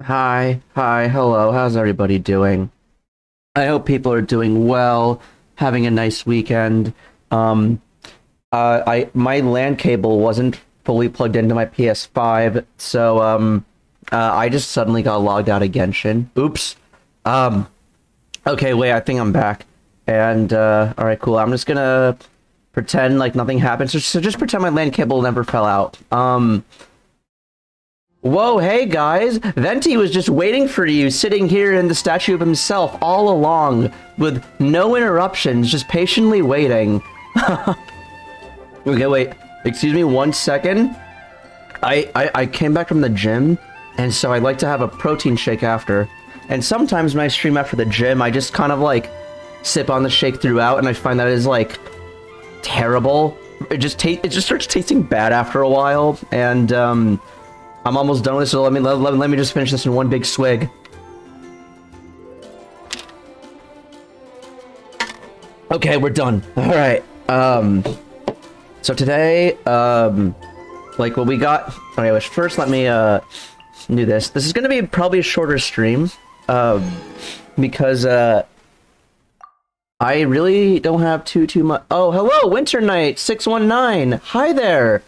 Hi, hello, how's everybody doing? I hope people are doing well, having a nice weekend. Um, my LAN cable wasn't fully plugged into my PS5, so, I just suddenly got logged out of Genshin. Oops. Um, okay, wait, I think I'm back. And, alright, cool, I'm just gonna pretend like nothing happened, so just pretend my LAN cable never fell out. Whoa, hey guys! Venti was just waiting for you, sitting here in the statue of himself all along, with no interruptions, just patiently waiting. Okay, wait. Excuse me 1 second. I came back from the gym, and so I like to have a protein shake after. And sometimes when I stream after the gym, I just kind of like sip on the shake throughout, and I find that is like terrible. It just starts tasting bad after a while, and I'm almost done with this, so let me just finish this in one big swig. Okay, we're done. All right. So today, like what we got. Okay, first let me do this. This is gonna be probably a shorter stream, because I really don't have too much. Oh, hello, Winter Knight 619. Hi there.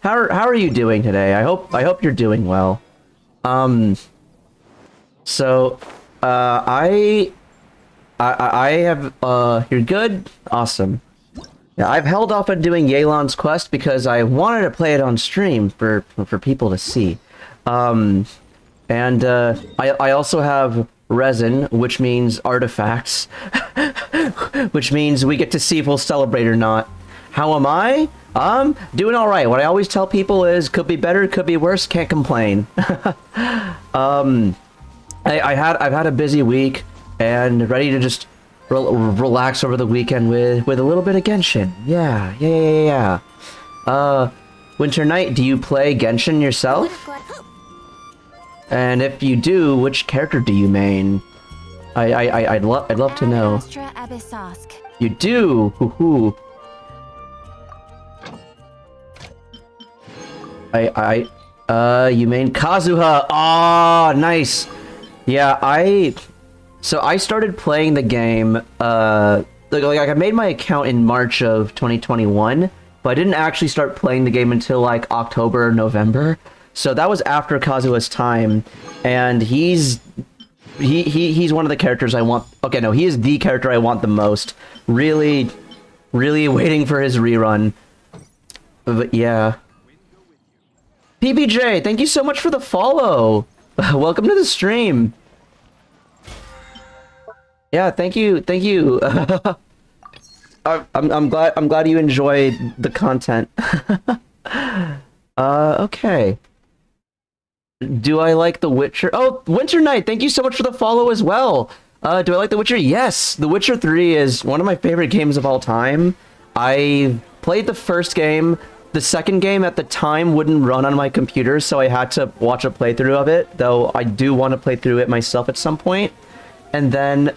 How are you doing today? I hope you're doing well. So, I have, you're good? Awesome. Yeah, I've held off on doing Yelan's quest because I wanted to play it on stream for people to see. I also have resin, which means artifacts, which means we get to see if we'll celebrate or not. How am I? Doing all right. What I always tell people is, could be better, could be worse, can't complain. I've had a busy week and ready to just relax over the weekend with a little bit of Genshin. Yeah. Winter Knight, do you play Genshin yourself? And if you do, which character do you main? I'd love to know. You do. Hoo-hoo. You main Kazuha. Ah, nice. Yeah, so I started playing the game, like I made my account in March of 2021, but I didn't actually start playing the game until like October or November. So that was after Kazuha's time, and he's one of the characters I want. Okay, no, he is the character I want the most. Really waiting for his rerun. But yeah. PBJ, thank you so much for the follow. Welcome to the stream. Yeah, thank you. I'm glad you enjoyed the content. Okay. Do I like The Witcher? Oh, Winter Knight, thank you so much for the follow as well. Do I like The Witcher? Yes, The Witcher 3 is one of my favorite games of all time. I played the first game. The second game at the time wouldn't run on my computer, so I had to watch a playthrough of it, though I do want to play through it myself at some point. And then,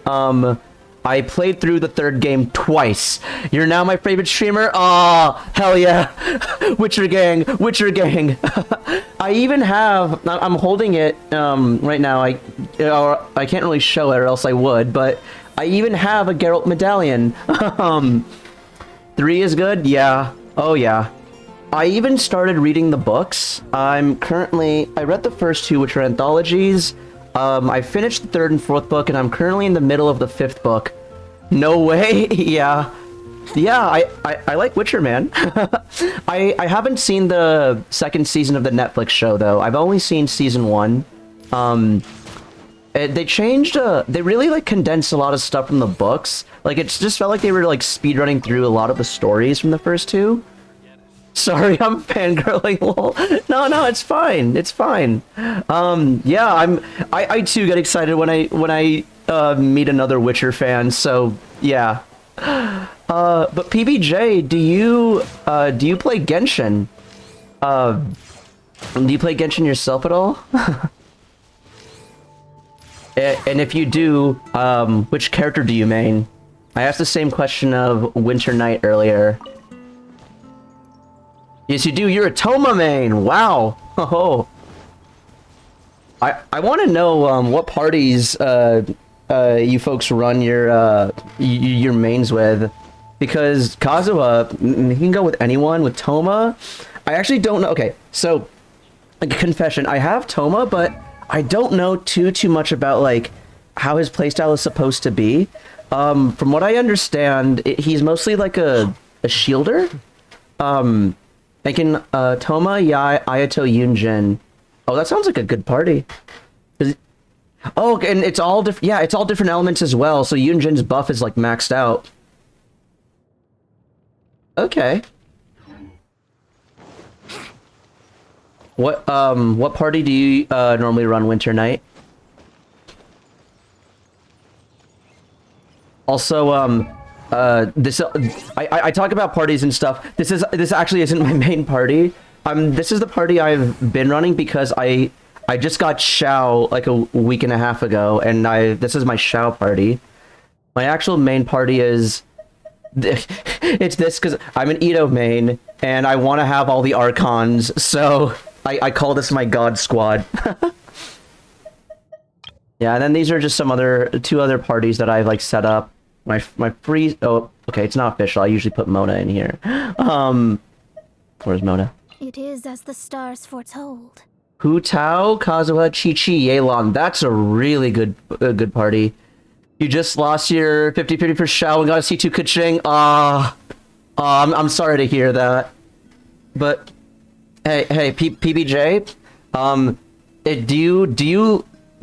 I played through the third game twice. You're now my favorite streamer? Aw, hell yeah. Witcher gang. I even have, I'm holding it, right now. I can't really show it or else I would, but I even have a Geralt medallion. 3 is good? Yeah. Oh yeah. I even started reading the books. I read the first 2, which are anthologies. I finished the 3rd and 4th book, and I'm currently in the middle of the 5th book. No way? Yeah. Yeah, I like Witcher, man. I haven't seen the 2nd season of the Netflix show, though. I've only seen season 1. They changed, they really, like, condensed a lot of stuff from the books. Like, it just felt like they were, like, speedrunning through a lot of the stories from the first 2. Sorry, I'm fangirling, lol. No, it's fine. It's fine. Yeah, I too get excited when I meet another Witcher fan, so yeah. But PBJ, do you play Genshin? Do you play Genshin yourself at all? And if you do, which character do you main? I asked the same question of Winter Knight earlier. Yes, you do. You're a Toma main. Wow. Oh. I want to know what parties you folks run your mains with, because Kazuha, he can go with anyone. With Toma, I actually don't know. Okay, so confession, I have Toma, but I don't know too much about like how his playstyle is supposed to be. From what I understand, he's mostly like a shielder. I can Toma, Ayato, Yunjin. Oh, that sounds like a good party. Oh, and it's all different. Yeah, it's all different elements as well. So Yunjin's buff is like maxed out. Okay. What party do you normally run Winter Night? Also, I talk about parties and stuff. This actually isn't my main party. This is the party I've been running because I just got Shao like a week and a half ago, and this is my Shao party. My actual main party is it's this because I'm an Ito main and I want to have all the Archons, so I call this my God Squad. Yeah, and then these are just some two other parties that I've like set up. My free. Oh, okay, it's not official. I usually put Mona in here. Where's Mona? It is as the stars foretold. Hu Tao, Kazuha, Chi-Chi, Yelan. That's a really good party. You just lost your 50-50 for Shao and got a C2 Kuching. I'm sorry to hear that. But hey, PBJ,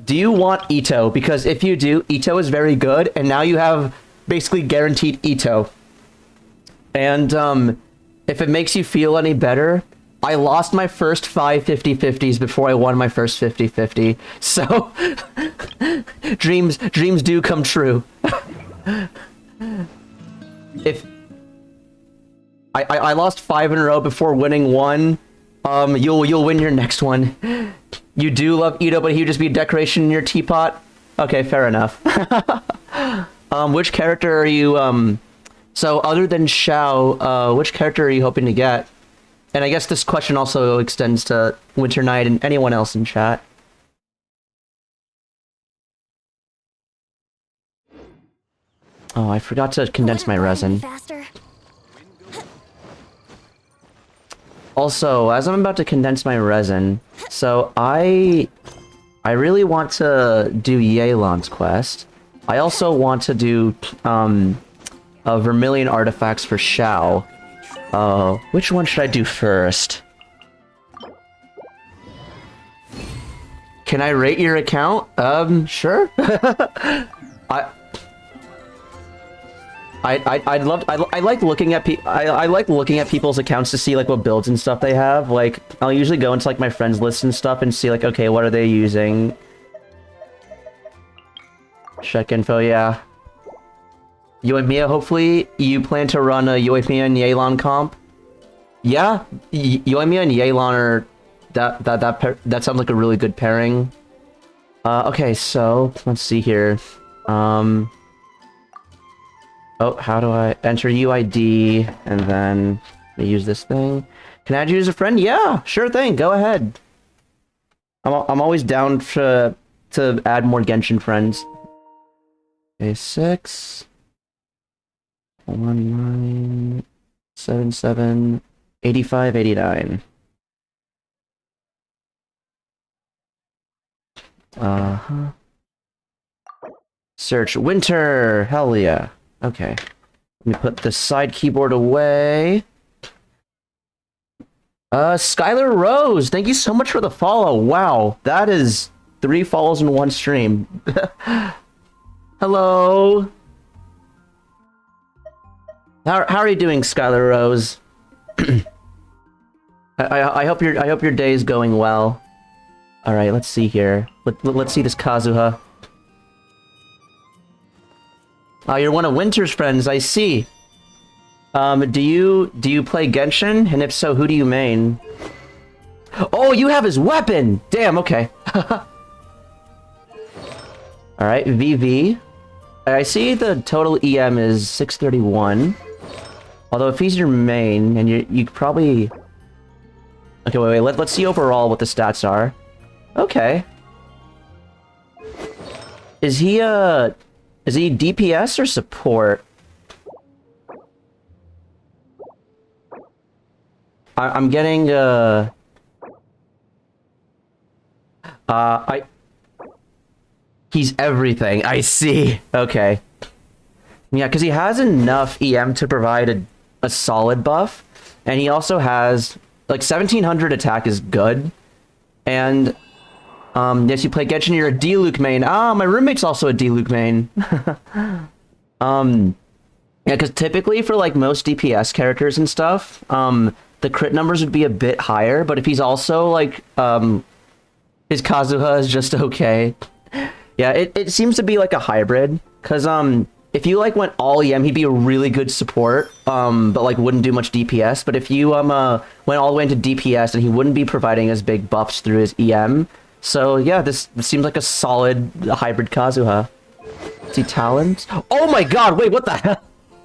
do you want Ito? Because if you do, Ito is very good, and now you have basically guaranteed Ito. And if it makes you feel any better, I lost my first 5 50-50s before I won my first 50-50. So dreams do come true. If I lost 5 in a row before winning one, you'll win your next one. You do love Ito, but he'd just be a decoration in your teapot? Okay, fair enough. Which character are you, so other than Shao, which character are you hoping to get? And I guess this question also extends to Winter Night and anyone else in chat. Oh, I forgot to condense my resin. Also, as I'm about to condense my resin, so I really want to do Yelan's quest. I also want to do Vermilion artifacts for Shao. Which one should I do first? Can I rate your account? Sure. I like looking at I like looking at people's accounts to see like what builds and stuff they have. Like I'll usually go into like my friends list and stuff and see like, okay, what are they using? Check info, yeah. Yoimiya, hopefully you plan to run a Yoimiya and Yelan comp. Yeah, Yoimiya and Yelan are that sounds like a really good pairing. Okay, so let's see here. Oh, how do I enter UID and then use this thing? Can I add you as a friend? Yeah, sure thing. Go ahead. I'm always down to add more Genshin friends. Okay, 6 1977 85 89. Search Winter. Hell yeah. Okay. Let me put the side keyboard away. Skylar Rose, thank you so much for the follow. Wow, that is 3 follows in one stream. Hello. How are you doing, Skylar Rose? I hope your day is going well. All right, let's see here. Let's see this Kazuha. Oh, you're one of Winter's friends, I see. Do you play Genshin? And if so, who do you main? Oh, you have his weapon! Damn, okay. Alright, VV. I see the total EM is 631. Although if he's your main, and you probably... Okay, wait, let's see overall what the stats are. Okay. Is he DPS or support? I'm getting he's everything. I see. Okay. Yeah, because he has enough EM to provide a solid buff, and he also has like 1700 attack is good, and yes, you play Genshin, you're a D-Luke main. Ah, my roommate's also a D-Luke main. Yeah, because typically for like most DPS characters and stuff, the crit numbers would be a bit higher, but if he's also like his Kazuha is just okay. Yeah, it seems to be like a hybrid, because if you like went all EM, he'd be a really good support, but like wouldn't do much DPS. But if you went all the way into DPS, then he wouldn't be providing as big buffs through his EM. So yeah, this seems like a solid hybrid Kazuha. See talent? Oh my god, wait, what the hell?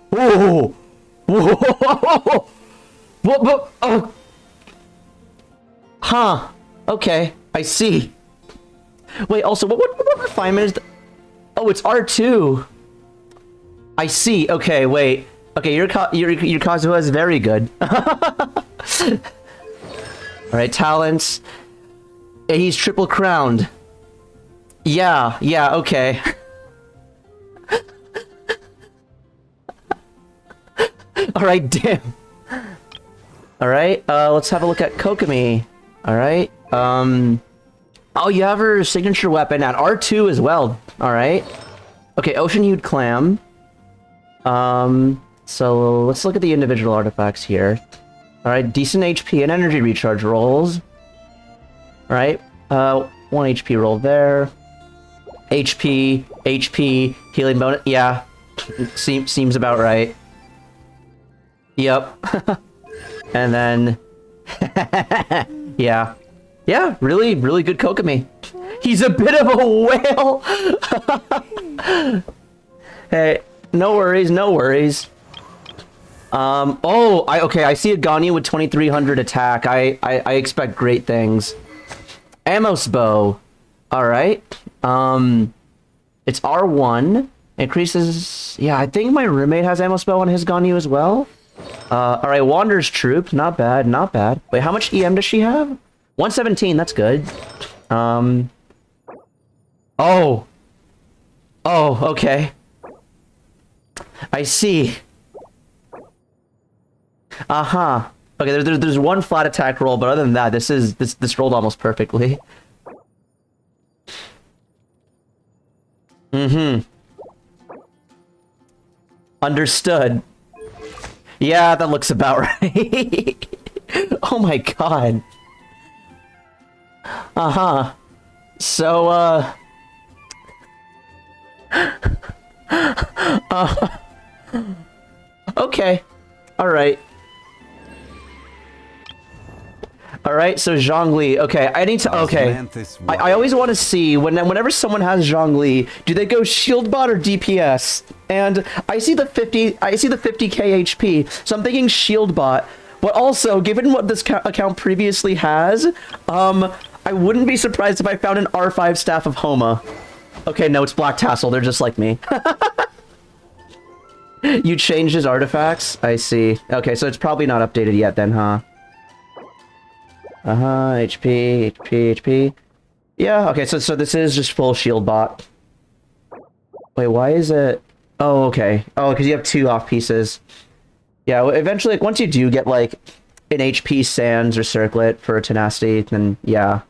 Whoa! Whoa! What? Oh! Huh. Okay, I see. Wait, also, what refinement is oh, it's R2! I see, okay, wait. Okay, your Kazuha is very good. Alright, talents. Yeah, he's triple crowned. Yeah, okay. Alright, damn. Alright, let's have a look at Kokomi. Alright, oh, you have her signature weapon at R2 as well. Alright. Okay, Ocean Hued Clam. So let's look at the individual artifacts here. Alright, decent HP and energy recharge rolls. Alright, 1 HP roll there. HP, healing bonus. Yeah, seems about right. Yep. And then... yeah. Yeah, really good Kokomi. He's a bit of a whale! Hey, no worries. Oh, I see a Ganyu with 2300 attack. I expect great things. Amos Bow. Alright. It's R1. Increases... Yeah, I think my roommate has Amos Bow on his Ganyu as well. Alright, Wander's Troop. Not bad. Wait, how much EM does she have? 117, that's good. Oh, okay. I see. Uh-huh. Okay, there's one flat attack roll, but other than that, this rolled almost perfectly. Understood. Yeah, that looks about right. Oh my god. Uh-huh. So, okay. Alright. Alright, so Zhongli. Okay, I need to... Okay. I always want to see, whenever someone has Zhongli, do they go shield bot or DPS? And I see the 50k HP, so I'm thinking shield bot. But also, given what this account previously has, I wouldn't be surprised if I found an R5 Staff of Homa. Okay, no, it's Black Tassel. They're just like me. You changed his artifacts? I see. Okay, so it's probably not updated yet then, huh? HP. Yeah, okay, so this is just full shield bot. Wait, why is it... Oh, okay. Oh, because you have 2 off pieces. Yeah, eventually, like, once you do get, like, an HP Sands or Circlet for Tenacity, then, yeah.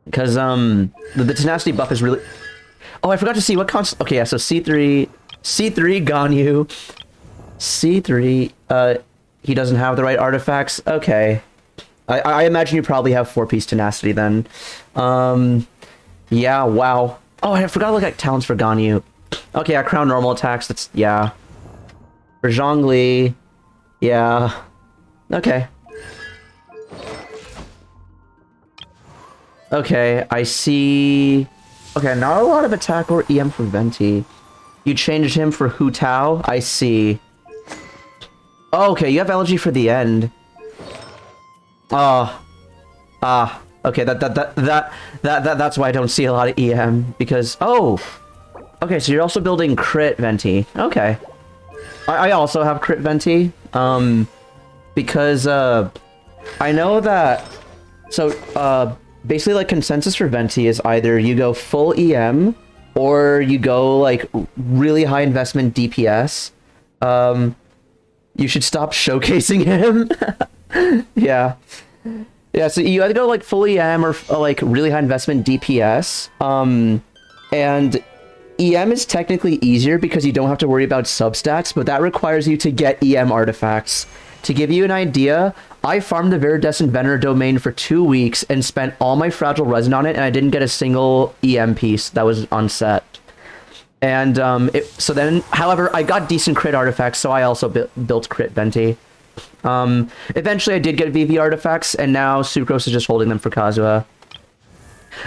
Because, the Tenacity buff is really... Oh, I forgot to see what okay, yeah, so C3 Ganyu. C3, he doesn't have the right artifacts? Okay. I imagine you probably have 4-piece Tenacity then. Yeah, wow. Oh, I forgot to look at talents for Ganyu. Okay, yeah, Crown normal attacks, that's... Yeah. For Zhongli... Yeah. Okay. Okay, I see... Okay, not a lot of attack or EM for Venti. You changed him for Hu Tao? I see. Oh, okay, you have elegy for the end. Okay, that's why I don't see a lot of EM, because oh, okay, so you're also building crit venti. Okay, I also have crit venti. Because I know that. So basically, like consensus for venti is either you go full EM or you go like really high investment DPS. You should stop showcasing him. Yeah. Yeah, so you either go like full EM or like really high investment DPS. And EM is technically easier because you don't have to worry about substats, but that requires you to get EM artifacts. To give you an idea, I farmed the Viridescent Vener domain for 2 weeks and spent all my Fragile Resin on it, and I didn't get a single EM piece that was on set. And so then, however, I got decent crit artifacts, so I also built crit venti. Eventually I did get VV artifacts, and now Sucrose is just holding them for Kazuha.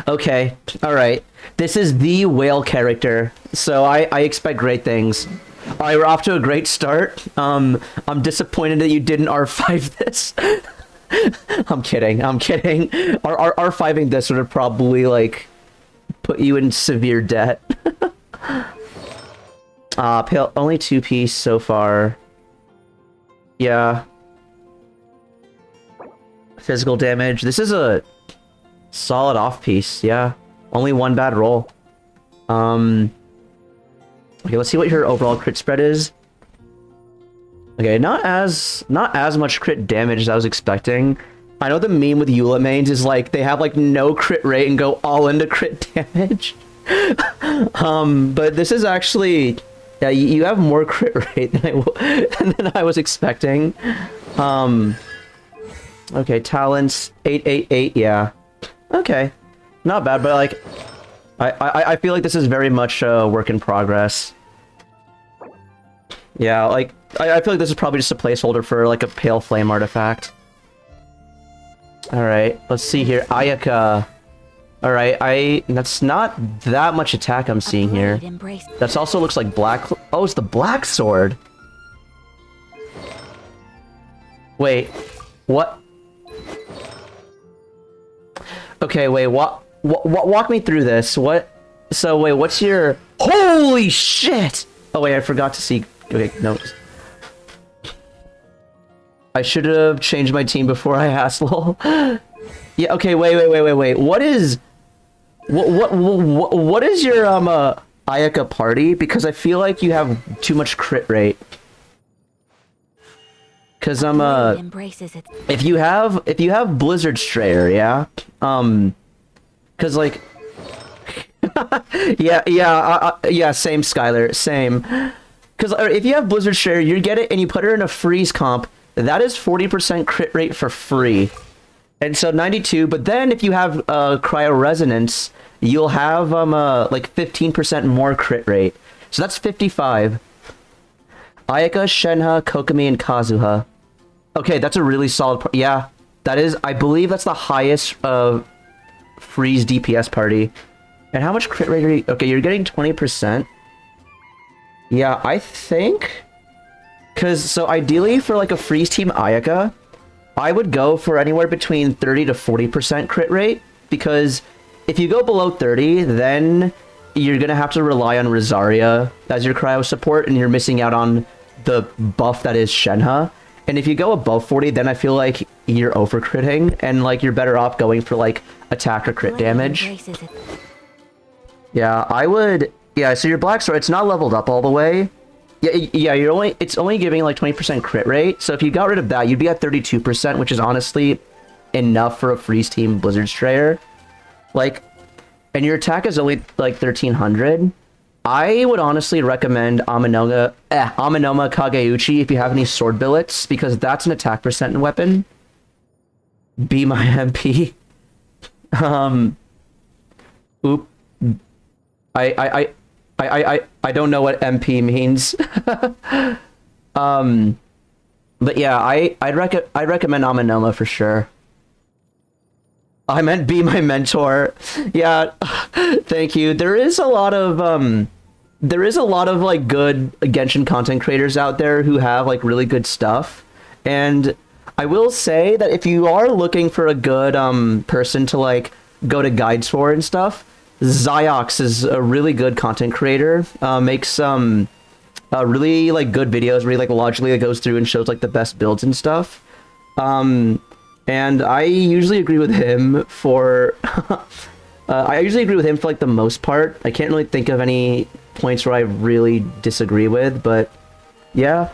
Okay, alright. This is the whale character, so I expect great things. Alright, we're off to a great start. I'm disappointed that you didn't R5 this. I'm kidding. R5ing this would have probably, like, put you in severe debt. Pale, only 2-piece so far. Yeah. Physical damage. This is a solid off-piece, yeah. Only 1 bad roll. Okay, let's see what your overall crit spread is. Okay, not as much crit damage as I was expecting. I know the meme with Eula mains is like they have like no crit rate and go all into crit damage. But this is actually, yeah, you have more crit rate than I was expecting. Okay, talents 888, yeah. Okay, not bad, but like, I feel like this is very much a work in progress. Yeah, like I feel like this is probably just a placeholder for like a pale flame artifact. All right, let's see here, Ayaka. All right, that's not that much attack I'm seeing here. That also looks like black. Oh, it's the black sword. Wait, what? Okay, wait, walk me through this. What? So wait, what's your? Holy shit! Oh wait, I forgot to see. Okay, no. I should have changed my team before I asked. Lol. Yeah. Okay. Wait. What is? What is your Ayaka party? Because I feel like you have too much crit rate. Cause if you have Blizzard Strayer, yeah, cause like, yeah, same Skylar, same. Cause if you have Blizzard Strayer, you get it and you put her in a freeze comp, that is 40% crit rate for free, and so 92. But then if you have Cryo Resonance, you'll have like 15% more crit rate, so that's 55. Ayaka, Shenhe, Kokomi, and Kazuha. Okay, that's a really solid yeah, that is, I believe that's the highest freeze DPS party. And how much crit rate are you? Okay, you're getting 20%. Yeah, I think... Because, so ideally for like a freeze team Ayaka, I would go for anywhere between 30 to 40% crit rate. Because if you go below 30, then you're going to have to rely on Rosaria as your cryo support, and you're missing out on the buff that is Shenhe. And if you go above 40, then I feel like you're over-critting, and like you're better off going for like attack or crit damage. Yeah, I would... Yeah, so your Black Sword, it's not leveled up all the way. Yeah, it's only giving like 20% crit rate. So if you got rid of that, you'd be at 32%, which is honestly enough for a freeze team Blizzard Strayer. Like, and your attack is only like 1300. I would honestly recommend Amanoma Kageuchi if you have any sword billets, because that's an attack percent weapon. Be my MP. Oop. I don't know what MP means. But yeah, I'd recommend Amanoma for sure. I meant be my mentor. Yeah, thank you. There is a lot of like good Genshin content creators out there who have like really good stuff, and I will say that if you are looking for a good person to like go to guides for and stuff, Ziox is a really good content creator. Makes really like good videos where he like logically goes through and shows like the best builds and stuff. And I usually agree with him for I usually agree with him for like the most part. I can't really think of any points where I really disagree with, but yeah.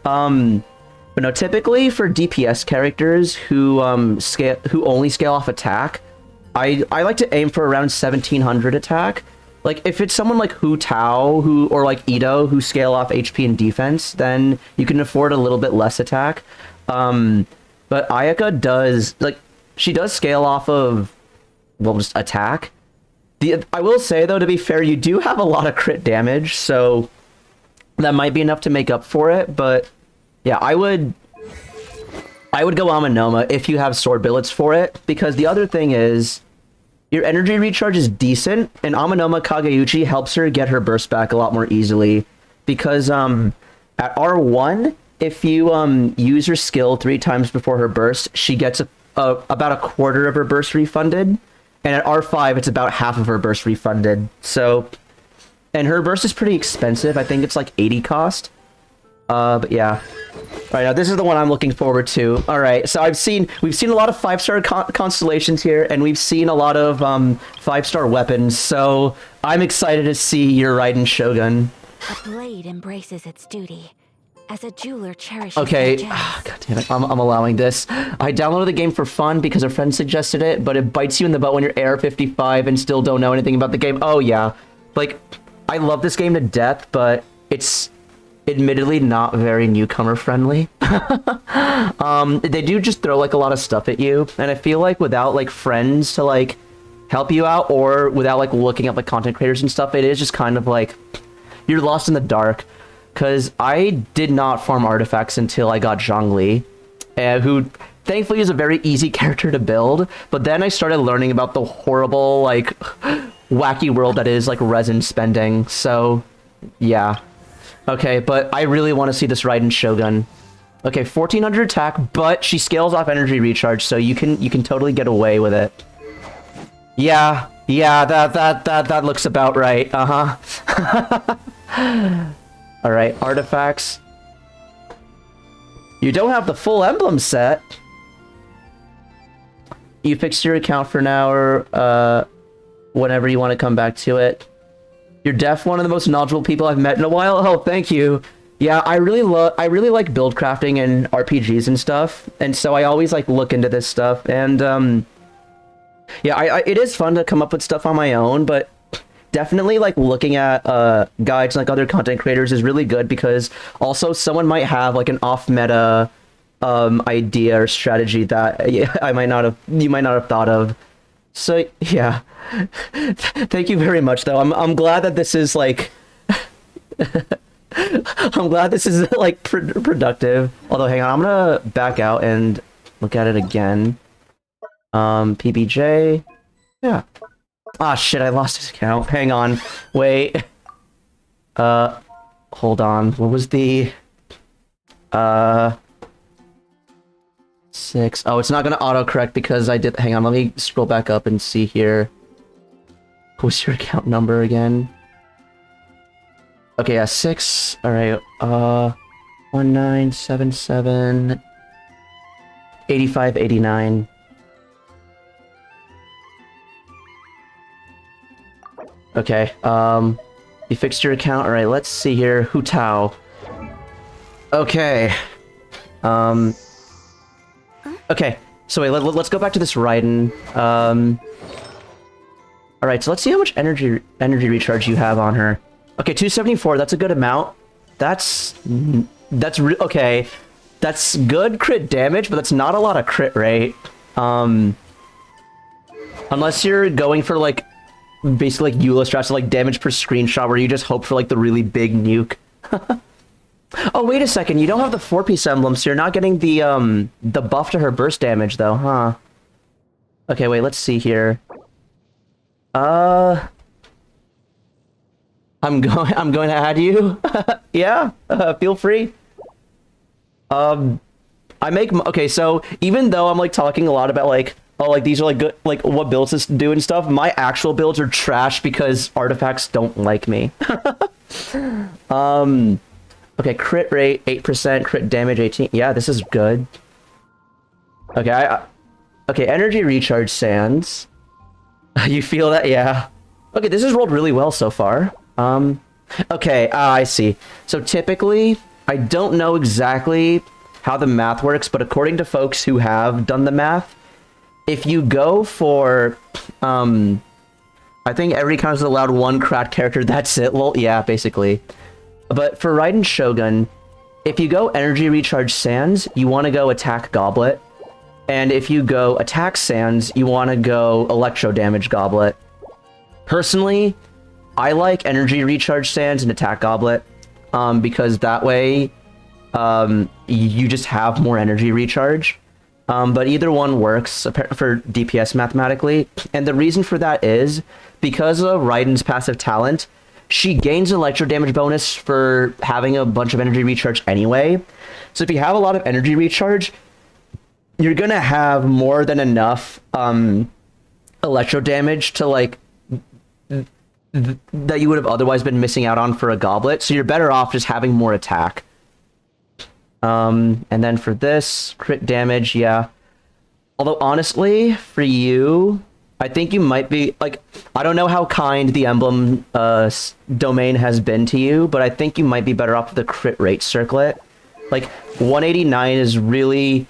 But no, typically for DPS characters who only scale off attack, I like to aim for around 1700 attack. Like if it's someone like Hu Tao or like Ito who scale off HP and defense, then you can afford a little bit less attack. But Ayaka does she does scale off of just attack. I will say though, to be fair, you do have a lot of crit damage, so that might be enough to make up for it. But yeah, I would go Amanoma if you have sword billets for it, because the other thing is your energy recharge is decent, and Amanoma Kageuchi helps her get her burst back a lot more easily, because at R1, if you use her skill 3 times before her burst, she gets about a quarter of her burst refunded, and at R5 it's about half of her burst refunded. So, and her burst is pretty expensive. I think it's like 80 cost. But yeah. All right, now this is the one I'm looking forward to. All right, so we've seen a lot of 5-star constellations here, and we've seen a lot of 5-star weapons. So I'm excited to see your Raiden Shogun. A blade embraces its duty, as a jeweler cherishes Okay, their gems. God damn it, I'm allowing this. I downloaded the game for fun because a friend suggested it, but it bites you in the butt when you're AR-55 and still don't know anything about the game. Oh yeah, like I love this game to death, but it's admittedly not very newcomer friendly. They do just throw like a lot of stuff at you, and I feel like without like friends to like help you out, or without like looking up like content creators and stuff, it is just kind of like you're lost in the dark. Because I did not farm artifacts until I got Zhongli, who thankfully is a very easy character to build, but then I started learning about the horrible like wacky world that is like resin spending. So yeah. Okay, but I really want to see this Raiden Shogun. Okay, 1400 attack, but she scales off energy recharge, so you can totally get away with it. Yeah, that looks about right. All right, artifacts. You don't have the full emblem set. You fixed your account for now, or whenever you want to come back to it. You're definitely one of the most knowledgeable people I've met in a while. Oh, thank you. Yeah, I really like build crafting and RPGs and stuff, and so I always like look into this stuff. And yeah, it is fun to come up with stuff on my own, but definitely like looking at guides like other content creators is really good, because also someone might have like an off meta idea or strategy that you might not have thought of. So yeah, thank you very much though. I'm glad that this is like I'm glad this is like productive. Although hang on, I'm gonna back out and look at it again. PBJ, yeah. Ah, shit, I lost his account. Hang on. Wait. Hold on. What was the... 6. Oh, it's not gonna autocorrect because I did... Hang on, let me scroll back up and see here. What's your account number again? Okay, yeah, 6. Alright, 1977... 8589. Okay, you fixed your account. All right, let's see here. Hu Tao. Okay. Okay, so wait, let's go back to this Raiden. All right, so let's see how much energy recharge you have on her. Okay, 274, that's a good amount. Okay. That's good crit damage, but that's not a lot of crit rate. Unless you're going for like basically like Eula strats, like damage per screenshot, where you just hope for like the really big nuke. Oh, wait a second, you don't have the 4-piece emblem, so you're not getting the buff to her burst damage though, huh? Okay, wait, let's see here. I'm going to add you. Yeah, feel free. I make okay. So even though I'm like talking a lot about like oh like these are like good like what builds this do and stuff, my actual builds are trash because artifacts don't like me. Okay, crit rate 8%, crit damage 18. Yeah, this is good. Okay, okay, energy recharge sands. You feel that? Yeah. Okay, this has rolled really well so far. Okay, I see. So typically, I don't know exactly how the math works, but according to folks who have done the math, if you go for, I think every account is allowed one cracked character, that's it. Well, yeah, basically. But for Raiden Shogun, if you go energy recharge sands, you want to go attack goblet. And if you go attack sands, you want to go electro damage goblet. Personally, I like energy recharge sands and attack goblet, because that way, you just have more energy recharge. But either one works for DPS mathematically. And the reason for that is because of Raiden's passive talent, she gains electro damage bonus for having a bunch of energy recharge anyway. So if you have a lot of energy recharge, you're gonna have more than enough electro damage to like that you would have otherwise been missing out on for a goblet. So you're better off just having more attack. And then for this crit damage, yeah. Although honestly, for you, I think you might be like, I don't know how kind the emblem domain has been to you, but I think you might be better off with the crit rate circlet. Like 189 is a really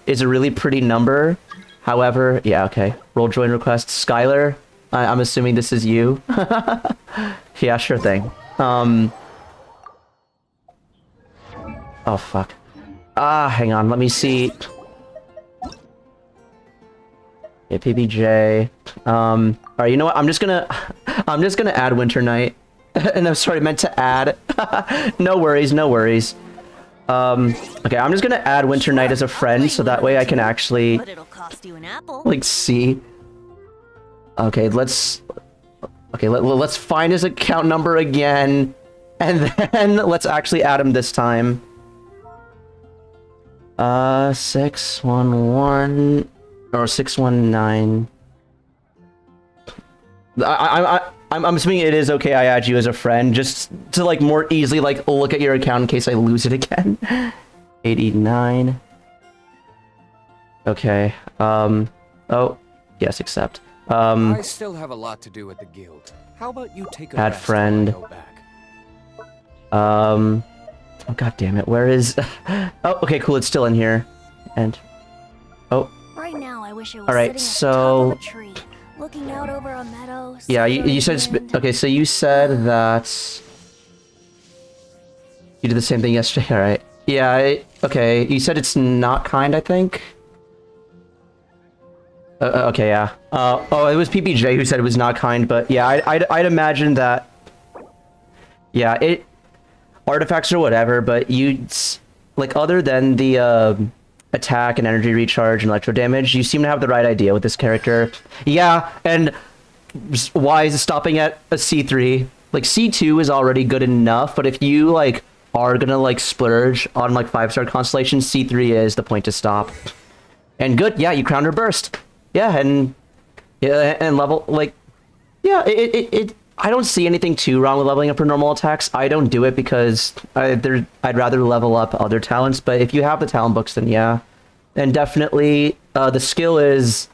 pretty number. However, yeah, okay. Roll join request. Skylar, I'm assuming this is you. Yeah, sure thing. Oh fuck. Hang on, let me see. Yeah, PBJ. Alright, you know what? I'm just gonna add Winter Night. And I'm sorry, I meant to add. No worries, no worries. Okay, I'm just gonna add Winter Night as a friend, so that way I can actually, like, see. Okay, let's find his account number again, and then let's actually add him this time. 611 or 619. I'm assuming it is okay I add you as a friend, just to like more easily like look at your account in case I lose it again. 89. Okay. Oh, yes, accept. I still have a lot to do at the guild. How about you take a add rest friend. while I go back? Oh god damn it, where is oh, okay, cool, it's still in here. And oh. Right now, I wish I was Alright, sitting at the top of a tree, looking out over a meadow. Yeah, you said okay, so you said that you did the same thing yesterday. All right. Yeah. Okay. You said it's not kind, I think. Okay. Yeah. Oh, it was PPJ who said it was not kind, but yeah, I'd imagine that. Yeah. Artifacts or whatever, but like other than the attack and energy recharge and electro damage, you seem to have the right idea with this character. Yeah, and why is it stopping at a C3? Like C2 is already good enough, but if you like are gonna like splurge on like 5-star constellation, C3 is the point to stop. And good, yeah, you crowned her burst. Yeah, and level like yeah, I don't see anything too wrong with leveling up her normal attacks. I don't do it because I'd rather level up other talents, but if you have the talent books, then yeah. And definitely, the skill is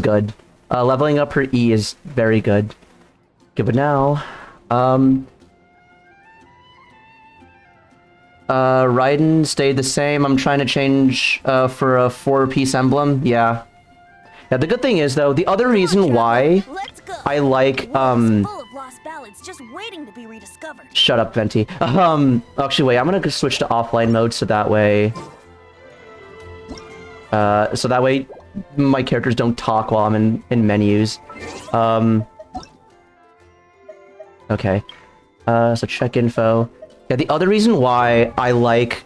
good. Leveling up her E is very good. Okay, but now, Raiden stayed the same. I'm trying to change for a 4-piece emblem. Yeah. Yeah, the good thing is, though, the other reason why I like, just waiting to be rediscovered. Shut up, Venti. Actually, wait, I'm gonna switch to offline mode so that way... my characters don't talk while I'm in menus. Okay. So check info. Yeah, the other reason why I like,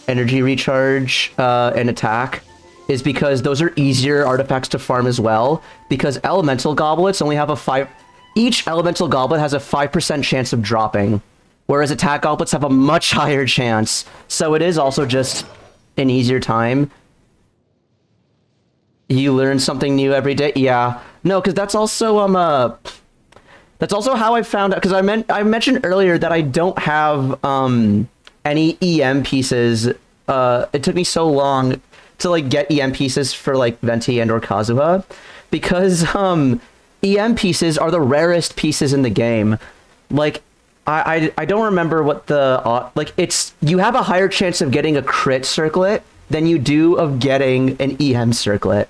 energy recharge, and attack is because those are easier artifacts to farm as well, because elemental goblets only have each elemental goblet has a 5% chance of dropping. whereas attack goblets have a much higher chance. So it is also just an easier time. You learn something new every day. Yeah. No, because that's also how I found out, because I mentioned earlier that I don't have any EM pieces. It took me so long to like get EM pieces for like Venti and or Kazuha, because EM pieces are the rarest pieces in the game. Like I don't remember what the like, it's, you have a higher chance of getting a crit circlet than you do of getting an EM circlet.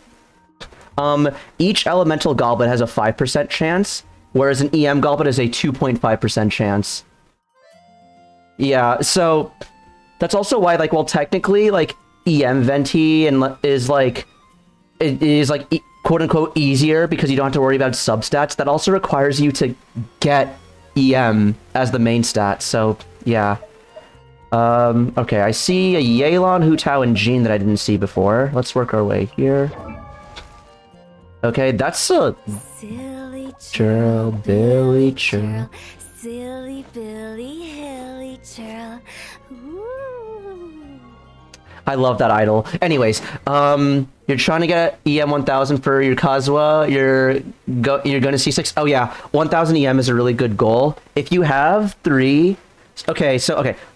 Each elemental goblet has a 5% chance, whereas an EM goblet is a 2.5% chance. Yeah, so that's also why, like, well, technically, like, EM Venti is like, it is like quote unquote easier because you don't have to worry about substats. That also requires you to get EM as the main stat. So yeah. Okay, I see a Yelan, Hu Tao, and Jean that I didn't see before. Let's work our way here. Okay, that's a Silly churl, Billy churl. silly Billy Hilly churl. Ooh. I love that idol. Anyways, you're trying to get EM 1000 for your Kazuha. You're gonna see 6. Oh yeah, 1000 EM is a really good goal. If you have 3, okay.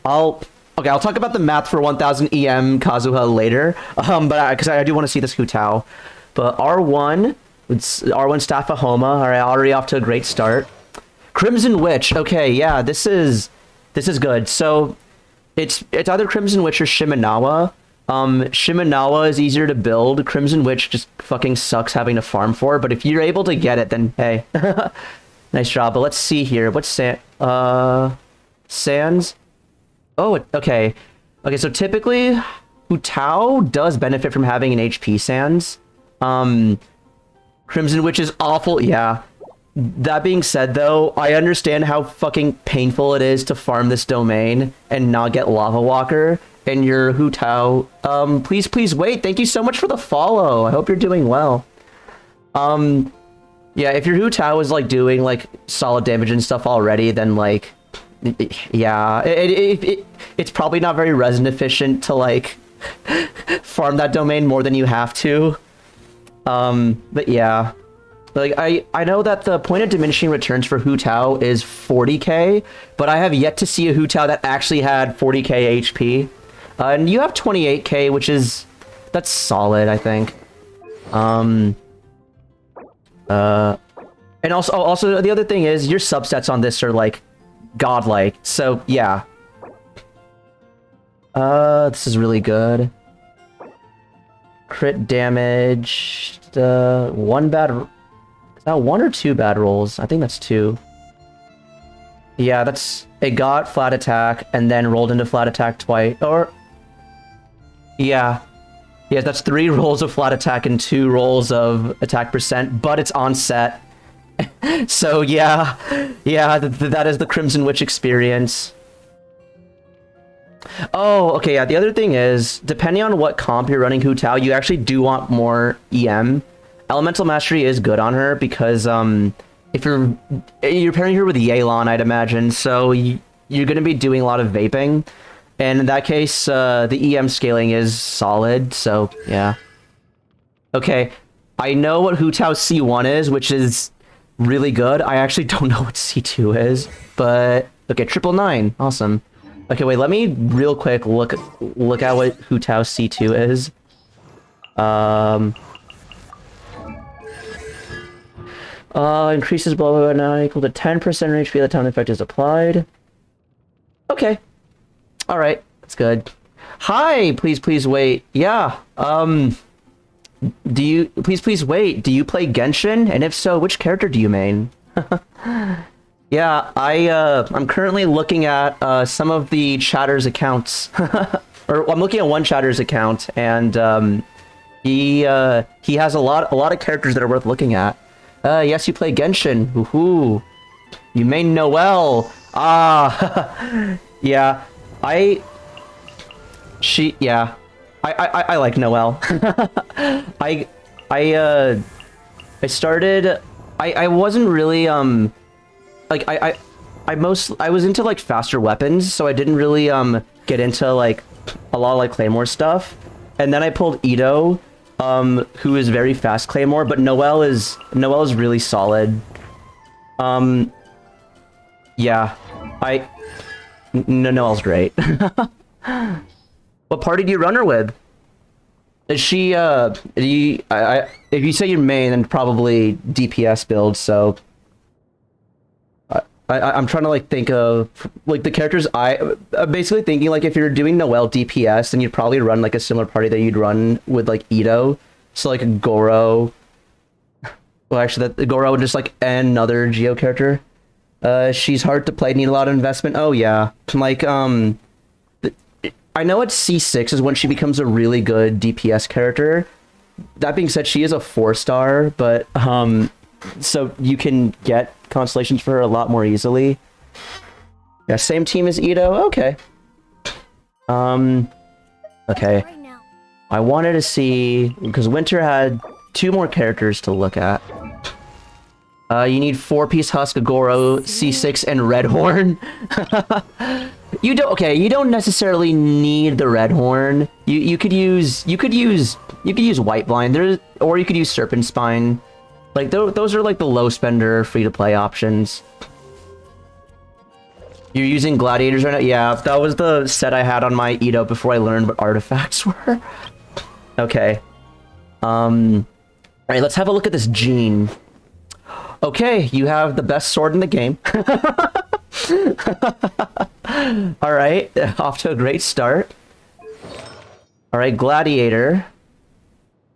I'll talk about the math for 1000 EM Kazuha later. But because I do want to see this Hu Tao. But R1, it's R1 Staff of Homa. All right, already off to a great start. Crimson Witch. Okay, yeah, this is good. So it's either Crimson Witch or Shimenawa. Shimenawa is easier to build. Crimson Witch just fucking sucks having to farm for. But if you're able to get it, then hey, nice job. But let's see here. What's Sans? Oh, okay. Okay, so typically Hu Tao does benefit from having an HP Sans. Crimson Witch is awful. Yeah. That being said, though, I understand how fucking painful it is to farm this domain and not get Lava Walker. And your Hu Tao, please wait. Thank you so much for the follow. I hope you're doing well. Yeah, if your Hu Tao is like doing like solid damage and stuff already, then like, yeah, it's probably not very resin efficient to like farm that domain more than you have to. But yeah, like I know that the point of diminishing returns for Hu Tao is 40k, but I have yet to see a Hu Tao that actually had 40k HP. And you have 28k, which is, that's solid, I think. And also the other thing is your substats on this are like godlike. So yeah. This is really good. Crit damage. One bad. Is that 1 or 2 bad rolls? I think that's 2. Yeah, that's, it got flat attack and then rolled into flat attack twice. Or yeah, that's 3 rolls of flat attack and 2 rolls of attack percent, but it's on set. So yeah, that is the Crimson Witch experience. Oh, okay, yeah, the other thing is, depending on what comp you're running Hu Tao, you actually do want more EM. Elemental Mastery is good on her because if you're pairing her with Yelan, I'd imagine, so you're going to be doing a lot of vaping. And in that case, the EM scaling is solid, so yeah. Okay, I know what Hu Tao C1 is, which is really good. I actually don't know what C2 is, but okay, 999, awesome. Okay, wait, let me real quick look at what Hu Tao C2 is. Increases blah blah blah now equal to 10% HP at the time the effect is applied. Okay. Alright, that's good. Hi, please wait. Yeah, do you, please wait, do you play Genshin? And if so, which character do you main? Yeah, I'm currently looking at, some of the chatter's accounts. Or, I'm looking at one chatter's account, and, he has a lot of characters that are worth looking at. Yes, you play Genshin. Woohoo. You main Noelle. Ah, yeah. I like Noelle. I wasn't really, like, I I was into like faster weapons, so I didn't really get into like a lot of like Claymore stuff. And then I pulled Ito, who is very fast Claymore, but Noelle is really solid. Yeah, Noelle's great. What party do you run her with? Is she if you say you're main, then probably DPS build. So I'm trying to like think of like the characters. I'm basically thinking like if you're doing Noelle DPS, then you'd probably run like a similar party that you'd run with like Ito. So like Goro. Well, actually, that Goro would just like another Geo character. She's hard to play, need a lot of investment. Oh yeah, like I know at C6 is when she becomes a really good DPS character. That being said, she is a 4-star, but so you can get constellations for her a lot more easily. Yeah, same team as Ito. Okay. Okay. Right now. I wanted to see because Winter had 2 more characters to look at. You need 4-piece Husk, Goro, C6, and Redhorn. You don't necessarily need the Redhorn. You could use White Blind, or you could use Serpent Spine. Like those are like the low spender free to play options. You're using Gladiators right now? Yeah, that was the set I had on my Ito before I learned what artifacts were. Okay. Alright, let's have a look at this Jean. Okay, you have the best sword in the game. Alright, off to a great start. Alright, Gladiator.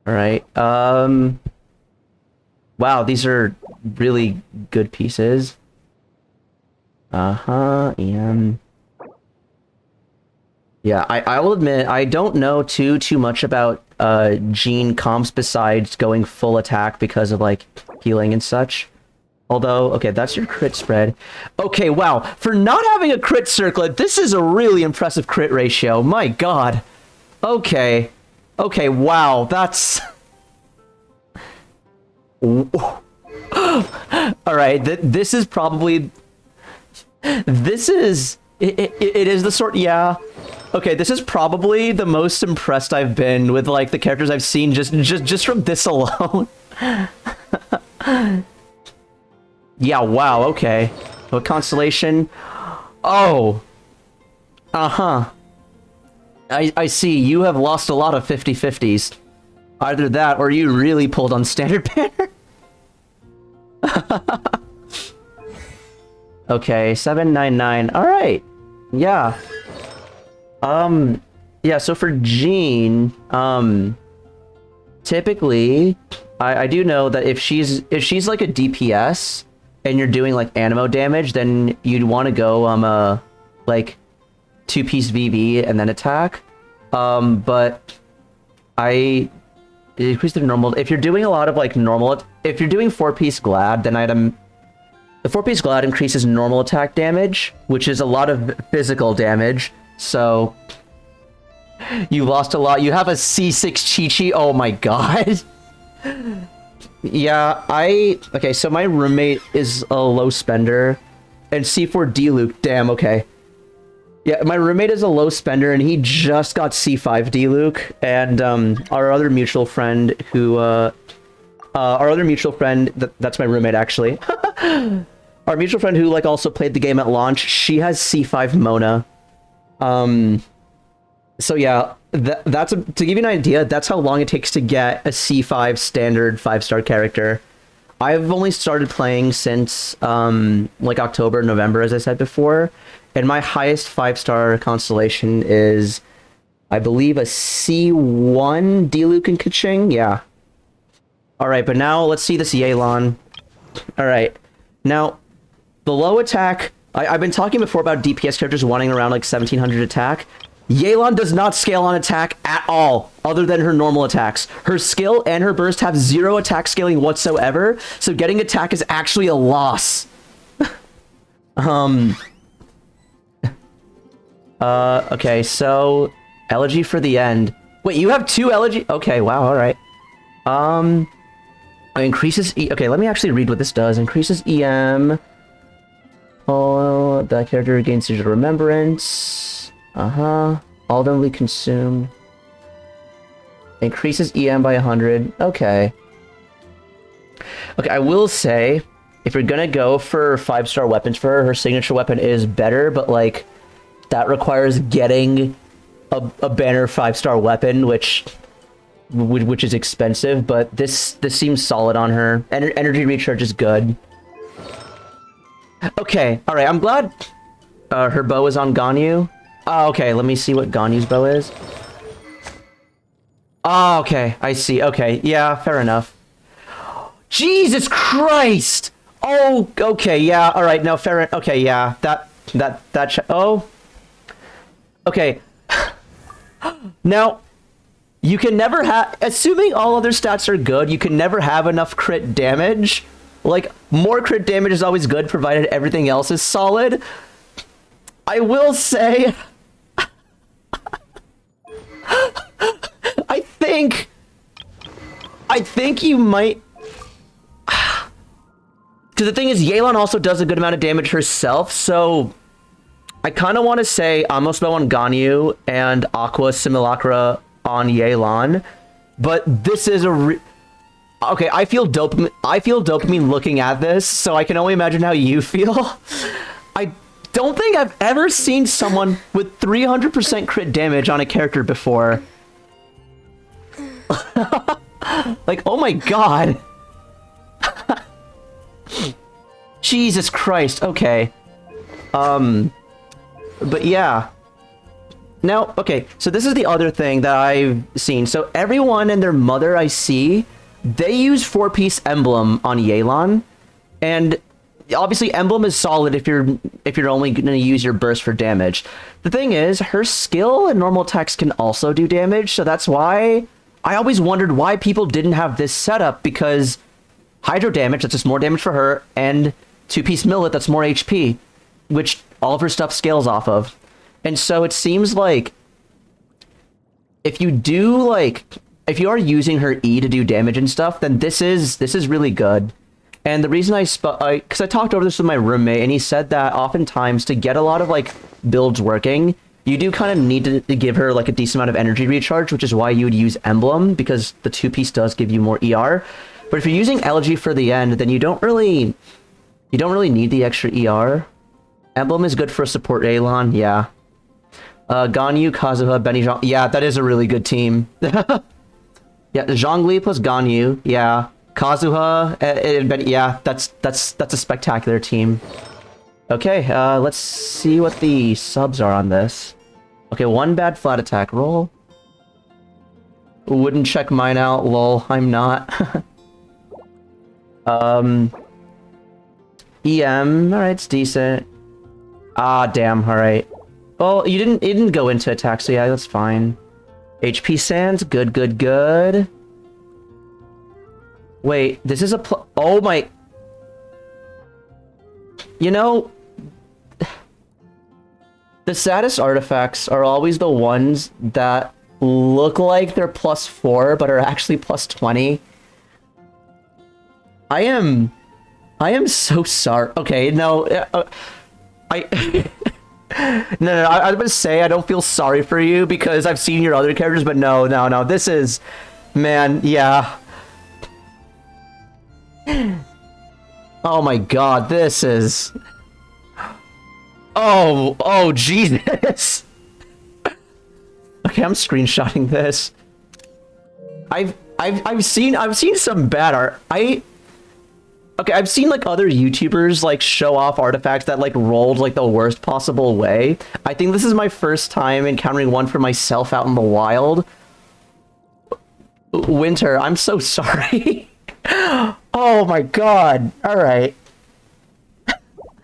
Alright, wow, these are really good pieces. And... yeah, I will admit, I don't know too much about Jean comps besides going full attack because of, like, healing and such. Although, okay, that's your crit spread. Okay, wow. For not having a crit circlet, this is a really impressive crit ratio. My god. Okay. Okay, wow. That's... Alright, this is probably... This is... It is the sort... Yeah. Okay, this is probably the most impressed I've been with, like, the characters I've seen just from this alone. Yeah, wow, okay. What constellation? Oh! Uh-huh. I see, you have lost a lot of 50-50s. Either that, or you really pulled on standard banner. Okay, 799. Alright. Yeah. Yeah, so for Jean, typically, I do know that if she's like a DPS, and you're doing like animo damage, then you'd want to go like 2-piece VV and then attack. But I increase the normal. If you're doing a lot of like normal, if you're doing 4-piece Glad, then the 4-piece Glad increases normal attack damage, which is a lot of physical damage. So you lost a lot. You have a C6 Chi-Chi. Oh my god. Yeah, okay, so my roommate is a low spender, and C4 D-Luke, damn, okay. Yeah, my roommate is a low spender, and he just got C5 D-Luke, and, our other mutual friend who, that's my roommate, actually. Our mutual friend who, like, also played the game at launch, she has C5 Mona. So yeah, that's to give you an idea, that's how long it takes to get a C5 standard 5-star character. I've only started playing since like October, November, as I said before, and my highest 5-star constellation is, I believe, a C1 D-Luke and Kaching. Yeah. All right, but now let's see this Yelan. All right, now the low attack. I've been talking before about DPS characters wanting around like 1700 attack. Yelan does not scale on attack at all, other than her normal attacks. Her skill and her burst have 0 attack scaling whatsoever, so getting attack is actually a loss. Okay, so elegy for the end. Wait, you have 2 elegy? Okay, wow, alright. Increases okay, let me actually read what this does. Increases EM. Oh, that character gains digital remembrance. Uh-huh. All of them will be consumed. Increases EM by 100. Okay. Okay, I will say, if you're gonna go for 5-star weapons for her, her signature weapon is better, but like, that requires getting a banner 5-star weapon, which is expensive, but this seems solid on her. Energy recharge is good. Okay, alright, I'm glad her bow is on Ganyu. Oh, okay, let me see what Ganyu's bow is. Oh, okay, I see. Okay, yeah, fair enough. Jesus Christ! Oh, okay, yeah, alright, no, fair. Okay, yeah, oh. Okay. Now, you can never have, assuming all other stats are good, you can never have enough crit damage. Like, more crit damage is always good, provided everything else is solid. I will say... I think you might... Because the thing is, Yelan also does a good amount of damage herself, so... I kind of want to say Amos Bow on Ganyu and Aqua Simulacra on Yelan, but this is a okay, I feel dopamine looking at this, so I can only imagine how you feel. I don't think I've ever seen someone with 300% crit damage on a character before. Like, oh my god. Jesus Christ, okay. But yeah. Now, okay, so this is the other thing that I've seen. So everyone and their mother I see, they use 4-piece emblem on Yelan, and obviously emblem is solid if you're only going to use your burst for damage. The thing is, her skill and normal attacks can also do damage, so that's why I always wondered why people didn't have this setup, because hydro damage, that's just more damage for her, and 2-piece millet, that's more HP, which all of her stuff scales off of. And so it seems like if you are using her E to do damage and stuff, then this is really good. And the reason because I talked over this with my roommate, and he said that oftentimes to get a lot of like builds working, you do kind of need to give her like a decent amount of energy recharge, which is why you would use emblem, because the 2-piece does give you more ER. But if you're using elegy for the end, then you don't really need the extra ER. Emblem is good for support Yelan, yeah. Ganyu, Kazuha, Benny, Zhong. Yeah, that is a really good team. Yeah, Zhongli plus Ganyu, yeah. Kazuha and Benny, yeah, that's a spectacular team. Okay, let's see what the subs are on this. Okay, 1 bad flat attack roll. Wouldn't check mine out, lol, I'm not. EM, alright, it's decent. Ah, damn, alright. Well, it didn't go into attack, so yeah, that's fine. HP Sands, good. Wait, this is oh my... You know... The saddest artifacts are always the ones that look like they're +4, but are actually +20. I am so sorry. Okay, no... No, I was gonna say I don't feel sorry for you because I've seen your other characters, but no, this is, man, yeah. Oh my god, this is, oh Jesus. Okay, I'm screenshotting this. I've seen some bad art. Okay, I've seen like other YouTubers like show off artifacts that like rolled like the worst possible way. I think this is my first time encountering one for myself out in the wild. Winter, I'm so sorry. Oh my god. All right.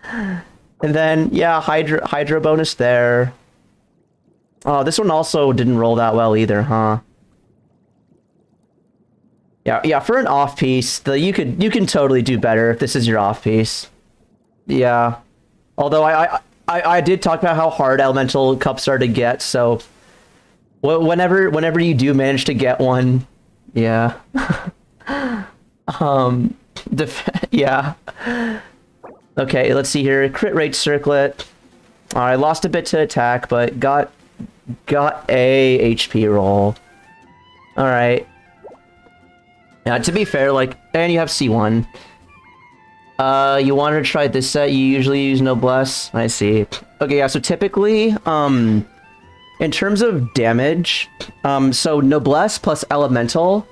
And then yeah, Hydra bonus there. Oh, this one also didn't roll that well either, huh? Yeah, for an off piece, you can totally do better if this is your off piece. Yeah. Although I did talk about how hard elemental cups are to get, so whenever you do manage to get one, yeah. Yeah. Okay, let's see here. Crit rate circlet. I lost a bit to attack, but got a HP roll. All right. Yeah, to be fair, like, and you have C1. You wanted to try this set, you usually use Noblesse. I see. Okay, yeah, so typically, in terms of damage, so Noblesse plus Elemental,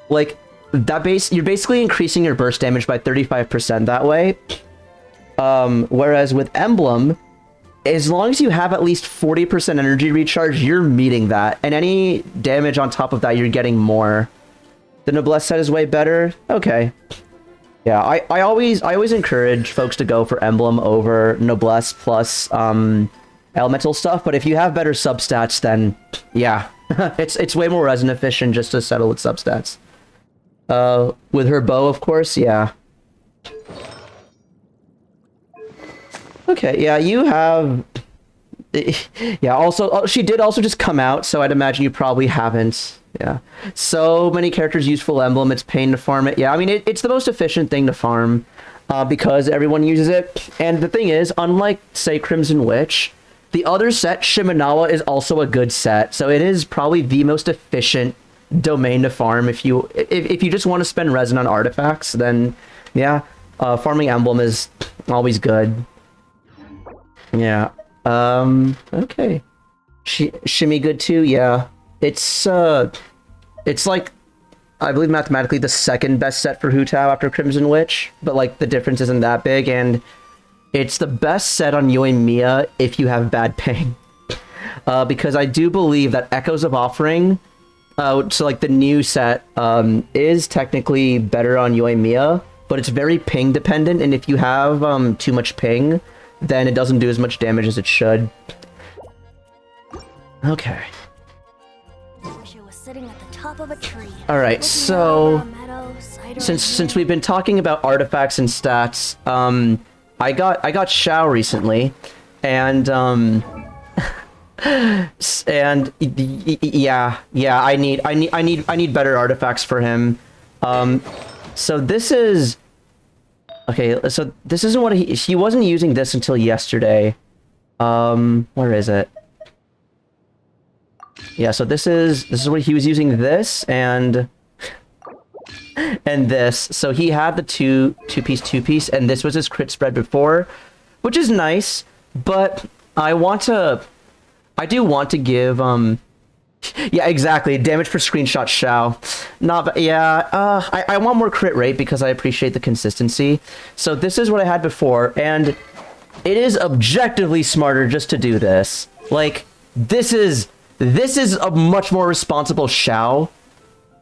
like, you're basically increasing your burst damage by 35% that way. Whereas with Emblem, as long as you have at least 40% energy recharge, you're meeting that. And any damage on top of that, you're getting more. The Noblesse set is way better? Okay. Yeah, I always encourage folks to go for Emblem over Noblesse plus elemental stuff, but if you have better substats, then yeah, it's way more resin efficient just to settle with substats. With her bow, of course, yeah. Okay, yeah, you have... Yeah, also, she did also just come out, so I'd imagine you probably haven't. Yeah. So many characters use full emblem, it's pain to farm it. Yeah, I mean, it's the most efficient thing to farm, because everyone uses it. And the thing is, unlike, say, Crimson Witch, the other set, Shimenawa, is also a good set. So it is probably the most efficient domain to farm. If you just want to spend resin on artifacts, then, yeah, farming emblem is always good. Yeah. Okay. Shimmy good too? Yeah. It's like, I believe mathematically the second best set for Hu Tao after Crimson Witch, but like the difference isn't that big, and it's the best set on Yoimiya if you have bad ping. Because I do believe that Echoes of Offering, so like the new set, is technically better on Yoimiya, but it's very ping dependent, and if you have too much ping, then it doesn't do as much damage as it should. Okay. Wish I was sitting at the top of a tree. All right, so since we've been talking about artifacts and stats, I got Xiao recently, and yeah, I need better artifacts for him. So this is okay. So this isn't what he wasn't using this until yesterday. Where is it? Yeah, so this is what he was using, this and this. So he had the two-piece, and this was his crit spread before, which is nice, but I do want to give yeah, exactly, damage per screenshot Xiao. I want more crit rate because I appreciate the consistency. So this is what I had before, and it is objectively smarter just to do this. Like, this is a much more responsible Xiao,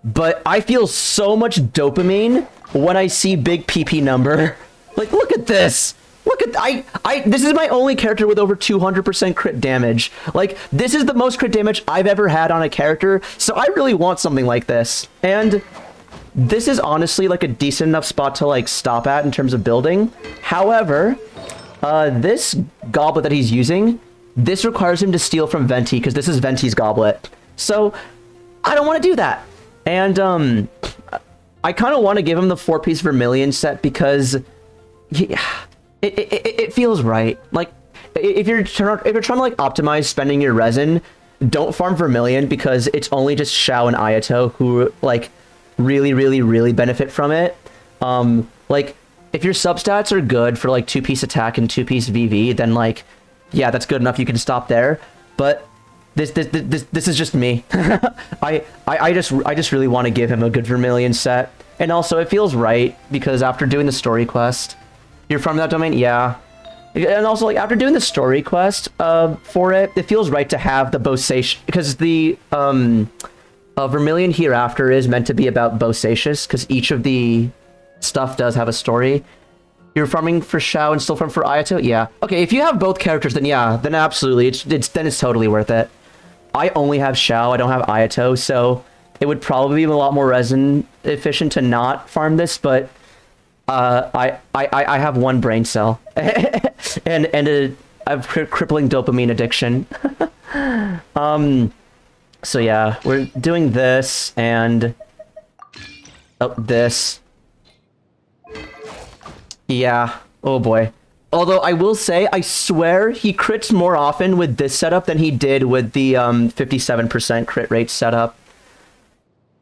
but I feel so much dopamine when I see big PP number. Like, look at this. Look at this is my only character with over 200% crit damage. Like, this is the most crit damage I've ever had on a character, so I really want something like this. And this is honestly like a decent enough spot to like stop at in terms of building. However, this goblet that he's using, this requires him to steal from Venti, because this is Venti's goblet. So, I don't want to do that. And, I kind of want to give him the 4-piece Vermilion set because it feels right. Like, if you're trying to, like, optimize spending your resin, don't farm Vermilion, because it's only just Xiao and Ayato who, like, really benefit from it. Like, if your substats are good for, like, 2-piece attack and 2-piece VV, then, like, yeah, that's good enough. You can stop there. But this is just me. I just really want to give him a good Vermilion set. And also, it feels right, because after doing the story quest, you're farming that domain? Yeah. And also, like, after doing the story quest for it, it feels right to have the Bosacious, because the Vermilion Hereafter is meant to be about Bosacious, because each of the stuff does have a story. You're farming for Xiao and still farm for Ayato? Yeah. Okay, if you have both characters, then yeah, then absolutely, it's totally worth it. I only have Xiao, I don't have Ayato, so it would probably be a lot more resin efficient to not farm this, but I have one brain cell and I have crippling dopamine addiction. So yeah, we're doing this and this. Yeah, Oh boy. Although I will say, I swear he crits more often with this setup than he did with the 57% crit rate setup.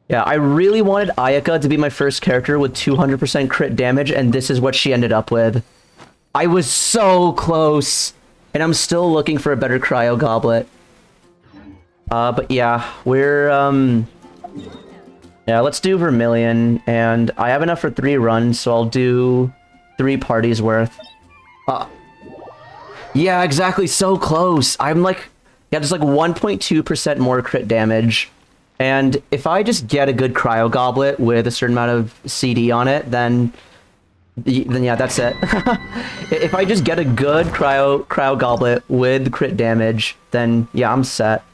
Yeah, I really wanted Ayaka to be my first character with 200% crit damage, and this is what she ended up with. I was so close, and I'm still looking for a better cryo goblet. But yeah, we're yeah, let's do Vermilion, and I have enough for 3 runs, so I'll do 3 parties worth. Yeah, exactly, so close. I'm like, yeah, just like 1.2% more crit damage. And if I just get a good cryo goblet with a certain amount of CD on it, then yeah, that's it. If I just get a good cryo goblet with crit damage, then yeah, I'm set.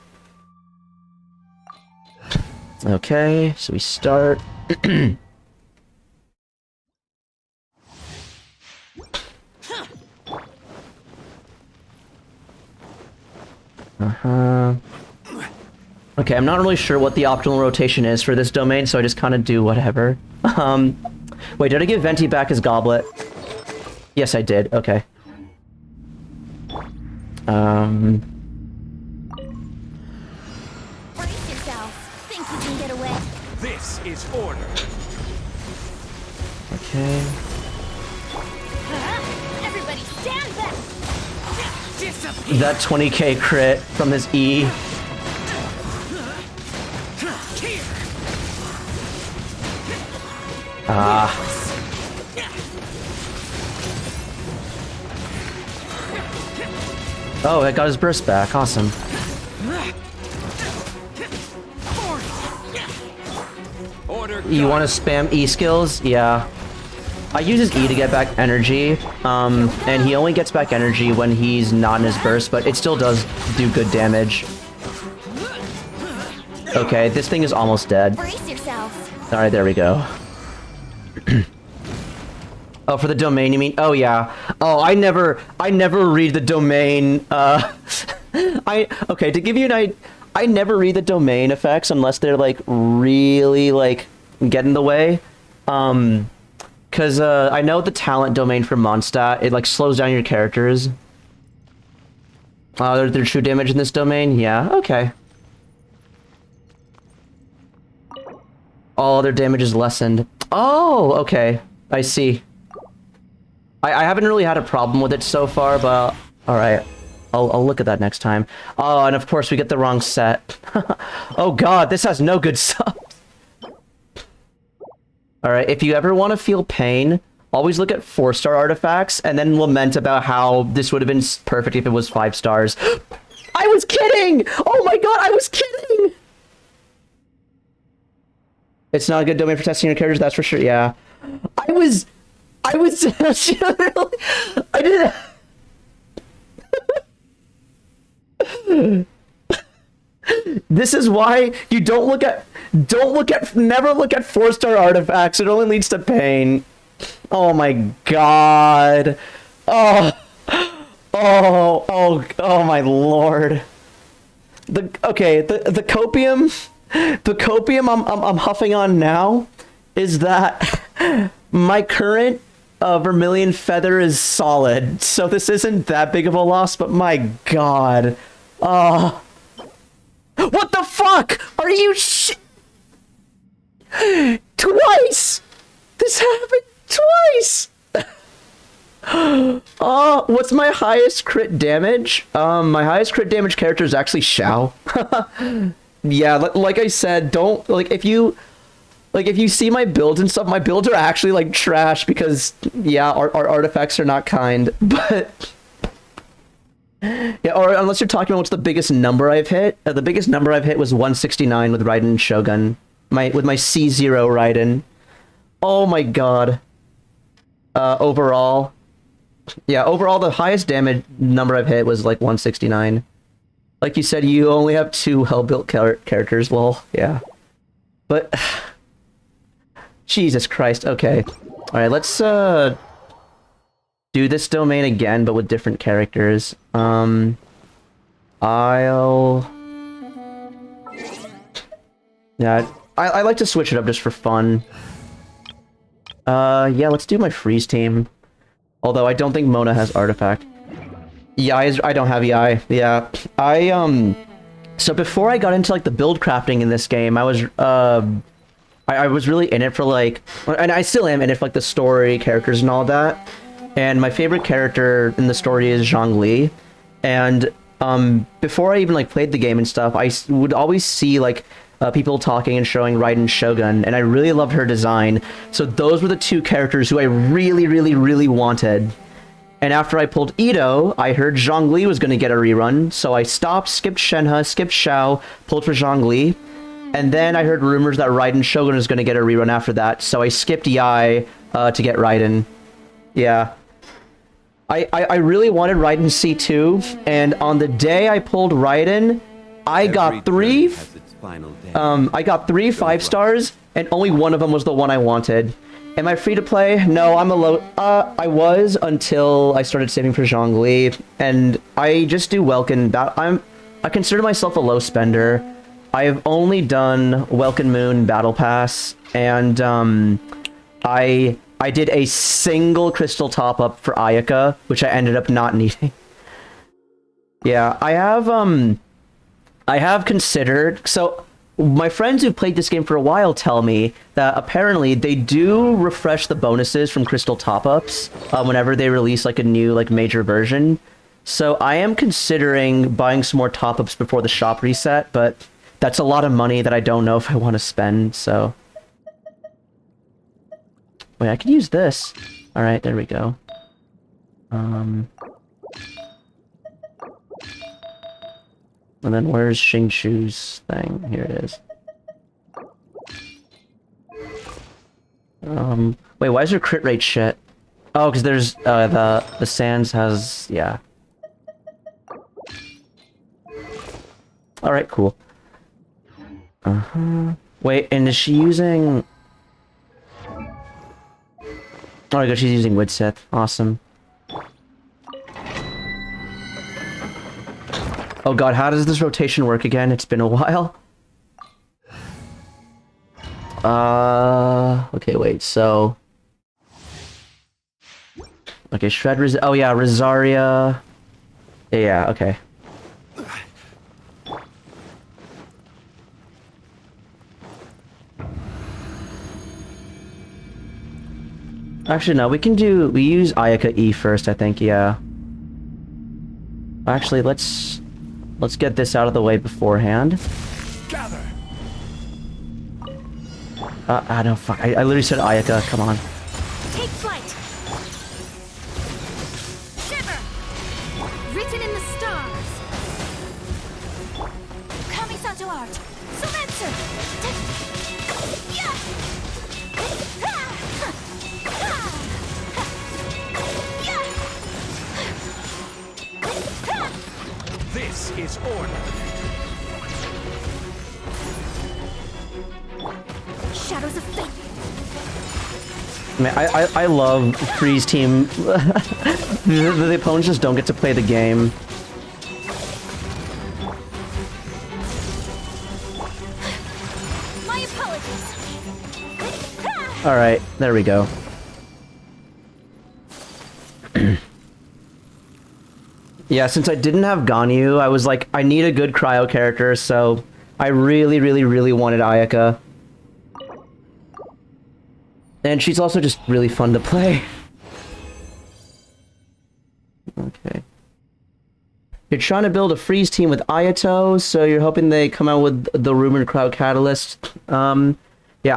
Okay, so we start. Okay, I'm not really sure what the optimal rotation is for this domain, so I just kind of do whatever. Wait, did I give Venti back his goblet? Yes, I did. Okay. Brace yourself. Think you can get away? This is order. Okay. Everybody stand back! That 20k crit from his E. Oh, I got his burst back. Awesome. Order. You want to spam E skills? Yeah. I use his E to get back energy, and he only gets back energy when he's not in his burst, but it still does do good damage. Okay, this thing is almost dead. Brace yourself. Alright, there we go. Oh, for the domain, you mean? Oh, yeah. Oh, I never read the domain, okay, to give you an idea, I never read the domain effects unless they're, like, really, like, get in the way. Because, I know the talent domain for Mondstadt, it, like, slows down your characters. Their true damage in this domain? Yeah, okay. All their damage is lessened. Oh, okay. I see. I haven't really had a problem with it so far, but alright. I'll look at that next time. Oh, and of course we get the wrong set. Oh god, this has no good subs. Alright, if you ever want to feel pain, always look at 4-star artifacts and then lament about how this would have been perfect if it was 5 stars. I was kidding! Oh my god, I was kidding! It's not a good domain for testing your characters, that's for sure, yeah. I was I didn't. This is why you never look at 4-star artifacts. It only leads to pain. Oh my god. Oh my lord. The copium I'm huffing on now is that my current Vermilion feather is solid, so this isn't that big of a loss, but my god. What the fuck? Are you twice! This happened twice! What's my highest crit damage? My highest crit damage character is actually Xiao. Yeah, like I said, don't, like, if you see my builds and stuff, my builds are actually, like, trash because, yeah, our artifacts are not kind, but... Yeah, or unless you're talking about what's the biggest number I've hit. The biggest number I've hit was 169 with Raiden and Shogun. With my C0 Raiden. Oh my god. Overall... Yeah, overall, the highest damage number I've hit was, like, 169. Like you said, you only have 2 well-built characters. Well, yeah. But... Jesus Christ, okay. Alright, let's, do this domain again, but with different characters. Yeah, I like to switch it up just for fun. Yeah, let's do my freeze team. Although I don't think Mona has artifact. I don't have EI. Yeah. So before I got into like the build crafting in this game, I was really in it for like, and I still am in it for like the story, characters, and all that. And my favorite character in the story is Zhongli. And before I even like played the game and stuff, I would always see like people talking and showing Raiden Shogun, and I really loved her design. So those were the two characters who I really, really, really wanted. And after I pulled Ito, I heard Zhongli was going to get a rerun, so I stopped, skipped Shenhe, skipped Xiao, pulled for Zhongli. And then I heard rumors that Raiden Shogun was going to get a rerun after that, so I skipped Yai to get Raiden. Yeah. I really wanted Raiden C2, and on the day I pulled Raiden, I got three 5 stars, and only one of them was the one I wanted. Am I free to play? No, I'm a low... I was until I started saving for Zhongli, and I just do Welkin... I consider myself a low spender. I have only done Welkin Moon Battle Pass, and I did a single crystal top-up for Ayaka, which I ended up not needing. Yeah, I have considered... So, my friends who've played this game for a while tell me that apparently they do refresh the bonuses from crystal top-ups whenever they release like a new like major version. So I am considering buying some more top-ups before the shop reset, but that's a lot of money that I don't know if I want to spend, so... Wait, I could use this. Alright, there we go. And then where's Xing Shu's thing? Here it is. Wait, why is there crit rate shit? Oh, because there's, the Sands has, yeah. Alright, cool. Wait, and is she using... Oh my god, she's using Widsith. Awesome. Oh god, how does this rotation work again? It's been a while. Okay, wait, so... Okay, Shred oh yeah, Rosaria... Yeah, okay. Actually, no, we use Ayaka E first, I think, yeah. Actually, let's get this out of the way beforehand. Gather. No, fuck. I literally said Ayaka, come on. Take flight. Shiver. Written in the stars. Kamisato art. Sumetsu. This is order. Shadows of fate. Man, I love Freeze team. the opponents just don't get to play the game. My apologies. Alright, there we go. Yeah, since I didn't have Ganyu, I was like, I need a good cryo character, so I really, really, really wanted Ayaka. And she's also just really fun to play. Okay. You're trying to build a freeze team with Ayato, so you're hoping they come out with the rumored crowd catalyst. Yeah,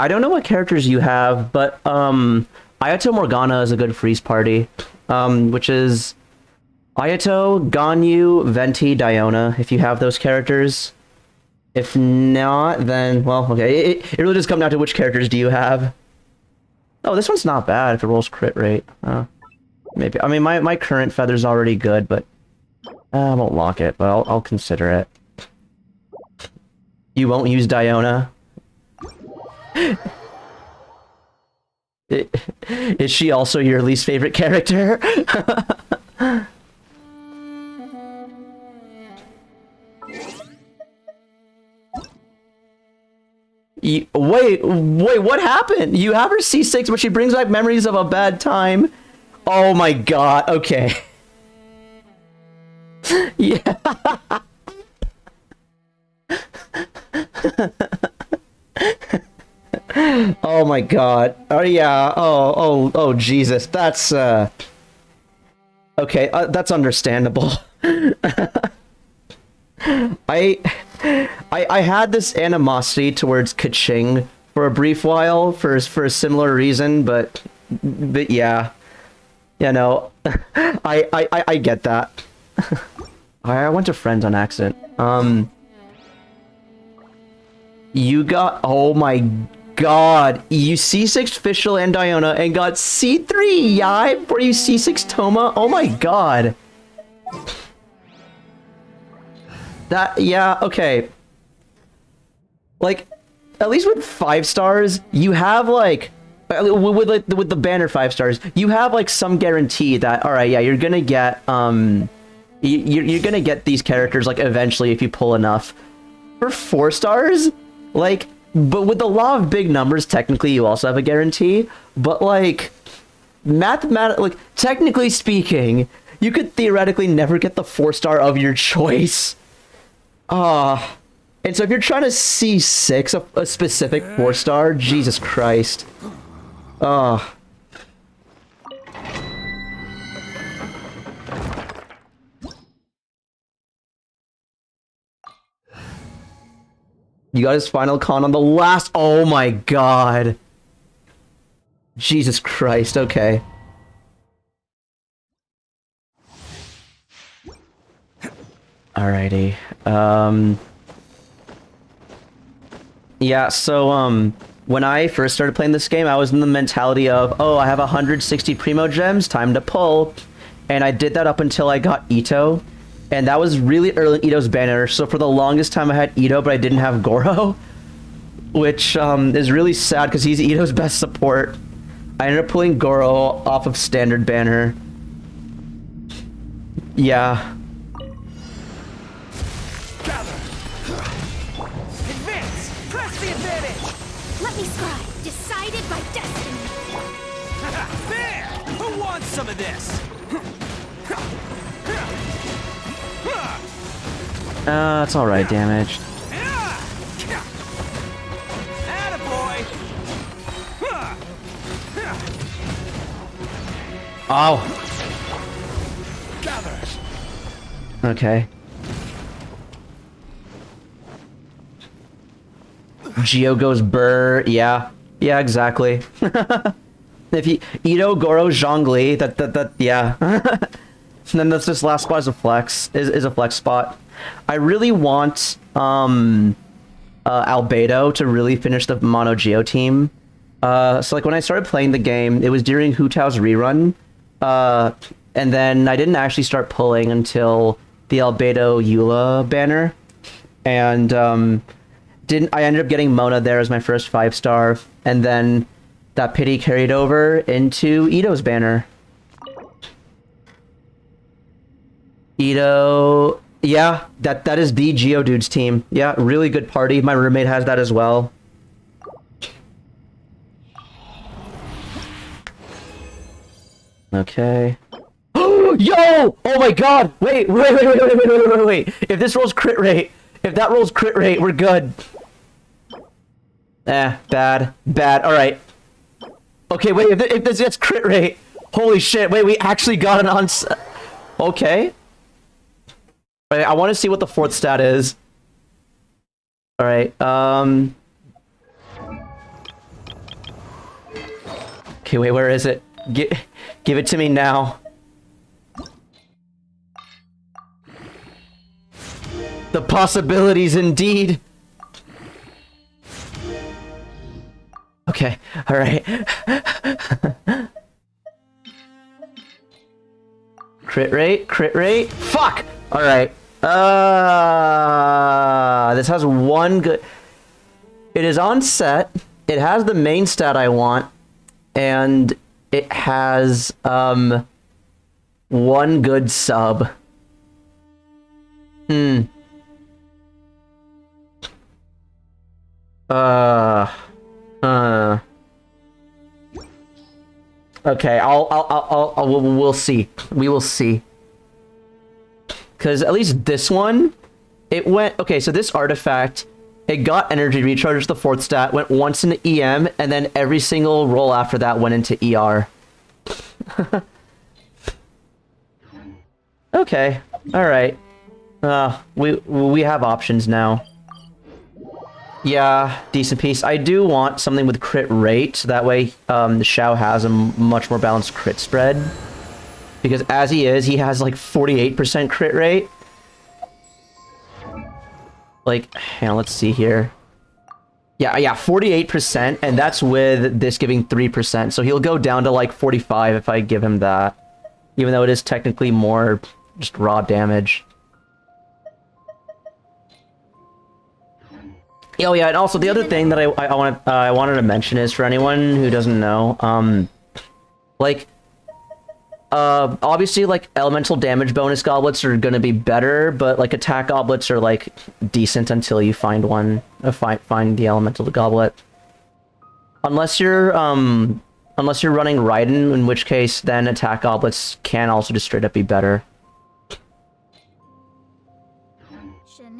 I don't know what characters you have, but Ayato Morgana is a good freeze party, which is Ayato, Ganyu, Venti, Diona, if you have those characters. If not, then, well, okay. It really does come down to which characters do you have. Oh, this one's not bad if it rolls crit rate. Maybe. I mean, my current feather's already good, but I won't lock it, but I'll consider it. You won't use Diona? Is she also your least favorite character? Wait, what happened? You have her C6, but she brings back memories of a bad time. Oh my god, okay. Yeah. Oh my god. Oh yeah. Oh Jesus. That's okay, that's understandable. I I had this animosity towards Kaching for a brief while for a similar reason, but yeah. You know, I get that. I went to friends on accident. You got, oh my god, you C6 Fischl and Diona and got C3 Yai before you C6 Toma? Oh my god. That, yeah, okay. Like, at least with 5 stars, you have like, with the banner 5 stars, you have like some guarantee that, alright, yeah, you're gonna get, you're gonna get these characters like eventually if you pull enough. For 4 stars, like, but with the law of big numbers, technically you also have a guarantee. But like, like technically speaking, you could theoretically never get the 4-star of your choice. And so if you're trying to C6 a specific 4-star, Jesus Christ. You got his final con on the last. Oh my god. Jesus Christ. Okay. Alrighty. Yeah, so when I first started playing this game, I was in the mentality of, oh, I have 160 Primo Gems, time to pull. And I did that up until I got Ito. And that was really early in Ito's banner, so for the longest time I had Ito, but I didn't have Goro. Which is really sad, because he's Ito's best support. I ended up pulling Goro off of standard banner. Yeah. Gather. Advance! Press the advantage! Let me scribe. Decided by destiny. There! Who wants some of this? It's alright, damaged. Attaboy! Oh! Gather! Okay. Geo goes burr, yeah. Yeah, exactly. If he Ito, Goro, Zhongli, that yeah. And then this last spot is a flex, is a flex spot. I really want Albedo to really finish the Mono Geo team. So like when I started playing the game, it was during Hu Tao's rerun. And then I didn't actually start pulling until the Albedo Eula banner. And I ended up getting Mona there as my first 5-star, and then that pity carried over into Ito's banner. Ito, yeah, that is the Geodudes team. Yeah, really good party. My roommate has that as well. Okay. Yo! Oh my god! Wait. If this rolls crit rate, if that rolls crit rate, we're good. Bad. Alright. Okay, wait, if this gets crit rate, holy shit, wait, we actually got an okay. Wait, I want to see what the 4th stat is. Alright, okay, wait, where is it? Give it to me now. The possibilities indeed. Okay, alright. Crit rate. Fuck! Alright. This has one good... It is on set. It has the main stat I want. And it has, one good sub. Okay, we'll see. We will see. Because at least this one, it went... Okay, so this artifact, it got energy recharge, the 4th stat, went once into EM, and then every single roll after that went into ER. Okay, alright. We have options now. Yeah, decent piece. I do want something with crit rate, so that way the Shao has a much more balanced crit spread. Because as he has like 48% crit rate. Like, hang on, let's see here. Yeah, 48%, and that's with this giving 3%. So he'll go down to like 45 if I give him that. Even though it is technically more just raw damage. Oh yeah, and also the other thing that I wanted to mention is, for anyone who doesn't know, like, obviously, like, elemental damage bonus goblets are gonna be better, but like attack goblets are like decent until you find one, find the elemental goblet. Unless you're running Raiden, in which case then attack goblets can also just straight up be better.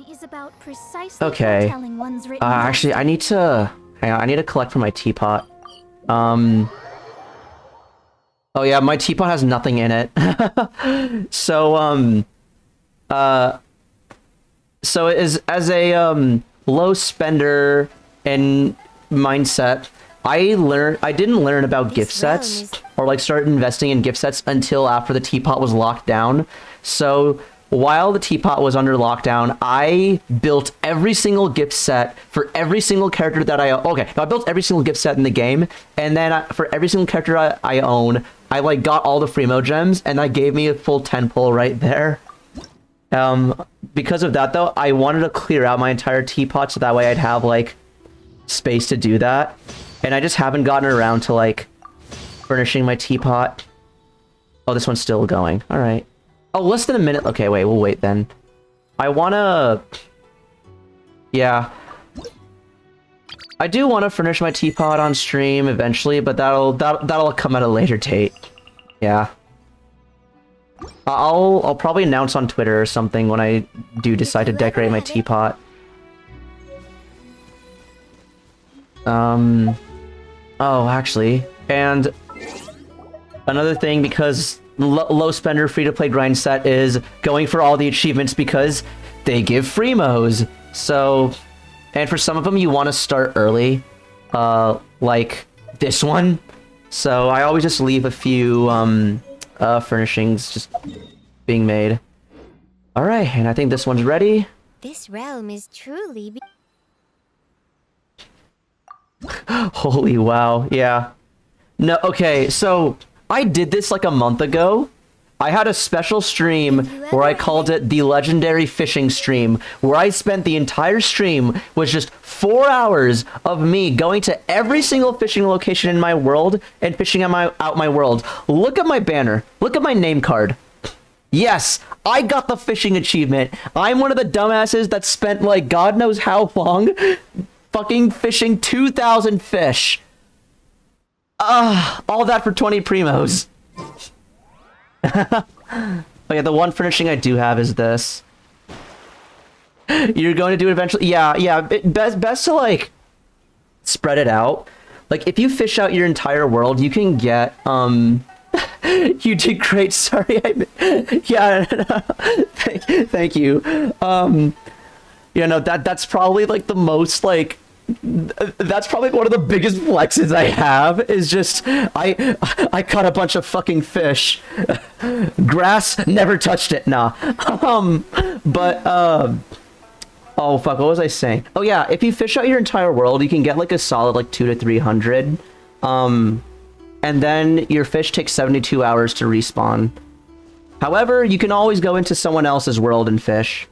Is about precisely Okay. foretelling one's written Actually, I need to... Hang on, I need to collect from my teapot. Oh yeah, my teapot has nothing in it. So, so as a, low spender and mindset, I didn't learn about gift sets, or like start investing in gift sets until after the teapot was locked down. So... While the teapot was under lockdown, I built every single gift set for every single character that I... Okay, I built every single gift set in the game, and then for every single character I own, I like got all the Freemo gems, and that gave me a full 10 pull right there. Because of that, though, I wanted to clear out my entire teapot, so that way I'd have, like, space to do that. And I just haven't gotten around to, like, furnishing my teapot. Oh, this one's still going. Alright. Oh, less than a minute. Okay, wait, we'll wait then. I wanna... Yeah. I do want to furnish my teapot on stream eventually, but that'll come at a later date. Yeah. I'll probably announce on Twitter or something when I do decide to decorate my teapot. Oh, actually, and another thing, because low spender free-to-play grind set is going for all the achievements because they give Freemos. So, and for some of them you want to start early, like this one. So I always just leave a few furnishings just being made. All right, and I think this one's ready. This realm is truly... Holy wow, yeah. No, okay, so I did this like a month ago. I had a special stream where I called it the Legendary Fishing Stream, where I spent the entire stream was just 4 hours of me going to every single fishing location in my world and fishing out my world. Look at my banner. Look at my name card. Yes, I got the fishing achievement. I'm one of the dumbasses that spent like God knows how long fucking fishing 2,000 fish. All that for 20 primos. Oh yeah, the one furnishing I do have is this. You're going to do it eventually? Yeah, best to like spread it out. Like if you fish out your entire world, you can get you did great. Sorry, yeah. Thank you. You know, that's probably like the most like that's probably one of the biggest flexes I have, is just I caught a bunch of fucking fish. Grass, never touched it. Nah. But oh fuck, what was I saying? Oh yeah, if you fish out your entire world, you can get like a solid like 200 to 300. And then your fish takes 72 hours to respawn. However, you can always go into someone else's world and fish.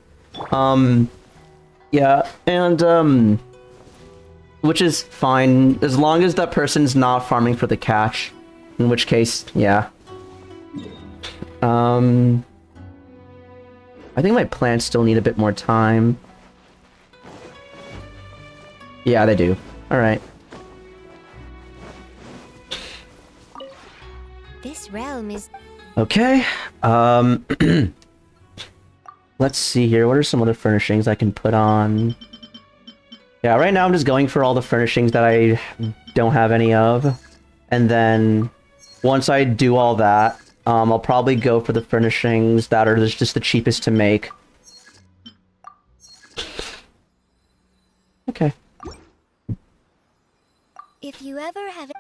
Yeah, and which is fine, as long as that person's not farming for the catch. In which case, yeah. I think my plants still need a bit more time. Yeah, they do. Alright. this realm is... Okay. Let's see here. What are some other furnishings I can put on? Yeah, right now I'm just going for all the furnishings that I don't have any of. And then once I do all that, I'll probably go for the furnishings that are just the cheapest to make. Okay. If you ever have...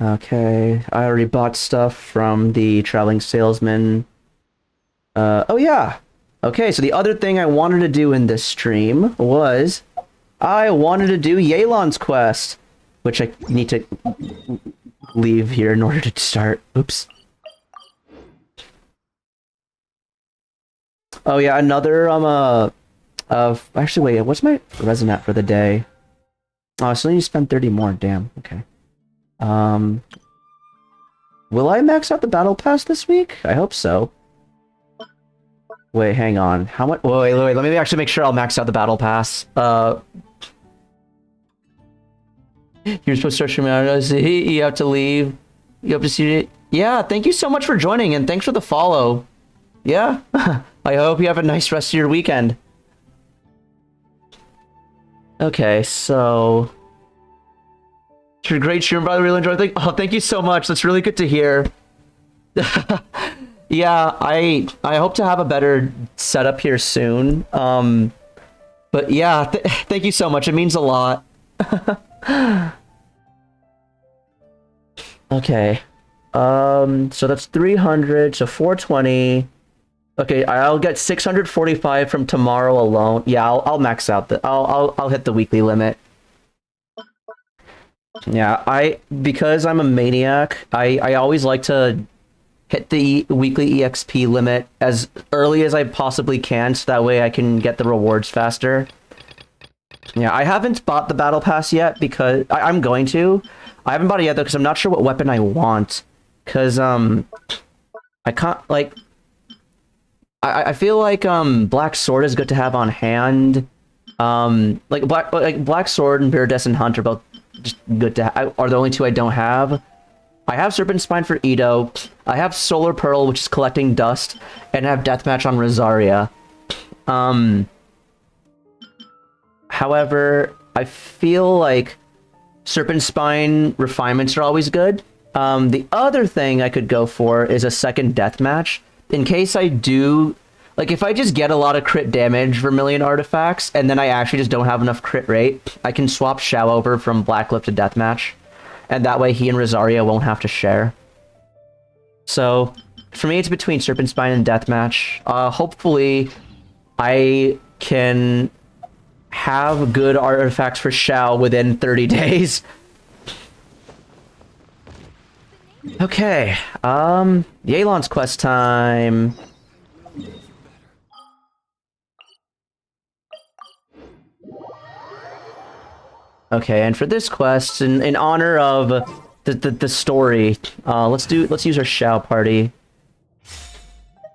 Okay, I already bought stuff from the traveling salesman. Oh yeah. Okay, so the other thing I wanted to do in this stream was I wanted to do Yelan's quest, which I need to leave here in order to start. Oops. Oh yeah, another actually wait, what's my resin at for the day? Oh, I still need to spend 30 more. Damn. Okay. Will I max out the battle pass this week? I hope so. Wait, hang on. How much? Wait, let me actually make sure I'll max out the battle pass. You're supposed to start streaming out. You have to leave. You have to see it. Yeah, thank you so much for joining, and thanks for the follow. Yeah. I hope you have a nice rest of your weekend. Okay, so... It's a great stream, brother. Really enjoyed it. Oh, thank you so much. That's really good to hear. Yeah, I hope to have a better setup here soon. But yeah, thank you so much. It means a lot. Okay. So that's 300, so 420. Okay, I'll get 645 from tomorrow alone. Yeah, I'll max out the I'll hit the weekly limit. Yeah, because I'm a maniac, I always like to hit the weekly EXP limit as early as I possibly can, so that way I can get the rewards faster. Yeah, I haven't bought the battle pass yet because I'm going to. I haven't bought it yet though because I'm not sure what weapon I want. Cause I can't like. I feel like Black Sword is good to have on hand. Like Black Sword and Viridescent Hunt are both just good to are the only two I don't have. I have Serpent Spine for Ito. I have Solar Pearl, which is collecting dust, and I have Deathmatch on Rosaria. However, I feel like Serpent Spine refinements are always good. The other thing I could go for is a second Deathmatch. In case I do... Like, if I just get a lot of crit damage for Vermilion Artifacts, and then I actually just don't have enough crit rate, I can swap Shao over from Blacklift to Deathmatch. And that way he and Rosaria won't have to share. So, for me it's between Serpent Spine and Deathmatch. Hopefully, I can have good artifacts for Shao within 30 days. Okay, Yelan's quest time. Okay, and for this quest, in honor of the story, let's use our Shao party.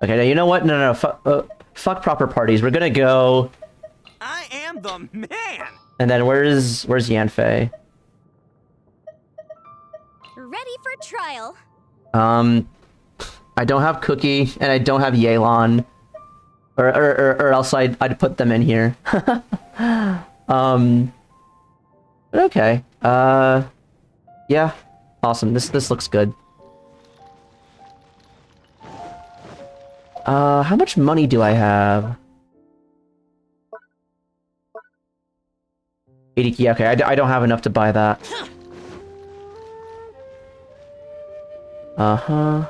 Okay, now you know what? No, fuck proper parties. We're gonna go. I am the man. And then where's Yanfei? Ready for trial. I don't have Cookie and I don't have Yelan, or else I'd put them in here. But okay. Yeah, awesome. This looks good. How much money do I have? 80. Yeah, okay. I don't have enough to buy that. Uh-huh.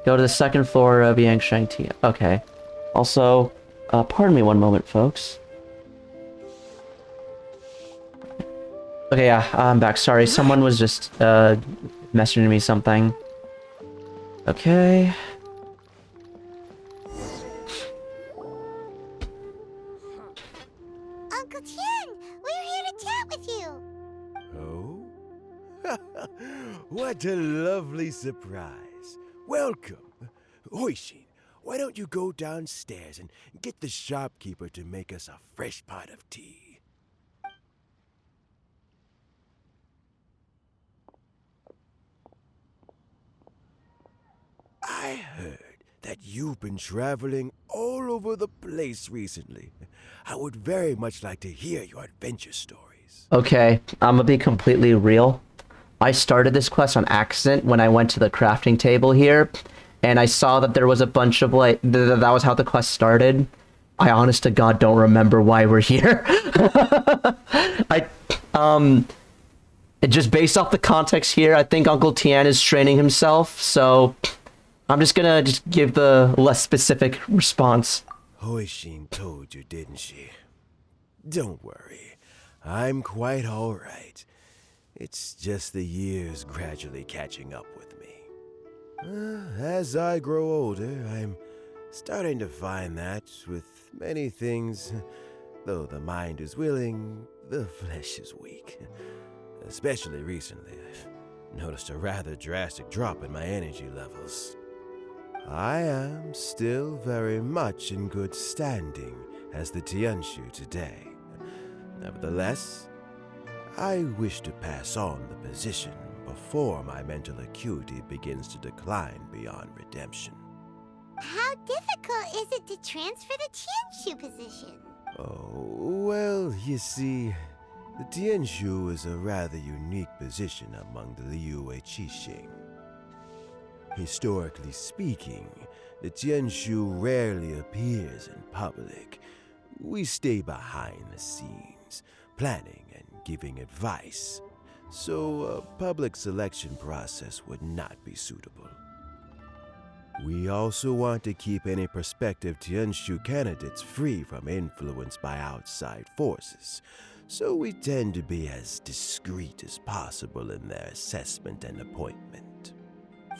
Go to the second floor of Yangshang Tea. Okay. Also, pardon me one moment, folks. Okay, yeah, I'm back. Sorry, someone was just, messaging me something. Okay. Uncle Tian, we're here to chat with you. Oh? What a lovely surprise. Welcome. Oishin, why don't you go downstairs and get the shopkeeper to make us a fresh pot of tea? I heard that you've been traveling all over the place recently. I would very much like to hear your adventure stories. Okay, I'm gonna be completely real. I started this quest on accident when I went to the crafting table here, and I saw that there was a bunch of like that was how the quest started. I honest to God don't remember why we're here. Just based off the context here, I think Uncle Tian is training himself, so I'm just gonna give the less specific response. Hoishin told you, didn't she? Don't worry. I'm quite all right. It's just the years gradually catching up with me. As I grow older, I'm starting to find that with many things, though the mind is willing, the flesh is weak. Especially recently, I've noticed a rather drastic drop in my energy levels. I am still very much in good standing as the Tianshu today. Nevertheless, I wish to pass on the position before my mental acuity begins to decline beyond redemption. How difficult is it to transfer the Tianshu position? Oh, well, you see, the Tianshu is a rather unique position among the Liyue Qixing. Historically speaking, the Tianshu rarely appears in public. We stay behind the scenes, planning and giving advice, so a public selection process would not be suitable. We also want to keep any prospective Tianshu candidates free from influence by outside forces, so we tend to be as discreet as possible in their assessment and appointment.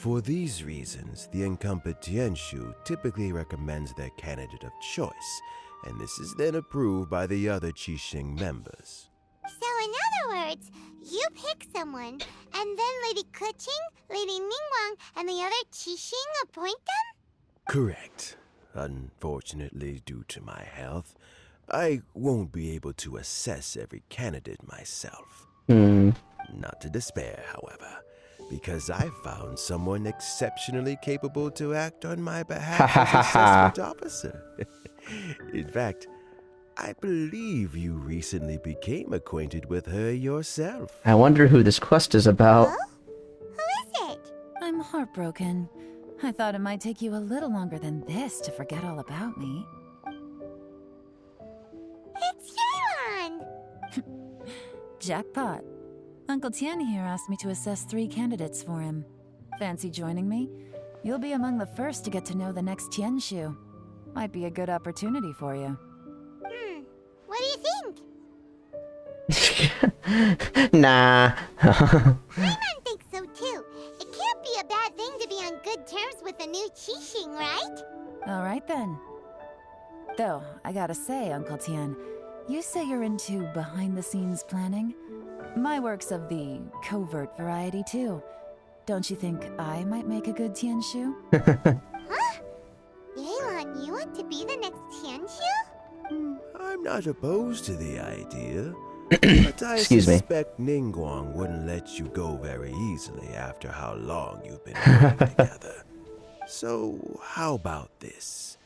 For these reasons, the incumbent Tianshu typically recommends their candidate of choice, and this is then approved by the other Qixing members. So in other words, you pick someone, and then Lady Keqing, Lady Ningguang, and the other Qixing appoint them? Correct. Unfortunately, due to my health, I won't be able to assess every candidate myself. Not to despair, however, because I found someone exceptionally capable to act on my behalf as assessment officer. In fact, I believe you recently became acquainted with her yourself. I wonder who this quest is about. Oh? Who is it? I'm heartbroken. I thought it might take you a little longer than this to forget all about me. It's Yelan! Jackpot. Uncle Tian here asked me to assess 3 candidates for him. Fancy joining me? You'll be among the first to get to know the next Tianshu. Might be a good opportunity for you. What do you think? Nah. I think so too. It can't be a bad thing to be on good terms with the new Qixing, right? Alright then. Though, I gotta say, Uncle Tian, you say you're into behind-the-scenes planning? My work's of the covert variety too. Don't you think I might make a good Tianshu? Huh? Yelan, you want to be the next Tianshu? I'm not opposed to the idea, but I Excuse me. suspect Ningguang wouldn't let you go very easily after how long you've been working together. So, how about this?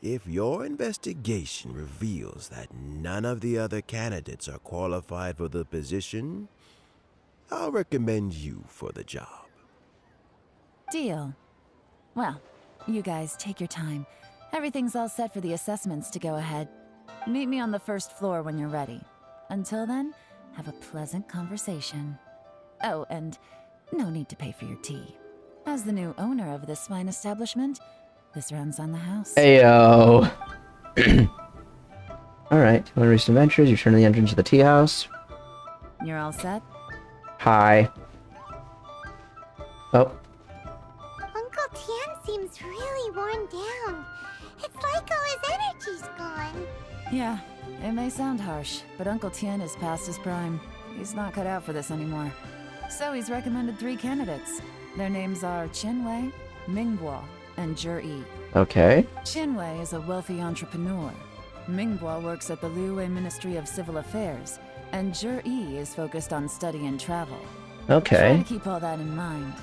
If your investigation reveals that none of the other candidates are qualified for the position, I'll recommend you for the job. Deal. Well, you guys take your time. Everything's all set for the assessments to go ahead. Meet me on the first floor when you're ready. Until then, have a pleasant conversation. Oh, and no need to pay for your tea. As the new owner of this fine establishment, this runs on the house. Ayo. Alright, you want recent adventures? You turn to the entrance of the tea house. You're all set? Hi. Oh. Uncle Tian seems really worn down. It's like all his energy's gone. Yeah, it may sound harsh, but Uncle Tian is past his prime. He's not cut out for this anymore. So he's recommended 3 candidates. Their names are Qinwei, Mingguo, and Zhi. Okay. Qinwei is a wealthy entrepreneur. Mingguo works at the Liyue Ministry of Civil Affairs, and Zhi is focused on study and travel. Try Okay. to keep all that in mind.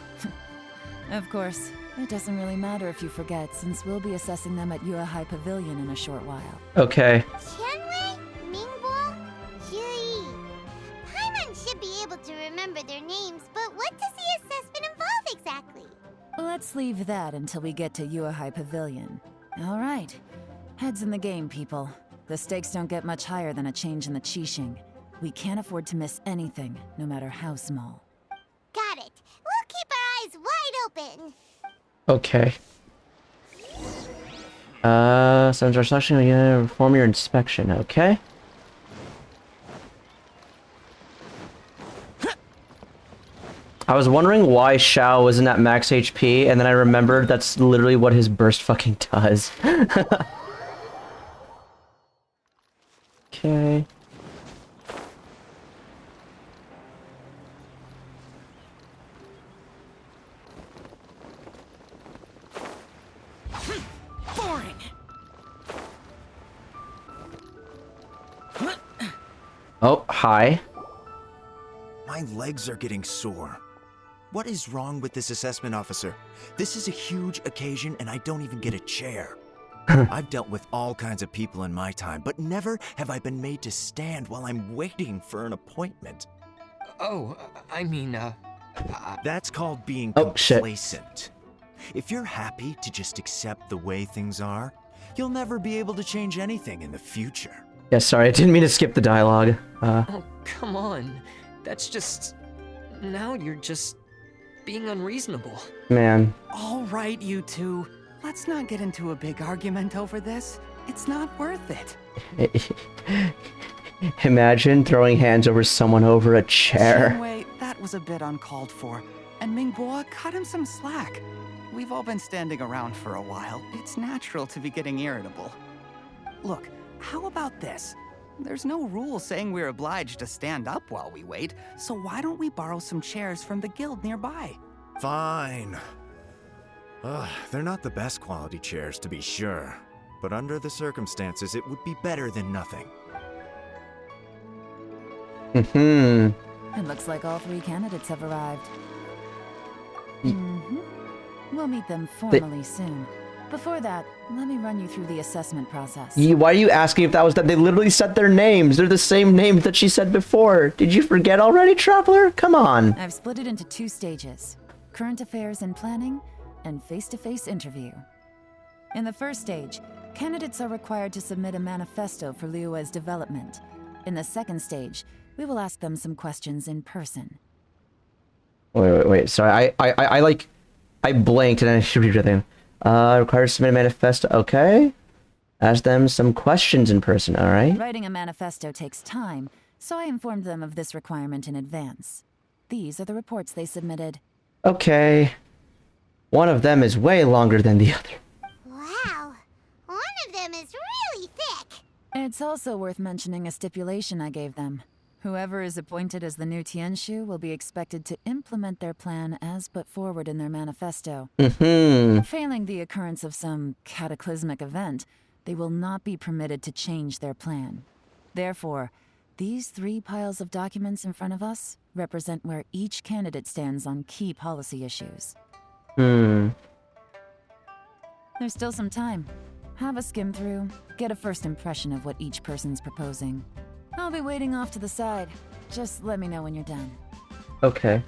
Of course, It doesn't really matter if you forget, since we'll be assessing them at Yuehai Pavilion in a short while. Okay. Tianwei, Mingbo, Yui. Paimon should be able to remember their names, but what does the assessment involve exactly? Let's leave that until we get to Yuehai Pavilion. All right. Heads in the game, people. The stakes don't get much higher than a change in the Qixing. We can't afford to miss anything, no matter how small. Got it. We'll keep our eyes wide open. Okay. Since our selection, we gotta perform your inspection, okay? I was wondering why Xiao wasn't at max HP, and then I remembered that's literally what his burst fucking does. Okay. Boring. Oh, hi. My legs are getting sore. What is wrong with this assessment officer? This is a huge occasion and I don't even get a chair. I've dealt with all kinds of people in my time, but never have I been made to stand while I'm waiting for an appointment. Oh, I mean, That's called being Oh, shit. complacent. If you're happy to just accept the way things are, you'll never be able to change anything in the future. Yeah, sorry, I didn't mean to skip the dialogue. oh, come on. That's just... Now you're just being unreasonable. Man. All right, you two. Let's not get into a big argument over this. It's not worth it. Imagine throwing hands over someone over a chair. Anyway, that was a bit uncalled for. And Mingboa cut him some slack. We've all been standing around for a while. It's natural to be getting irritable. Look, how about this? There's no rule saying we're obliged to stand up while we wait, so why don't we borrow some chairs from the guild nearby? Fine. They're not the best quality chairs, to be sure. But under the circumstances, it would be better than nothing. Mm-hmm. It looks like all three candidates have arrived. Ye- We'll meet them formally soon. Before that, let me run you through the assessment process. Why are you asking if that was that? They literally said their names. They're the same names that she said before. Did you forget already, Traveler? Come on. I've split it into 2 stages. Current affairs and planning, and face-to-face interview. In the first stage, candidates are required to submit a manifesto for Liyue's development. In the second stage, we will ask them some questions in person. Wait. Sorry, I blanked and I should read everything. Required to submit a manifesto. Okay. Ask them some questions in person, alright? Writing a manifesto takes time, so I informed them of this requirement in advance. These are the reports they submitted. Okay. One of them is way longer than the other. Wow. One of them is really thick. It's also worth mentioning a stipulation I gave them. Whoever is appointed as the new Tianshu will be expected to implement their plan as put forward in their manifesto. Failing the occurrence of some cataclysmic event, they will not be permitted to change their plan. Therefore, these 3 piles of documents in front of us represent where each candidate stands on key policy issues. There's still some time. Have a skim through, get a first impression of what each person's proposing. I'll be waiting off to the side. Just let me know when you're done. Okay.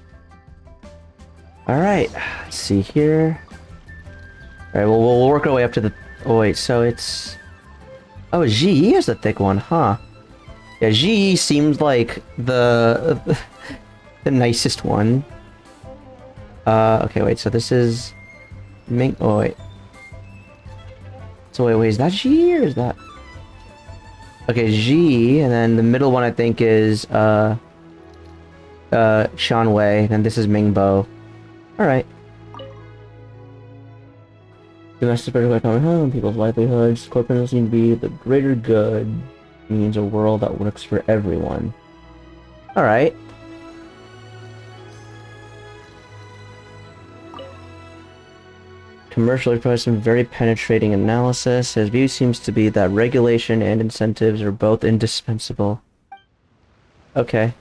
Alright, let's see here. Alright, well, we'll work our way up to the... Oh, wait, so it's... Oh, Ji is the thick one, huh? Yeah, Ji seems like the... the nicest one. Okay, wait, so this is... Ming... Oh, wait. So, wait, is that Ji or is that... Okay, Ji, and then the middle one I think is, Shan Wei, and this is Mingbo. Alright. Domestic economic home, people's livelihoods, corporates seem to be the greater good, means a world that works for everyone. Alright. Commercially provides some very penetrating analysis. His view seems to be that regulation and incentives are both indispensable. Okay.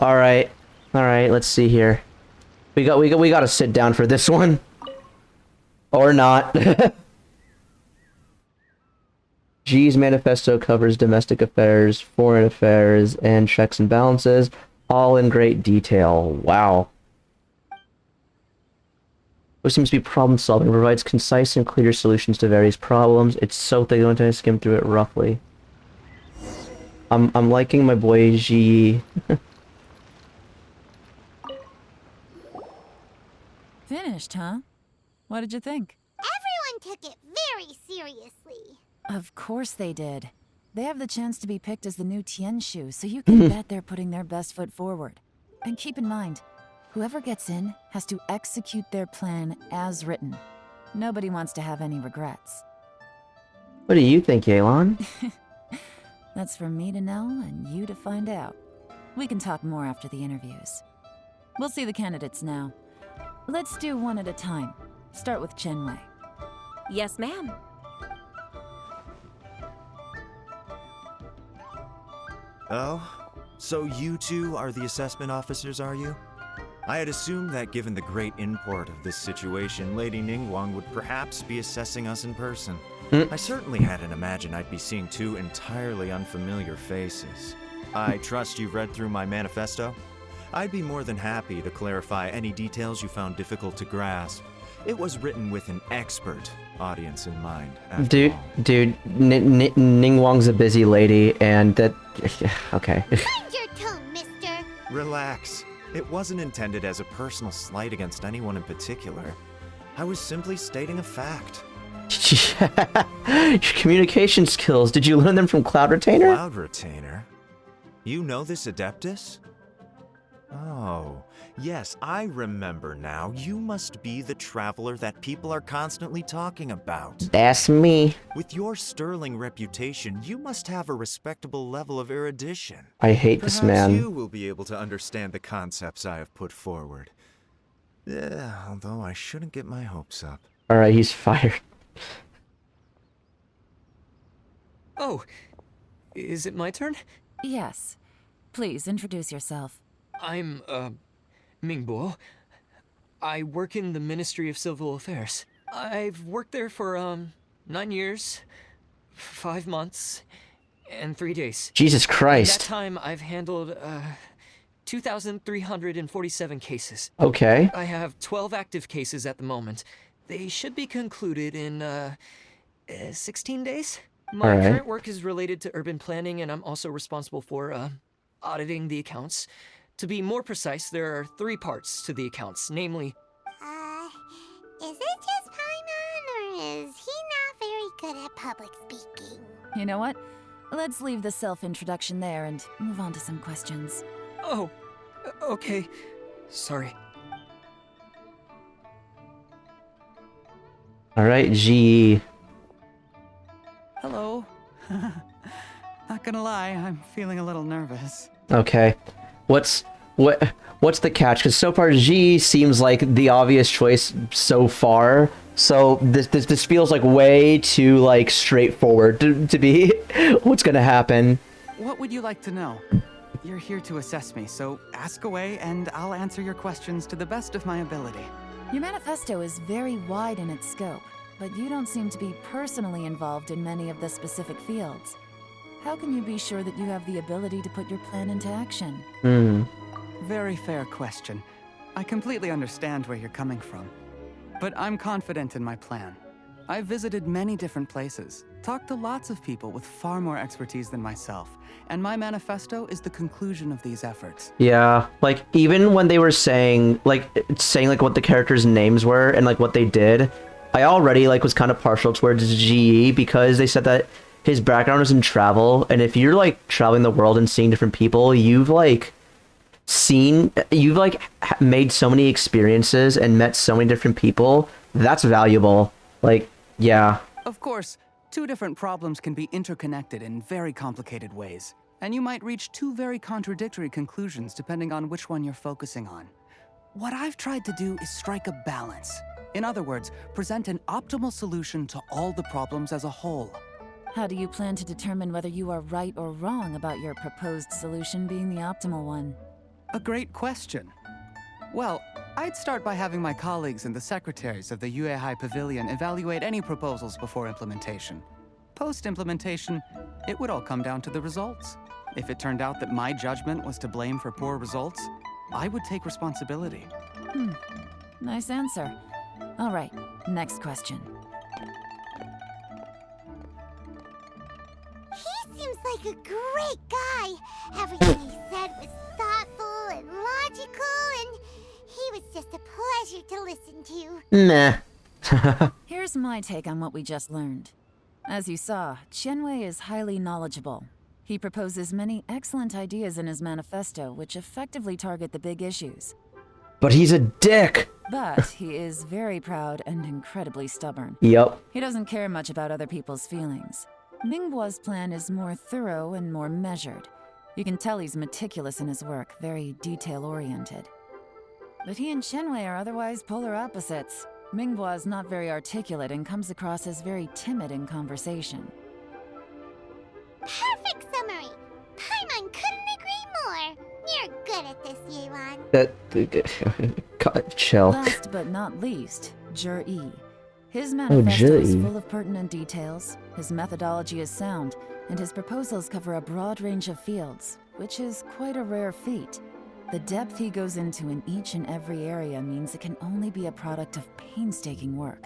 Alright. Alright, let's see here. We gotta sit down for this one. Or not. G's manifesto covers domestic affairs, foreign affairs, and checks and balances, all in great detail. Wow. Which seems to be problem solving, provides concise and clear solutions to various problems. It's so thick, I don't want to skim through it roughly. I'm liking my boy G. Finished, huh? What did you think? Everyone took it very seriously. Of course they did. They have the chance to be picked as the new Tianshu, so you can bet they're putting their best foot forward. And keep in mind, whoever gets in has to execute their plan as written. Nobody wants to have any regrets. What do you think, Yelan? That's for me to know and you to find out. We can talk more after the interviews. We'll see the candidates now. Let's do one at a time. Start with Chenwei. Yes, ma'am. Oh, so you two are the assessment officers, are you? I had assumed that given the great import of this situation, Lady Ningguang would perhaps be assessing us in person. I certainly hadn't imagined I'd be seeing two entirely unfamiliar faces. I trust you've read through my manifesto? I'd be more than happy to clarify any details you found difficult to grasp. It was written with an expert audience in mind. Dude, Ningguang's a busy lady, and that... Okay. Mind your tone, mister. Relax. It wasn't intended as a personal slight against anyone in particular. I was simply stating a fact. Your communication skills, did you learn them from Cloud Retainer? Cloud Retainer? You know this Adeptus? Oh, yes, I remember now. You must be the traveler that people are constantly talking about. That's me. With your sterling reputation, you must have a respectable level of erudition. I hate this man. Perhaps you will be able to understand the concepts I have put forward. Yeah, although I shouldn't get my hopes up. Alright, he's fired. Oh, is it my turn? Yes. Please introduce yourself. I'm, Mingbo. I work in the Ministry of Civil Affairs. I've worked there for, 9 years, 5 months, and 3 days. Jesus In that Christ. time, I've handled, 2,347 cases. Okay. I have 12 active cases at the moment. They should be concluded in, 16 days. My Alright. current work is related to urban planning, and I'm also responsible for, auditing the accounts. To be more precise, there are 3 parts to the accounts, namely... Is it just Paimon, or is he not very good at public speaking? You know what? Let's leave the self-introduction there and move on to some questions. Oh, okay. Sorry. Alright, G. Hello. Not gonna lie, I'm feeling a little nervous. Okay. What's the catch? Because so far G seems like the obvious choice so far. So this feels like way too like straightforward to be what's gonna happen. What would you like to know? You're here to assess me, so ask away and I'll answer your questions to the best of my ability. Your manifesto is very wide in its scope, but you don't seem to be personally involved in many of the specific fields. How can you be sure that you have the ability to put your plan into action? Very fair question. I completely understand where you're coming from. But I'm confident in my plan. I've visited many different places, talked to lots of people with far more expertise than myself, and my manifesto is the conclusion of these efforts. Yeah, like even when they were saying like what the characters' names were and like what they did, I already like was kind of partial towards GE because they said that his background is in travel, and if you're like traveling the world and seeing different people, you've made so many experiences and met so many different people. That's valuable. Like, yeah. Of course, two different problems can be interconnected in very complicated ways, and you might reach two very contradictory conclusions depending on which one you're focusing on. What I've tried to do is strike a balance. In other words, present an optimal solution to all the problems as a whole. How do you plan to determine whether you are right or wrong about your proposed solution being the optimal one? A great question. Well, I'd start by having my colleagues and the secretaries of the Yuehai Pavilion evaluate any proposals before implementation. Post-implementation, it would all come down to the results. If it turned out that my judgment was to blame for poor results, I would take responsibility. Nice answer. All right, next question. He seems like a great guy. Everything he said was thoughtful and logical, and he was just a pleasure to listen to. Nah. Here's my take on what we just learned. As you saw, Qianwei is highly knowledgeable. He proposes many excellent ideas in his manifesto, which effectively target the big issues. But he's a dick. But he is very proud and incredibly stubborn. Yep. He doesn't care much about other people's feelings. Mingboa's plan is more thorough and more measured. You can tell he's meticulous in his work, very detail-oriented. But he and Qianwei are otherwise polar opposites. Mingboa is not very articulate and comes across as very timid in conversation. Perfect summary. Paimon couldn't agree more. You're good at this, Yelan. God, chill. Last but not least, Zhi. His manifesto is full of pertinent details, his methodology is sound, and his proposals cover a broad range of fields, which is quite a rare feat. The depth he goes into in each and every area means it can only be a product of painstaking work.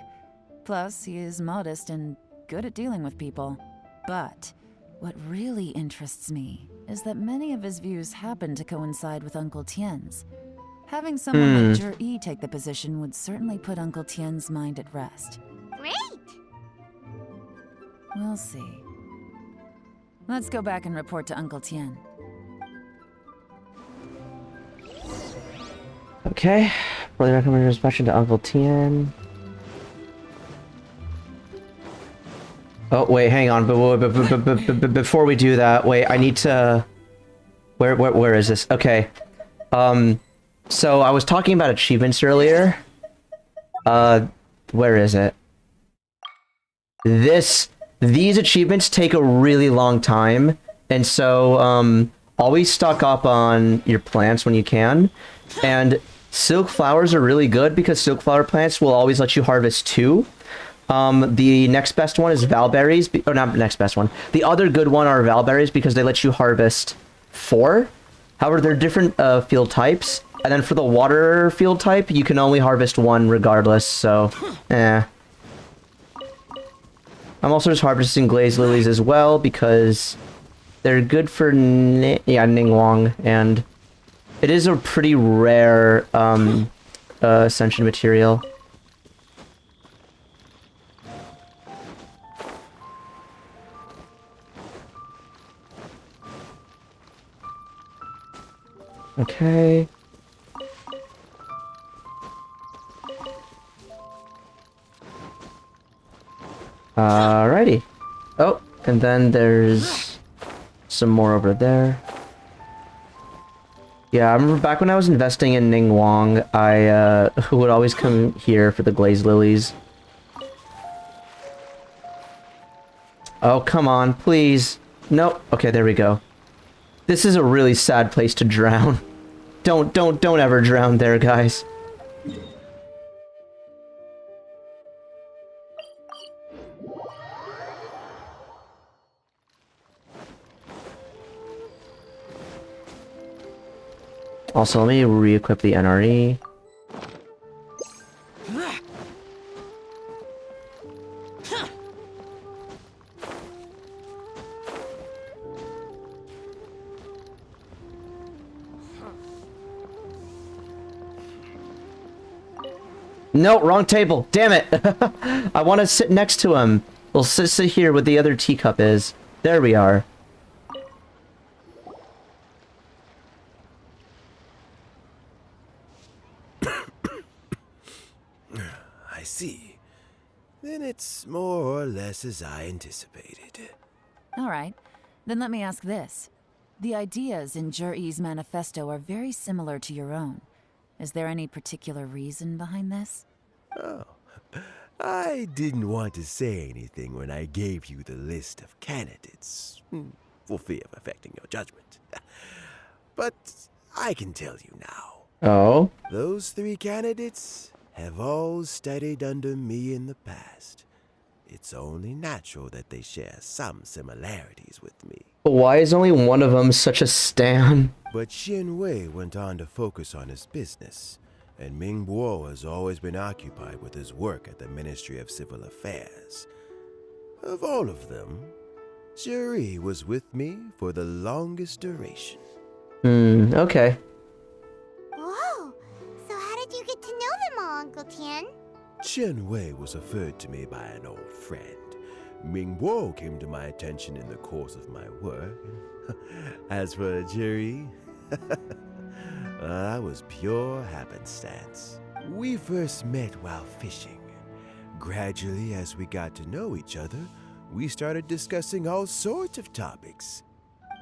Plus, he is modest and good at dealing with people. But what really interests me is that many of his views happen to coincide with Uncle Tien's. Having someone like Zhi take the position would certainly put Uncle Tien's mind at rest. Great. We'll see. Let's go back and report to Uncle Tien. Okay. Really recommend your inspection to Uncle Tien. Oh, wait, hang on. But before we do that, wait, I need to... Where is this? Okay. So I was talking about achievements earlier. Where is it? These achievements take a really long time, and so, always stock up on your plants when you can. And silk flowers are really good because silk flower plants will always let you harvest 2. The next best one is valberries, or not next best one. The other good one are valberries because they let you harvest 4. However, they're different field types. And then for the water field type, you can only harvest 1 regardless, so, I'm also just harvesting glazed lilies as well because they're good for, Ningguang, and it is a pretty rare, ascension material. Okay. Alrighty. Oh, and then there's some more over there. Yeah, I remember back when I was investing in Ningguang, I would always come here for the glazed lilies. Oh, come on, please. Nope. Okay, there we go. This is a really sad place to drown. Don't ever drown there, guys. Also, let me re-equip the NRE. No, wrong table. Damn it. I want to sit next to him. We'll sit here where the other teacup is. There we are. I see. Then it's more or less as I anticipated. All right, then let me ask this. The ideas in Zhi's manifesto are very similar to your own. Is there any particular reason behind this? Oh, I didn't want to say anything when I gave you the list of candidates, for fear of affecting your judgment. But I can tell you now. Oh? Those 3 candidates have all studied under me in the past. It's only natural that they share some similarities with me. But why is only one of them such a stan? But Xin Wei went on to focus on his business, and Ming Guo has always been occupied with his work at the Ministry of Civil Affairs. Of all of them, Juri was with me for the longest duration. Okay. Whoa! So how did you get to know them all, Uncle Tian? Chen Wei was referred to me by an old friend. Ming Guo came to my attention in the course of my work. As for Juri, that was pure happenstance. We first met while fishing. Gradually, as we got to know each other, we started discussing all sorts of topics.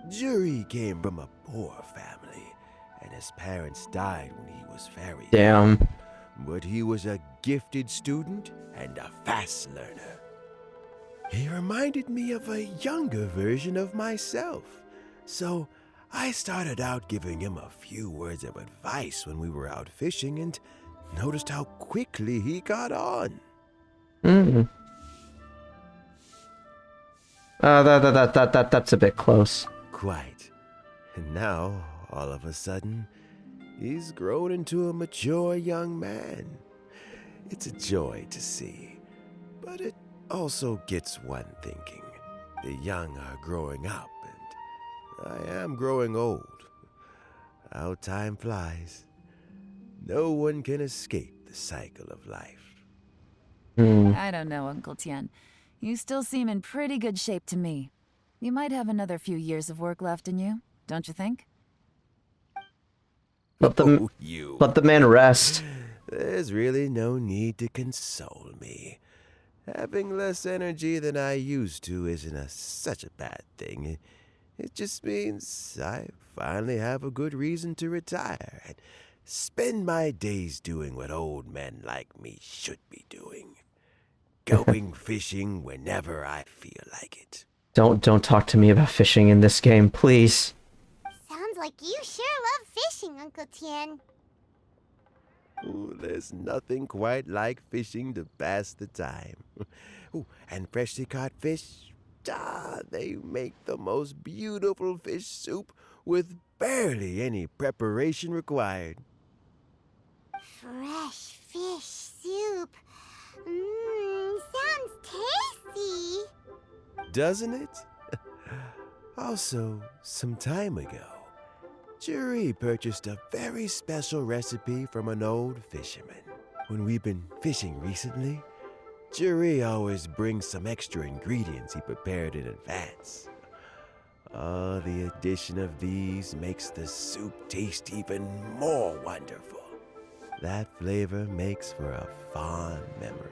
Juri came from a poor family, and his parents died when he was very young. Damn. But he was a gifted student and a fast learner. He reminded me of a younger version of myself, so I started out giving him a few words of advice when we were out fishing and noticed how quickly he got on. That's a bit close. Quite. And now, all of a sudden, he's grown into a mature young man. It's a joy to see, but it also gets one thinking. The young are growing up, and I am growing old. How time flies. No one can escape the cycle of life. I don't know, Uncle Tian. You still seem in pretty good shape to me. You might have another few years of work left in you, don't you think? Let the man rest. There's really no need to console me. Having less energy than I used to isn't such a bad thing. It just means I finally have a good reason to retire and spend my days doing what old men like me should be doing. Going fishing whenever I feel like it. Don't talk to me about fishing in this game, please. Sounds like you sure love fishing, Uncle Tian. Ooh, there's nothing quite like fishing to pass the time. Ooh, and freshly caught fish, they make the most beautiful fish soup with barely any preparation required. Fresh fish soup. Sounds tasty. Doesn't it? Also, some time ago, Juri purchased a very special recipe from an old fisherman. When we've been fishing recently, Juri always brings some extra ingredients he prepared in advance. The addition of these makes the soup taste even more wonderful. That flavor makes for a fond memory.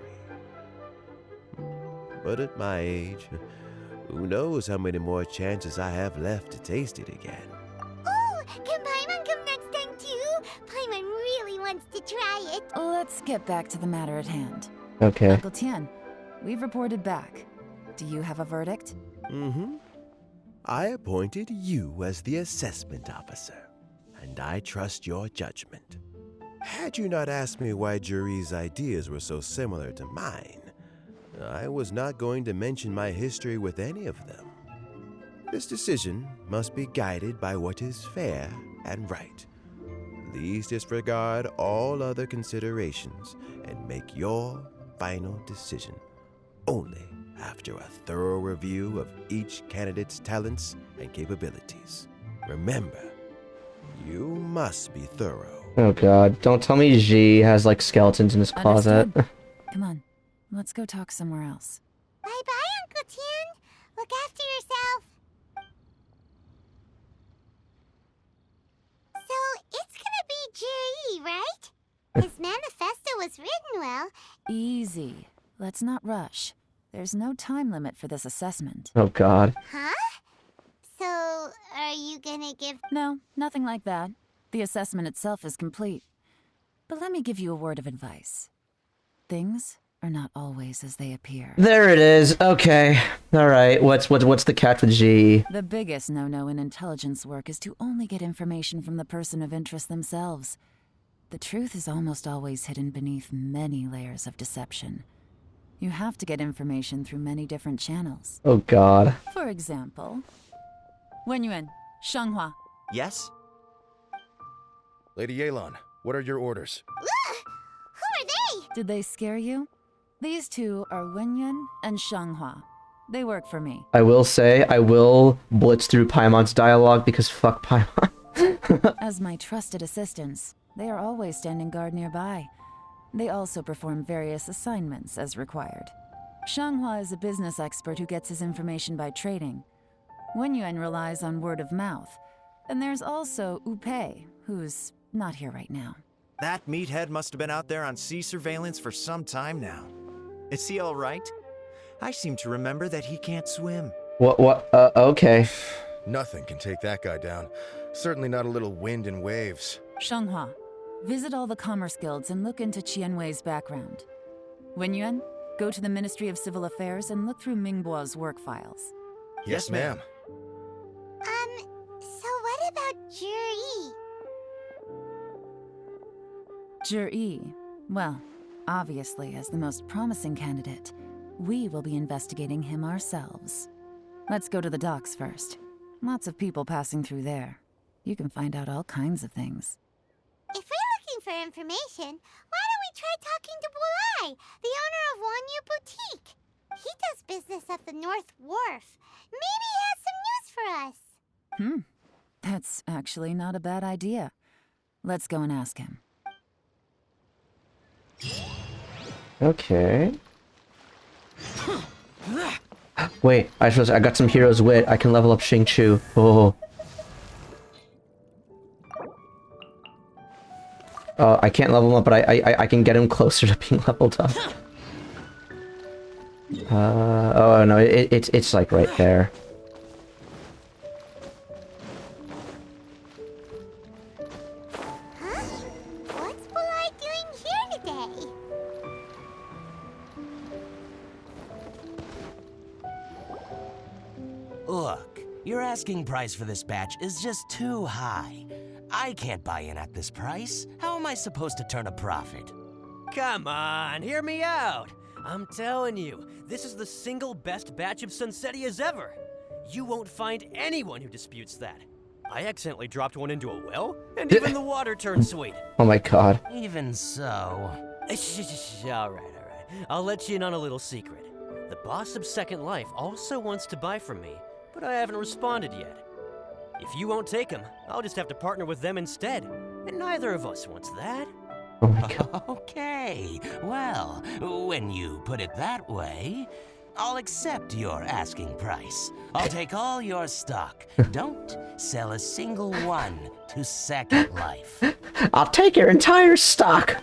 But at my age, who knows how many more chances I have left to taste it again. Oh, can Paimon come next time too? Paimon really wants to try it. Let's get back to the matter at hand. Okay. Uncle Tian, we've reported back. Do you have a verdict? I appointed you as the assessment officer, and I trust your judgment. Had you not asked me why Juri's ideas were so similar to mine, I was not going to mention my history with any of them. This decision must be guided by what is fair and right. Please disregard all other considerations and make your final decision only after a thorough review of each candidate's talents and capabilities. Remember, you must be thorough. Oh god, don't tell me G has like skeletons in his closet. Understood. Come on, let's go talk somewhere else. Bye-bye, Uncle Tian. Look after yourself. So, it's gonna be Juri, right? His manifesto was written well. Easy. Let's not rush. There's no time limit for this assessment. Oh god. Huh? So, are you gonna give... No, nothing like that. The assessment itself is complete. But let me give you a word of advice. Things are not always as they appear. There it is. Okay. Alright, what's the catch with G? The biggest no-no in intelligence work is to only get information from the person of interest themselves. the truth is almost always hidden beneath many layers of deception. You have to get information through many different channels. Oh god. For example, Wenyuan, Shanghua. Yes? Lady Yelan, what are your orders? Ugh! Who are they? Did they scare you? These two are Wenyuan and Shanghua. They work for me. I will say, I will blitz through Paimon's dialogue because fuck Paimon. As my trusted assistants, they are always standing guard nearby. They also perform various assignments as required. Shanghua is a business expert who gets his information by trading. Wenyuan relies on word of mouth. And there's also Upei, who's not here right now. That meathead must have been out there on sea surveillance for some time now. Is he all right? I seem to remember that he can't swim. Okay. Nothing can take that guy down. Certainly not a little wind and waves. Shanghua, visit all the commerce guilds and look into Qianwei's background. Wenyuan, go to the Ministry of Civil Affairs and look through Mingbo's work files. Yes, ma'am. So what about Juri? Juri, well, obviously as the most promising candidate, we will be investigating him ourselves. Let's go to the docks first. Lots of people passing through there. You can find out all kinds of things. If we're looking for information, why don't we try talking to Bulai, the owner of Wanyu Boutique? He does business at the North Wharf. Maybe he has some news for us. That's actually not a bad idea. Let's go and ask him. Okay. Wait, I got some hero's wit. I can level up Xing Chu. Oh. I can't level him up, but I can get him closer to being leveled up. Oh no, it's like right there. Huh? What's Bulai doing here today? Look, your asking price for this batch is just too high. I can't buy in at this price. How am I supposed to turn a profit? Come on, hear me out. I'm telling you, this is the single best batch of Sunsetias ever. You won't find anyone who disputes that. I accidentally dropped one into a well, and even the water turned sweet. Oh my god. Even so... Alright. I'll let you in on a little secret. The boss of Second Life also wants to buy from me, but I haven't responded yet. If you won't take him, I'll just have to partner with them instead. And neither of us wants that. Oh my god. Okay, well, when you put it that way, I'll accept your asking price. I'll take all your stock. Don't sell a single one to Second Life. I'll take your entire stock.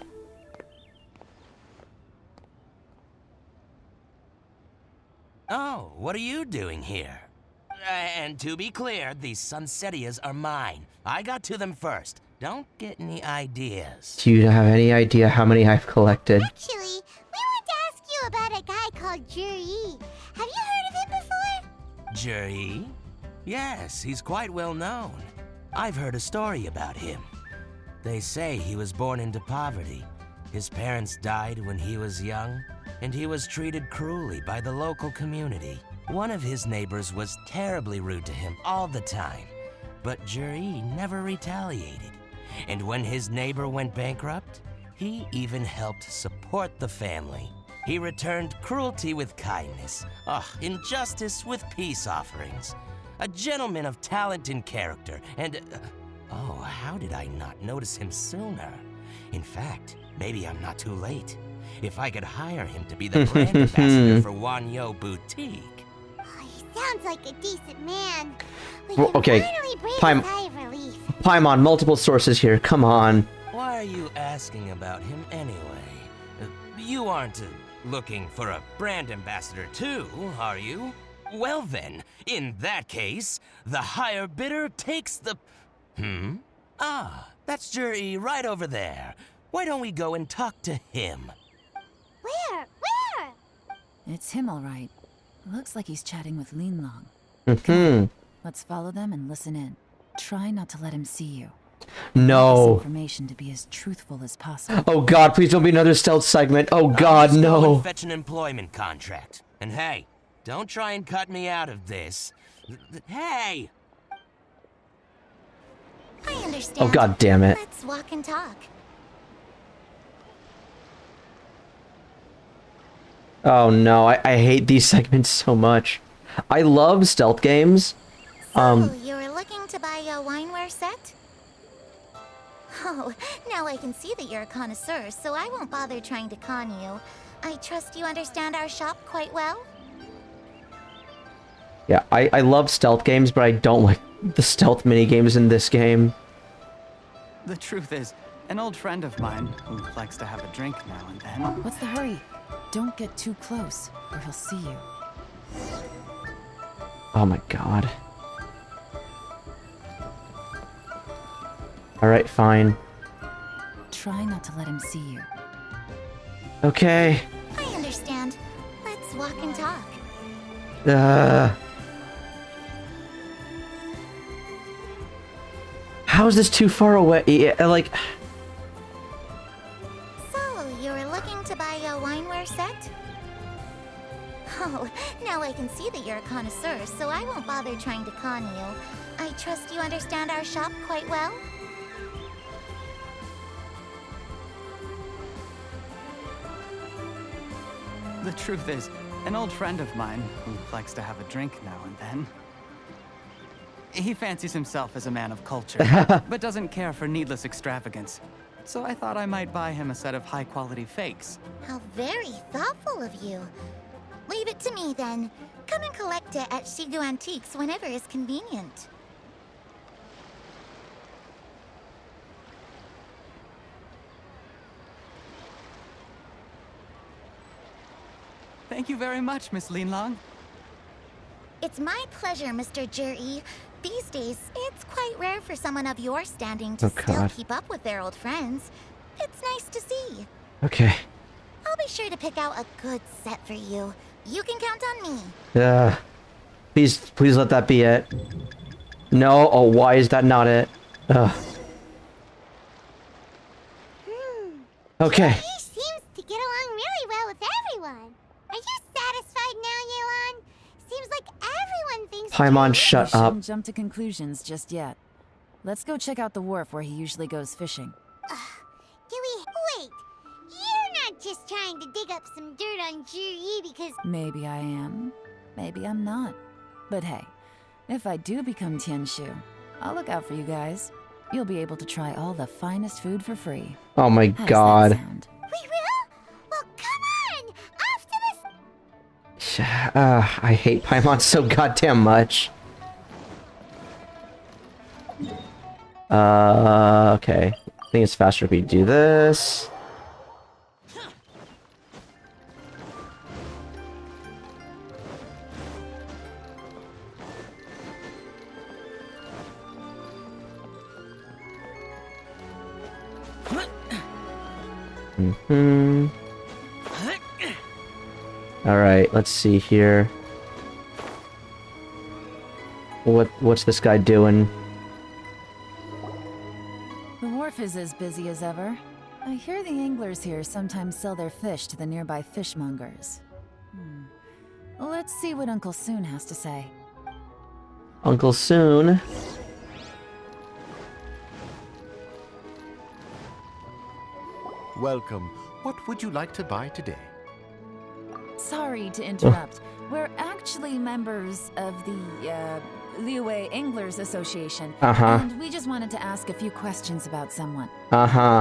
Oh, what are you doing here? And to be clear, these Sunsetias are mine. I got to them first. Don't get any ideas. Do you have any idea how many I've collected? Actually, we want to ask you about a guy called Juri. Have you heard of him before? Juri? Yes, he's quite well known. I've heard a story about him. They say he was born into poverty. His parents died when he was young, and he was treated cruelly by the local community. One of his neighbors was terribly rude to him all the time, but Juri never retaliated. And when his neighbor went bankrupt, he even helped support the family. He returned cruelty with kindness, injustice with peace offerings. A gentleman of talent and character, and... oh, how did I not notice him sooner? In fact, maybe I'm not too late. If I could hire him to be the brand ambassador for Wanyu Boutique. He sounds like a decent man. We Well, can okay, finally breathe Paim- a sigh of relief. Paimon, multiple sources here. Come on. Why are you asking about him anyway? You aren't looking for a brand ambassador too, are you? Well then, in that case, the higher bidder takes the... Ah, that's Juri right over there. Why don't we go and talk to him? Where? It's him, all right. Looks like he's chatting with Linlong. Hmm. Let's follow them and listen in. Try not to let him see you. This No. information to be as truthful as possible. Oh god, please don't be another stealth segment. Oh I'll god, just go no. and fetch an employment contract. And hey, don't try and cut me out of this. Hey! I understand. Oh god damn it. Let's walk and talk. Oh no, I hate these segments so much. I love stealth games. So, you were looking to buy a wineware set? Oh, now I can see that you're a connoisseur, so I won't bother trying to con you. I trust you understand our shop quite well? Yeah, I love stealth games, but I don't like the stealth minigames in this game. The truth is, an old friend of mine who likes to have a drink now and then. What's the hurry? Don't get too close, or he'll see you. Oh my god. Alright, fine. Try not to let him see you. Okay. I understand. Let's walk and talk. How is this too far away? Yeah, like... So, you were looking to buy a wineware set? Oh, now I can see that you're a connoisseur, so I won't bother trying to con you. I trust you understand our shop quite well? The truth is, an old friend of mine who likes to have a drink now and then. He fancies himself as a man of culture, but doesn't care for needless extravagance. So I thought I might buy him a set of high-quality fakes. How very thoughtful of you. Leave it to me, then. Come and collect it at Shigu Antiques whenever is convenient. Thank you very much, Miss Linlong. It's my pleasure, Mr. Juri. These days, it's quite rare for someone of your standing to still keep up with their old friends. It's nice to see. Okay. I'll be sure to pick out a good set for you. You can count on me. Please let that be it. No, oh, why is that not it? Ugh. Okay. He seems to get along really well with everyone. Are you satisfied now, Yelan? Seems like everyone thinks. Paimon, shut up. Shouldn't jump to conclusions just yet. Let's go check out the wharf where he usually goes fishing. Wait, you're not just trying to dig up some dirt on Juri because... Maybe I am, maybe I'm not. But hey, if I do become Tianshu, I'll look out for you guys. You'll be able to try all the finest food for free. Oh my How does god. that sound? We will? Well, come on! Off to this... I hate Paimon so goddamn much. Okay. I think it's faster if we do this. Alright, let's see here. What's this guy doing? The wharf is as busy as ever. I hear the anglers here sometimes sell their fish to the nearby fishmongers. Let's see what Uncle Soon has to say. Uncle Soon. Welcome. What would you like to buy today? Sorry to interrupt. We're actually members of the, Liyue Anglers Association. And we just wanted to ask a few questions about someone.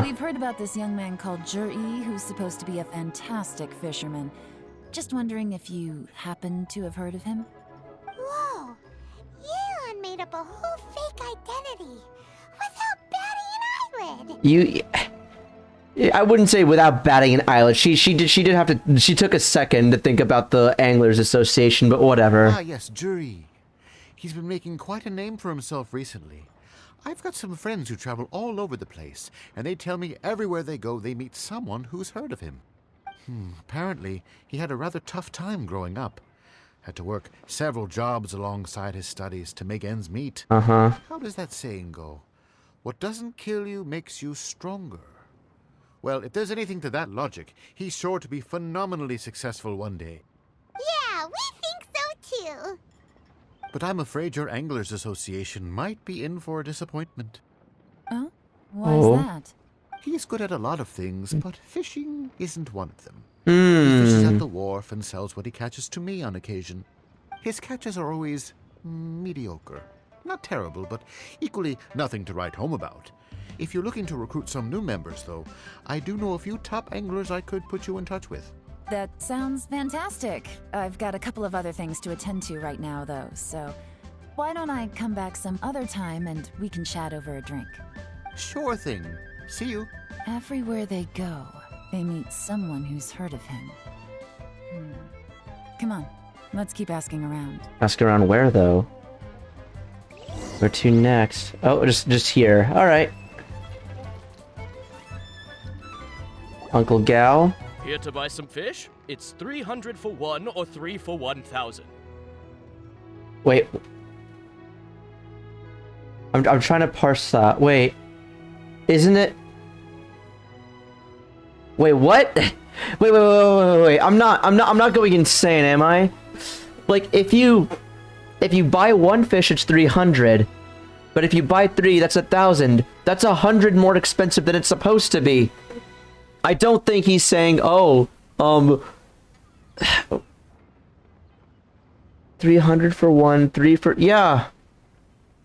We've heard about this young man called Juri, who's supposed to be a fantastic fisherman. Just wondering if you happen to have heard of him? Whoa! Yelan made up a whole fake identity without batting an eyelid! I wouldn't say without batting an eyelid. She did have to. She took a second to think about the Anglers Association, but whatever. Ah, yes, Juri. He's been making quite a name for himself recently. I've got some friends who travel all over the place, and they tell me everywhere they go they meet someone who's heard of him. Apparently, he had a rather tough time growing up. Had to work several jobs alongside his studies to make ends meet. How does that saying go? What doesn't kill you makes you stronger. Well, if there's anything to that logic, he's sure to be phenomenally successful one day. Yeah, we think so too. But I'm afraid your Anglers Association might be in for a disappointment. Oh? Why's that? He's good at a lot of things, but fishing isn't one of them. He fishes at the wharf and sells what he catches to me on occasion. His catches are always mediocre. Not terrible, but equally nothing to write home about. If you're looking to recruit some new members, though, I do know a few top anglers I could put you in touch with. That sounds fantastic. I've got a couple of other things to attend to right now, though, so why don't I come back some other time and we can chat over a drink? Sure thing. See you. Everywhere they go, they meet someone who's heard of him. Come on, let's keep asking around. Ask around where, though? Where to next? Oh, just here. Alright. Uncle Gal? Here to buy some fish? It's 300 for one or 3 for 1,000. Wait. I'm trying to parse that. Wait. Isn't it? Wait, what? Wait. I'm not going insane, am I? Like, if you buy one fish, it's 300. But if you buy 3, that's 1,000. That's 100 more expensive than it's supposed to be. I don't think he's saying, oh, 300 for 1, 3 for... Yeah,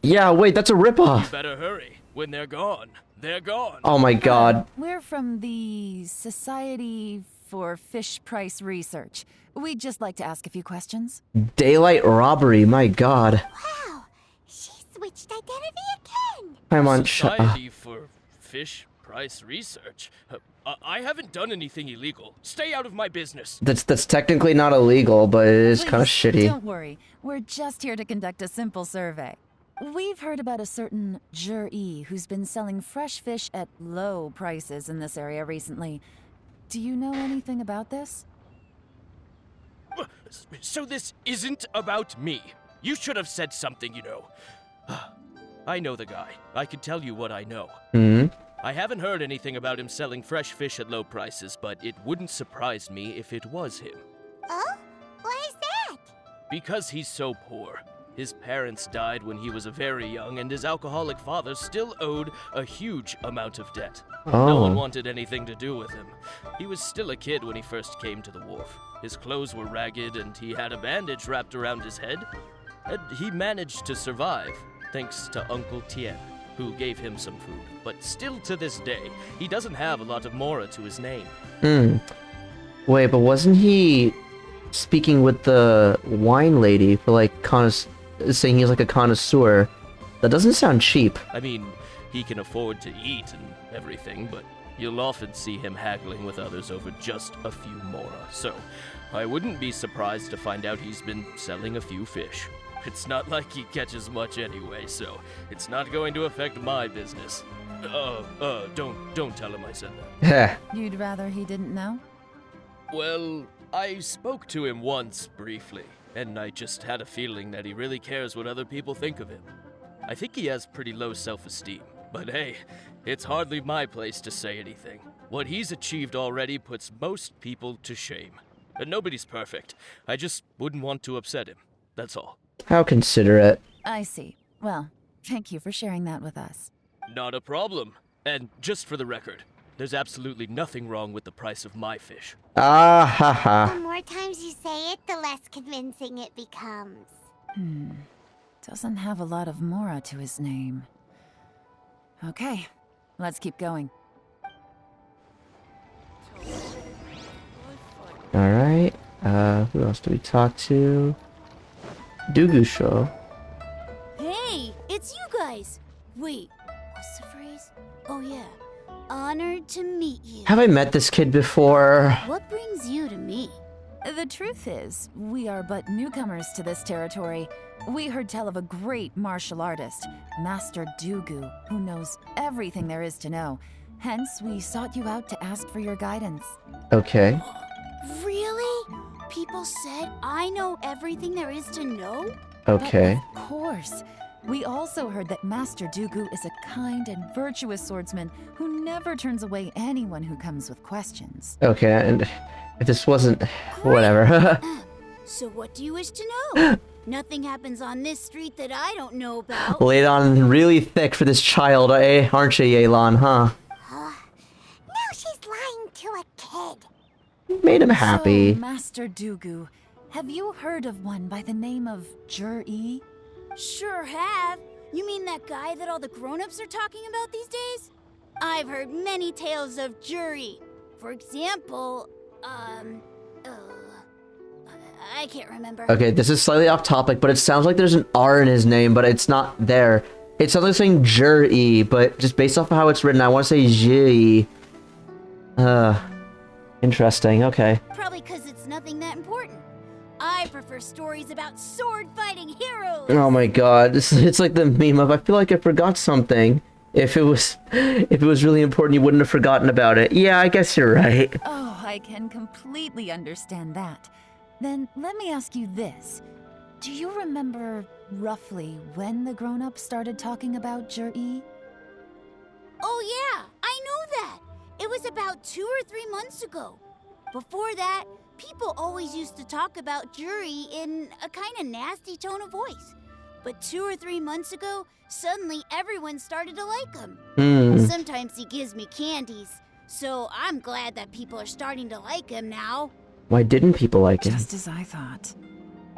wait, that's a ripoff. You better hurry. When they're gone, they're gone. Oh my god. We're from the Society for Fish Price Research. We'd just like to ask a few questions. Daylight robbery, my god. Wow, she switched identity again. I'm on... Society for Fish Price Research? I haven't done anything illegal. Stay out of my business. That's technically not illegal, but it is kind of shitty. Don't worry. We're just here to conduct a simple survey. We've heard about a certain Jur-E who's been selling fresh fish at low prices in this area recently. Do you know anything about this? So this isn't about me. You should have said something, you know. I know the guy. I can tell you what I know. I haven't heard anything about him selling fresh fish at low prices, but it wouldn't surprise me if it was him. Oh? Why is that? Because he's so poor. His parents died when he was very young, and his alcoholic father still owed a huge amount of debt. No one wanted anything to do with him. He was still a kid when he first came to the wharf. His clothes were ragged, and he had a bandage wrapped around his head. And he managed to survive, thanks to Uncle Tien, who gave him some food. But still to this day, he doesn't have a lot of mora to his name. Wait, but wasn't he speaking with the wine lady for like saying he's like a connoisseur? That doesn't sound cheap. I mean, he can afford to eat and everything, but you'll often see him haggling with others over just a few mora. So, I wouldn't be surprised to find out he's been selling a few fish. It's not like he catches much anyway, so it's not going to affect my business. Don't tell him I said that. You'd rather he didn't know? Well, I spoke to him once briefly, and I just had a feeling that he really cares what other people think of him. I think he has pretty low self-esteem, but hey, it's hardly my place to say anything. What he's achieved already puts most people to shame. And nobody's perfect. I just wouldn't want to upset him. That's all. How considerate. I see. Well, thank you for sharing that with us. Not a problem. And just for the record, there's absolutely nothing wrong with the price of my fish. Ah ha ha. The more times you say it, the less convincing it becomes. Doesn't have a lot of mora to his name. Okay, let's keep going. Alright. Who else do we talk to? Dugusho. Hey, it's you guys. Wait, what's the phrase? Oh yeah, honored to meet you. Have I met this kid before? What brings you to me? The truth is, we are but newcomers to this territory. We heard tell of a great martial artist, Master Dugu, who knows everything there is to know. Hence, we sought you out to ask for your guidance. Okay. Really? People said I know everything there is to know? Okay. But of course. We also heard that Master Dooku is a kind and virtuous swordsman who never turns away anyone who comes with questions. Okay, and if this wasn't... whatever. So what do you wish to know? Nothing happens on this street that I don't know about. Laid on really thick for this child, eh? Aren't you, Yelan, huh? Now she's lying to a kid. Made him happy. So, Master Dooku, have you heard of one by the name of Jur-E? Sure have. You mean that guy that all the grown-ups are talking about these days? I've heard many tales of Juri. For example, I can't remember. Okay, this is slightly off topic, but it sounds like there's an R in his name, but it's not there. It sounds like saying Jur-E, but just based off of how it's written, I want to say Ji. Interesting, okay. Probably because it's nothing that important. I prefer stories about sword-fighting heroes. Oh my god, it's like the meme of, I feel like I forgot something. If it was really important, you wouldn't have forgotten about it. Yeah, I guess you're right. Oh, I can completely understand that. Then let me ask you this. Do you remember roughly when the grown-ups started talking about Jur-E? Oh yeah, I know that. It was about 2 or 3 months ago. Before that, people always used to talk about Juri in a kind of nasty tone of voice. But 2 or 3 months ago, suddenly everyone started to like him. Sometimes he gives me candies, so I'm glad that people are starting to like him now. Why didn't people like him? Just as I thought.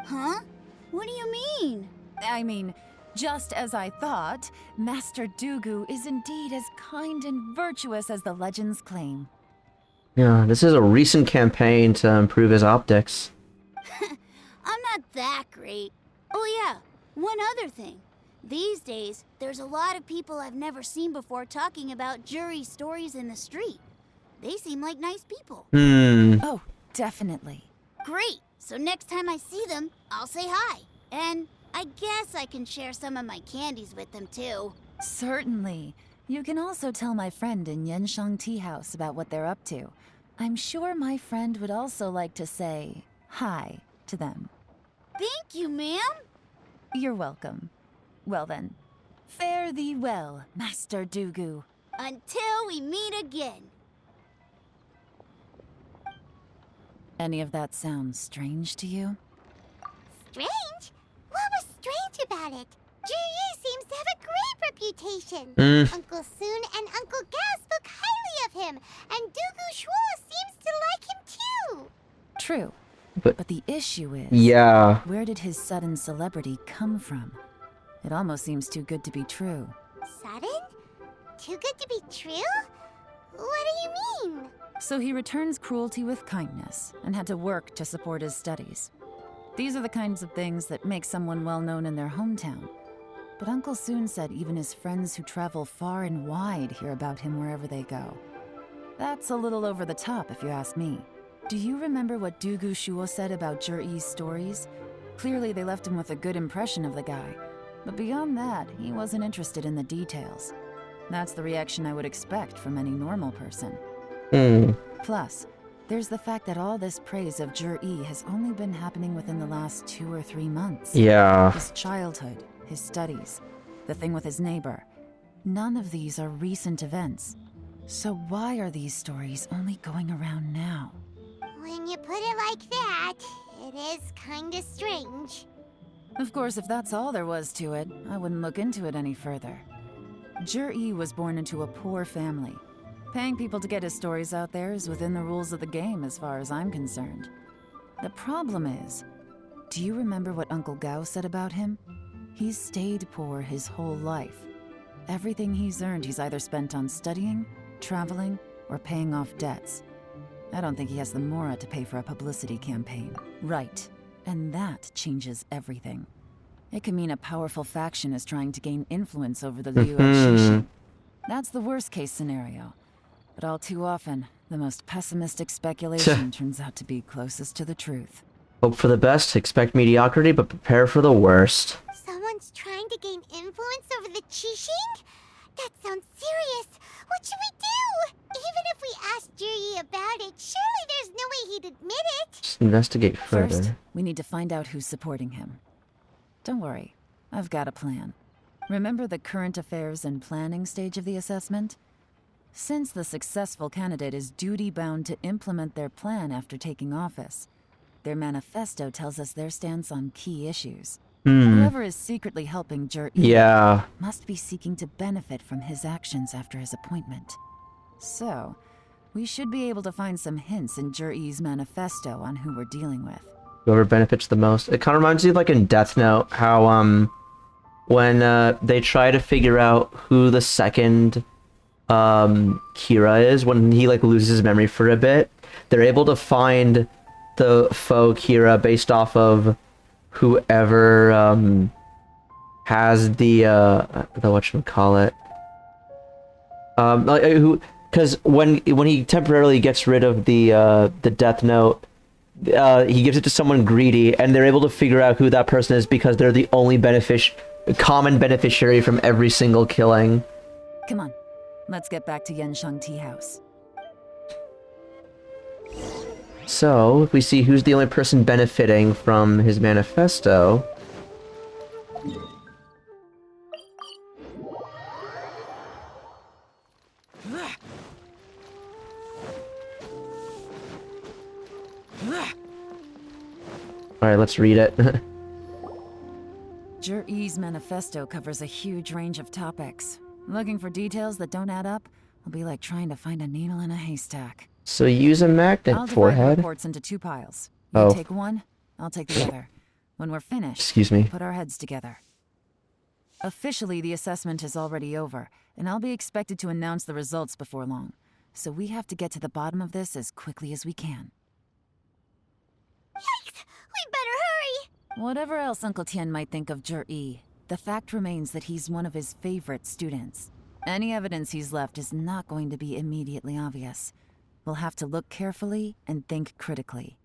Huh? What do you mean? I mean, just as I thought, Master Dooku is indeed as kind and virtuous as the legends claim. Yeah, this is a recent campaign to improve his optics. I'm not that great. Oh yeah, one other thing. These days, there's a lot of people I've never seen before talking about Juri stories in the street. They seem like nice people. Oh, definitely. Great! So next time I see them, I'll say hi. And I guess I can share some of my candies with them too. Certainly. You can also tell my friend in Yenshang Tea House about what they're up to. I'm sure my friend would also like to say hi to them. Thank you, ma'am. You're welcome. Well then, fare thee well, Master Dooku. Until we meet again. Any of that sound strange to you? Strange? What was strange about it? Juri seems to have a great reputation. Uncle Soon and Uncle Gao spoke highly of him, and Dooku Shuo seems to like him too. True. But the issue is... yeah. Where did his sudden celebrity come from? It almost seems too good to be true. Sudden? Too good to be true? What do you mean? So he returns cruelty with kindness, and had to work to support his studies. These are the kinds of things that make someone well known in their hometown. But Uncle Soon said even his friends who travel far and wide hear about him wherever they go. That's a little over the top, if you ask me. Do you remember what Dooku Shuo said about Jur-E's stories? Clearly they left him with a good impression of the guy. But beyond that, he wasn't interested in the details. That's the reaction I would expect from any normal person. Plus, there's the fact that all this praise of Jur-E has only been happening within the last 2 or 3 months. Yeah. His childhood, his studies, the thing with his neighbor. None of these are recent events. So why are these stories only going around now? When you put it like that, it is kinda strange. Of course, if that's all there was to it, I wouldn't look into it any further. Jur-E was born into a poor family. Paying people to get his stories out there is within the rules of the game as far as I'm concerned. The problem is, do you remember what Uncle Gao said about him? He's stayed poor his whole life. Everything he's earned he's either spent on studying, traveling, or paying off debts. I don't think he has the mora to pay for a publicity campaign. Right. And that changes everything. It can mean a powerful faction is trying to gain influence over the Liu of Shishi. That's the worst case scenario. But all too often, the most pessimistic speculation turns out to be closest to the truth. Hope for the best, expect mediocrity, but prepare for the worst. Someone's trying to gain influence over the Qixing? That sounds serious. What should we do? Even if we asked Juri about it, surely there's no way he'd admit it. Just investigate further. First, we need to find out who's supporting him. Don't worry, I've got a plan. Remember the current affairs and planning stage of the assessment? Since the successful candidate is duty-bound to implement their plan after taking office, their manifesto tells us their stance on key issues. Whoever is secretly helping Jur-E Yeah. must be seeking to benefit from his actions after his appointment. So, we should be able to find some hints in Jur-E's manifesto on who we're dealing with. Whoever benefits the most. It kind of reminds me of like in Death Note, how when they try to figure out who the second Kira is, when he like loses his memory for a bit, they're able to find the faux Kira based off of whoever has the whatchamacallit. Like who, because when he temporarily gets rid of the Death Note, he gives it to someone greedy, and they're able to figure out who that person is because they're the only common beneficiary from every single killing. Come on, let's get back to Yenshang Tea House. So, if we see who's the only person benefiting from his manifesto... Alright, let's read it. Jur-E's manifesto covers a huge range of topics. Looking for details that don't add up will be like trying to find a needle in a haystack. So use a magnet, I'll divide forehead. the reports into 2 piles. You Oh. take one, I'll take the other. When we're finished, Excuse me. put our heads together. Officially, the assessment is already over, and I'll be expected to announce the results before long. So we have to get to the bottom of this as quickly as we can. Yikes! We better hurry! Whatever else Uncle Tian might think of Jur-E, the fact remains that he's one of his favorite students. Any evidence he's left is not going to be immediately obvious. We'll have to look carefully and think critically.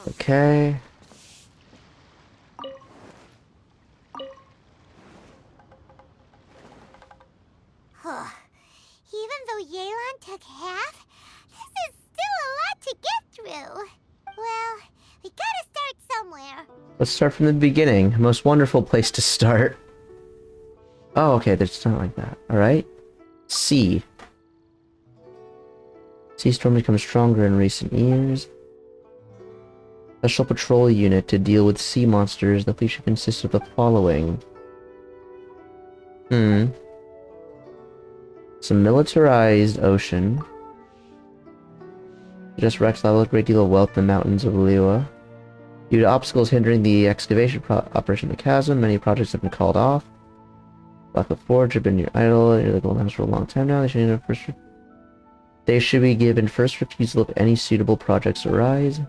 Okay. Even though Yelan took half, this is still a lot to get through. Well, we gotta start somewhere. Let's start from the beginning. Most wonderful place to start. Oh, okay, it's not like that. Alright. Sea. Sea storm becomes stronger in recent years. Special patrol unit to deal with sea monsters. The fleet should consist of the following. Some militarized ocean. Just wrecks level a great deal of wealth in the mountains of Liwa. Due to obstacles hindering the excavation operation of the chasm, many projects have been called off. Blackwood Forge have been idle near the Golden House for a long time now. They should be given first refusal if any suitable projects arise.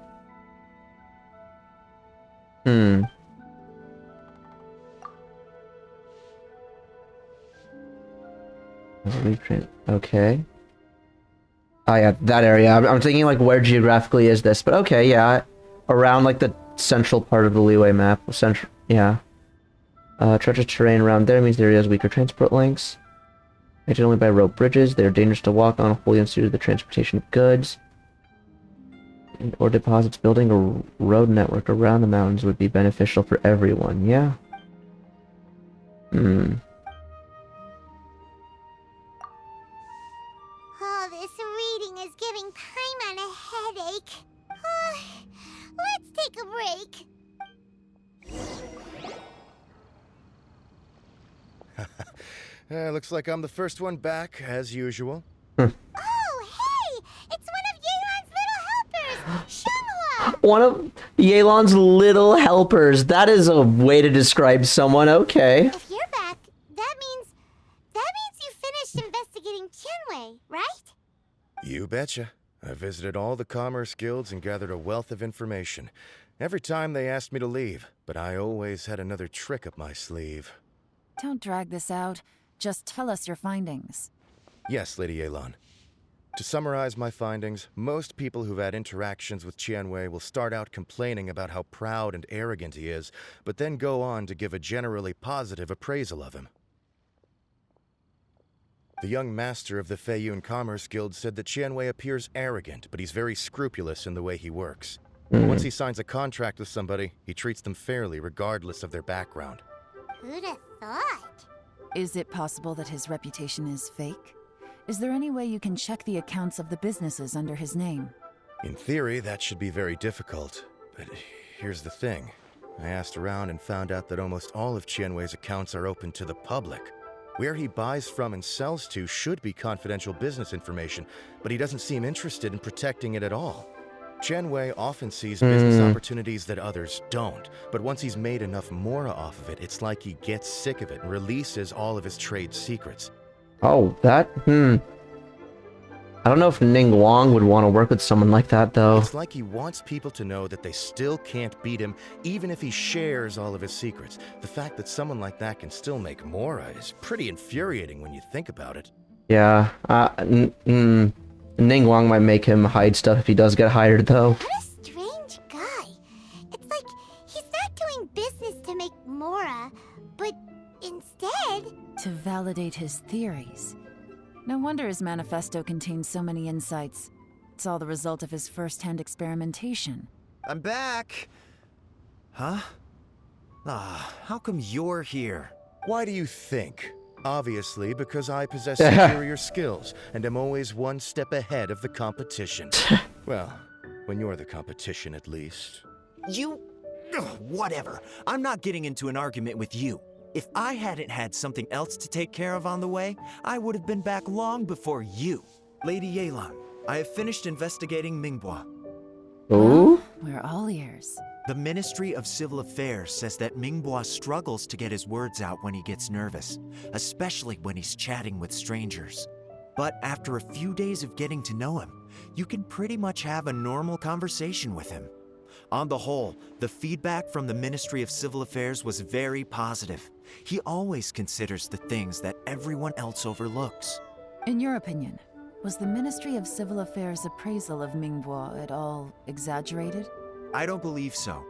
Okay. Oh yeah, that area. I'm thinking like where geographically is this, but okay, yeah. Around like the central part of the Leeway map. Central, yeah. Treacherous terrain around there means the area has weaker transport links. Connected only by rope bridges, they are dangerous to walk on, wholly unsuited to the transportation of goods. Or deposits. Building a road network around the mountains would be beneficial for everyone, yeah? Oh, this reading is giving Paimon a headache. Let's take a break. Looks like I'm the first one back, as usual. Oh, hey! It's one of Yelan's little helpers, Shenhua! One of Yelan's little helpers. That is a way to describe someone, okay. If you're back, that means you finished investigating Qianwei, right? You betcha. I visited all the commerce guilds and gathered a wealth of information. Every time they asked me to leave, but I always had another trick up my sleeve. Don't drag this out. Just tell us your findings. Yes, Lady Yelan. To summarize my findings, most people who've had interactions with Qianwei will start out complaining about how proud and arrogant he is, but then go on to give a generally positive appraisal of him. The young master of the Feiyun Commerce Guild said that Qianwei appears arrogant, but he's very scrupulous in the way he works. Once he signs a contract with somebody, he treats them fairly regardless of their background. Who'd have thought? Is it possible that his reputation is fake? Is there any way you can check the accounts of the businesses under his name? In theory, that should be very difficult. But here's the thing. I asked around and found out that almost all of Qianwei's accounts are open to the public. Where he buys from and sells to should be confidential business information, but he doesn't seem interested in protecting it at all. Qianwei often sees business opportunities that others don't, but once he's made enough mora off of it, it's like he gets sick of it and releases all of his trade secrets. Oh, that? I don't know if Ning Wang would want to work with someone like that, though. It's like he wants people to know that they still can't beat him, even if he shares all of his secrets. The fact that someone like that can still make mora is pretty infuriating when you think about it. Yeah, Ning Wang might make him hide stuff if he does get hired, though. What a strange guy. It's like he's not doing business to make mora, but instead... To validate his theories. No wonder his manifesto contains so many insights. It's all the result of his first-hand experimentation. I'm back! Huh? How come you're here? Why do you think? Obviously, because I possess superior skills, and am always one step ahead of the competition. Well, when you're the competition, at least. You... whatever. I'm not getting into an argument with you. If I hadn't had something else to take care of on the way, I would have been back long before you. Lady Yelan, I have finished investigating Mingbua. Ooh? We're all ears. The Ministry of Civil Affairs says that Mingbua struggles to get his words out when he gets nervous, especially when he's chatting with strangers. But after a few days of getting to know him, you can pretty much have a normal conversation with him. On the whole, the feedback from the Ministry of Civil Affairs was very positive. He always considers the things that everyone else overlooks. In your opinion, was the Ministry of Civil Affairs' appraisal of Mingbua at all exaggerated? I don't believe so.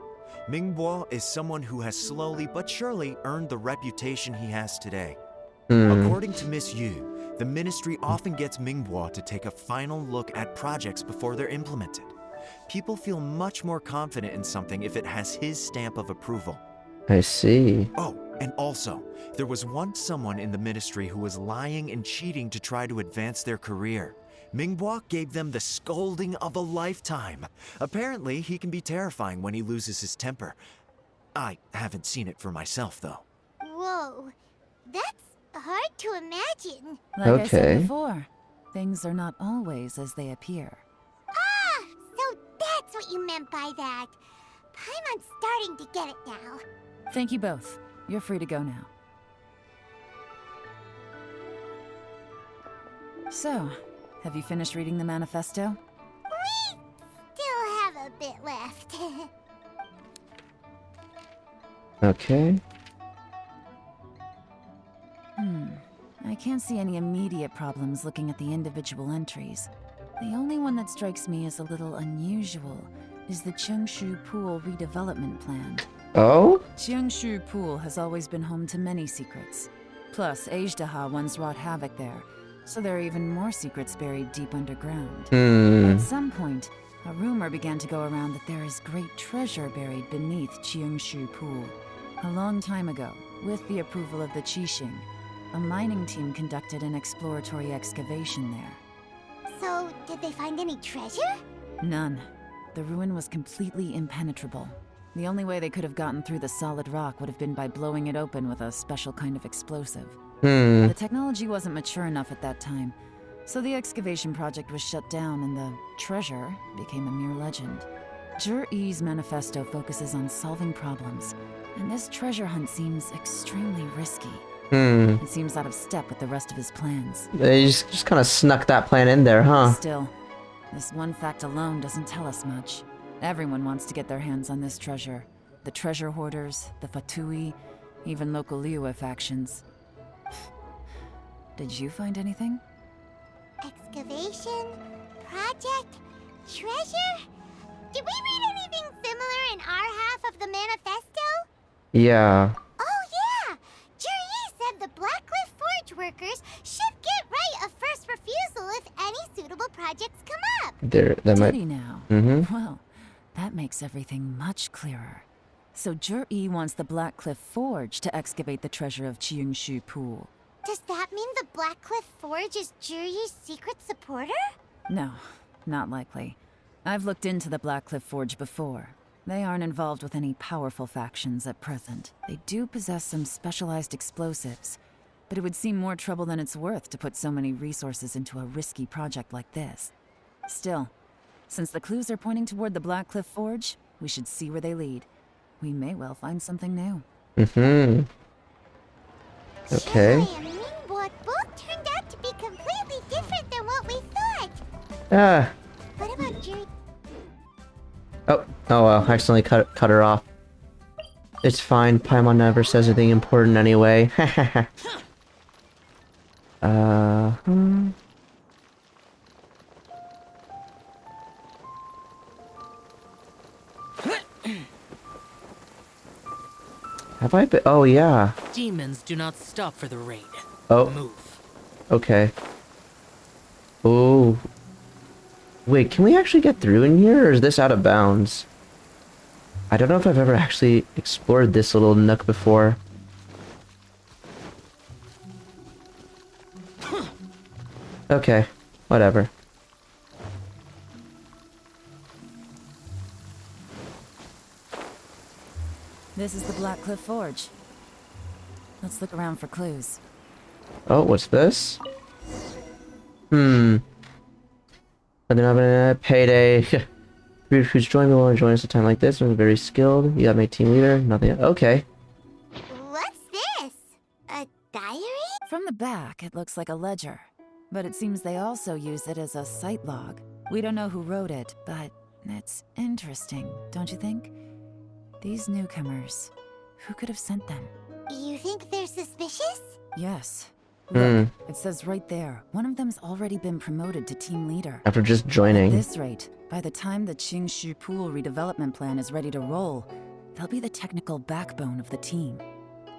Mingbua is someone who has slowly but surely earned the reputation he has today. According to Miss Yu, the Ministry often gets Mingbua to take a final look at projects before they're implemented. People feel much more confident in something if it has his stamp of approval. I see. Oh, and also, there was once someone in the ministry who was lying and cheating to try to advance their career. Mingbua gave them the scolding of a lifetime. Apparently, he can be terrifying when he loses his temper. I haven't seen it for myself, though. Whoa, that's hard to imagine. Like I said before, things are not always as they appear. Ah, so that's what you meant by that. Paimon's starting to get it now. Thank you both. You're free to go now. So, have you finished reading the manifesto? We still have a bit left. Okay. I can't see any immediate problems looking at the individual entries. The only one that strikes me as a little unusual is the Chengshu Pool redevelopment plan. Oh? Chengshu Pool has always been home to many secrets. Plus, Ajdaha once wrought havoc there, so there are even more secrets buried deep underground. At some point, a rumor began to go around that there is great treasure buried beneath Chengshu Pool. A long time ago, with the approval of the Qixing, a mining team conducted an exploratory excavation there. So, did they find any treasure? None. The ruin was completely impenetrable. The only way they could have gotten through the solid rock would have been by blowing it open with a special kind of explosive. The technology wasn't mature enough at that time, so the excavation project was shut down and the treasure became a mere legend. Zhi-Yi's manifesto focuses on solving problems, and this treasure hunt seems extremely risky. It seems out of step with the rest of his plans. They just kind of snuck that plan in there, huh? Still, this one fact alone doesn't tell us much. Everyone wants to get their hands on this treasure. The treasure hoarders, the Fatui, even local Liyue factions. Did you find anything? Excavation? Project? Treasure? Did we read anything similar in our half of the manifesto? Yeah. Oh yeah! Zhi-Yi said the Blackcliff Forge workers should get right of first refusal if any suitable projects come up. That Did might... he now? Mm-hmm. Well, That makes everything much clearer. So Jur-E wants the Blackcliff Forge to excavate the treasure of Qingshu Pool. Does that mean the Blackcliff Forge is Juri's secret supporter? No, not likely. I've looked into the Blackcliff Forge before. They aren't involved with any powerful factions at present. They do possess some specialized explosives, but it would seem more trouble than it's worth to put so many resources into a risky project like this. Still, since the clues are pointing toward the Blackcliff Forge, we should see where they lead. We may well find something new. Mm-hmm. Okay. Juri and Mingbo both turned out to be completely different than what we thought. Ah. What about Juri? Oh well, I accidentally cut her off. It's fine, Paimon never says anything important anyway. Have I been? Oh, yeah. Demons do not stop for the raid. Oh. Move. Okay. Oh. Wait, can we actually get through in here, or is this out of bounds? I don't know if I've ever actually explored this little nook before. Okay, whatever. This is the Blackcliff Forge. Let's look around for clues. Oh, what's this? And then I'm gonna payday. Who's joined me will join us at a time like this. I'm very skilled. You gotta make team leader. Nothing. Okay. What's this? A diary? From the back, it looks like a ledger. But it seems they also use it as a site log. We don't know who wrote it, but it's interesting, don't you think? These newcomers, who could have sent them? You think they're suspicious? Yes. Look, it says right there, one of them's already been promoted to team leader. After just joining. At this rate, by the time the Qingshu Pool redevelopment plan is ready to roll, they'll be the technical backbone of the team.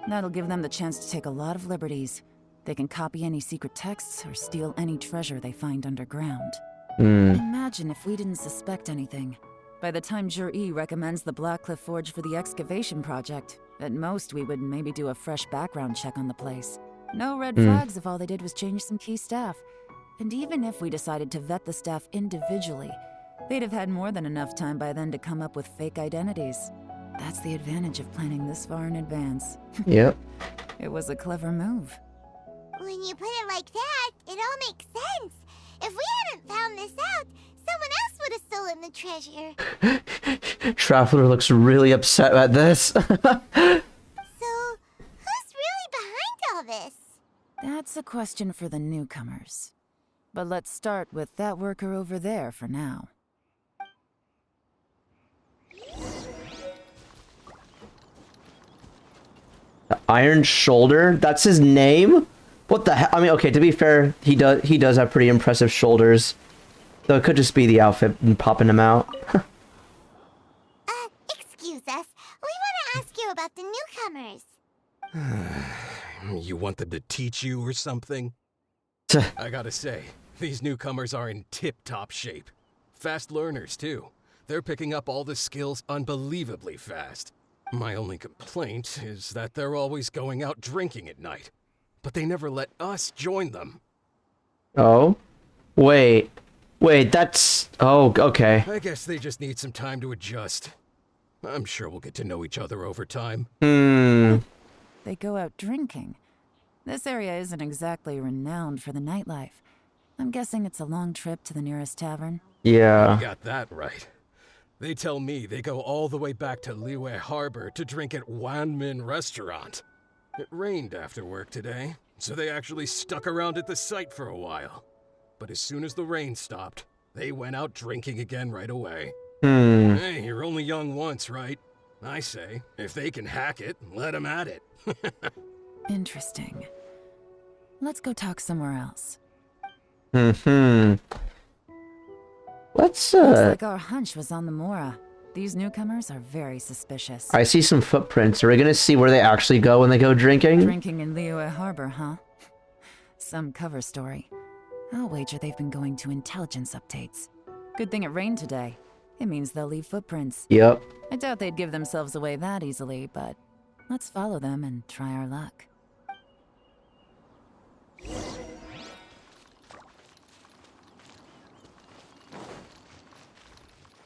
That'll give them the chance to take a lot of liberties. They can copy any secret texts or steal any treasure they find underground. Imagine if we didn't suspect anything. By the time Jur-E recommends the Blackcliff Forge for the excavation project, at most we would maybe do a fresh background check on the place. No red flags if all they did was change some key staff. And even if we decided to vet the staff individually, they'd have had more than enough time by then to come up with fake identities. That's the advantage of planning this far in advance. Yep. It was a clever move. When you put it like that, it all makes sense. If we hadn't found this out, someone else would have stolen the treasure. Traveler looks really upset at this. So, who's really behind all this? That's a question for the newcomers. But let's start with that worker over there for now. The Iron Shoulder? That's his name? What the hell? I mean, okay, to be fair, he does have pretty impressive shoulders. Though it could just be the outfit and popping him out. Excuse us. We want to ask you about the newcomers. You want them to teach you or something? I gotta say, these newcomers are in tip-top shape. Fast learners, too. They're picking up all the skills unbelievably fast. My only complaint is that they're always going out drinking at night. But they never let us join them. Oh? Wait, that's... Oh, okay. I guess they just need some time to adjust. I'm sure we'll get to know each other over time. They go out drinking. This area isn't exactly renowned for the nightlife. I'm guessing it's a long trip to the nearest tavern. Yeah. You got that right. They tell me they go all the way back to Liyue Harbor to drink at Wanmin Restaurant. It rained after work today, so they actually stuck around at the site for a while. But as soon as the rain stopped, they went out drinking again right away. Hey, you're only young once, right? I say, if they can hack it, let them at it. Interesting. Let's go talk somewhere else. Looks like our hunch was on the Mora. These newcomers are very suspicious. I see some footprints. Are we gonna see where they actually go when they go drinking? Drinking in Liyue Harbor, huh? Some cover story. I'll wager they've been going to intelligence updates. Good thing it rained today. It means they'll leave footprints. Yep. I doubt they'd give themselves away that easily, but let's follow them and try our luck.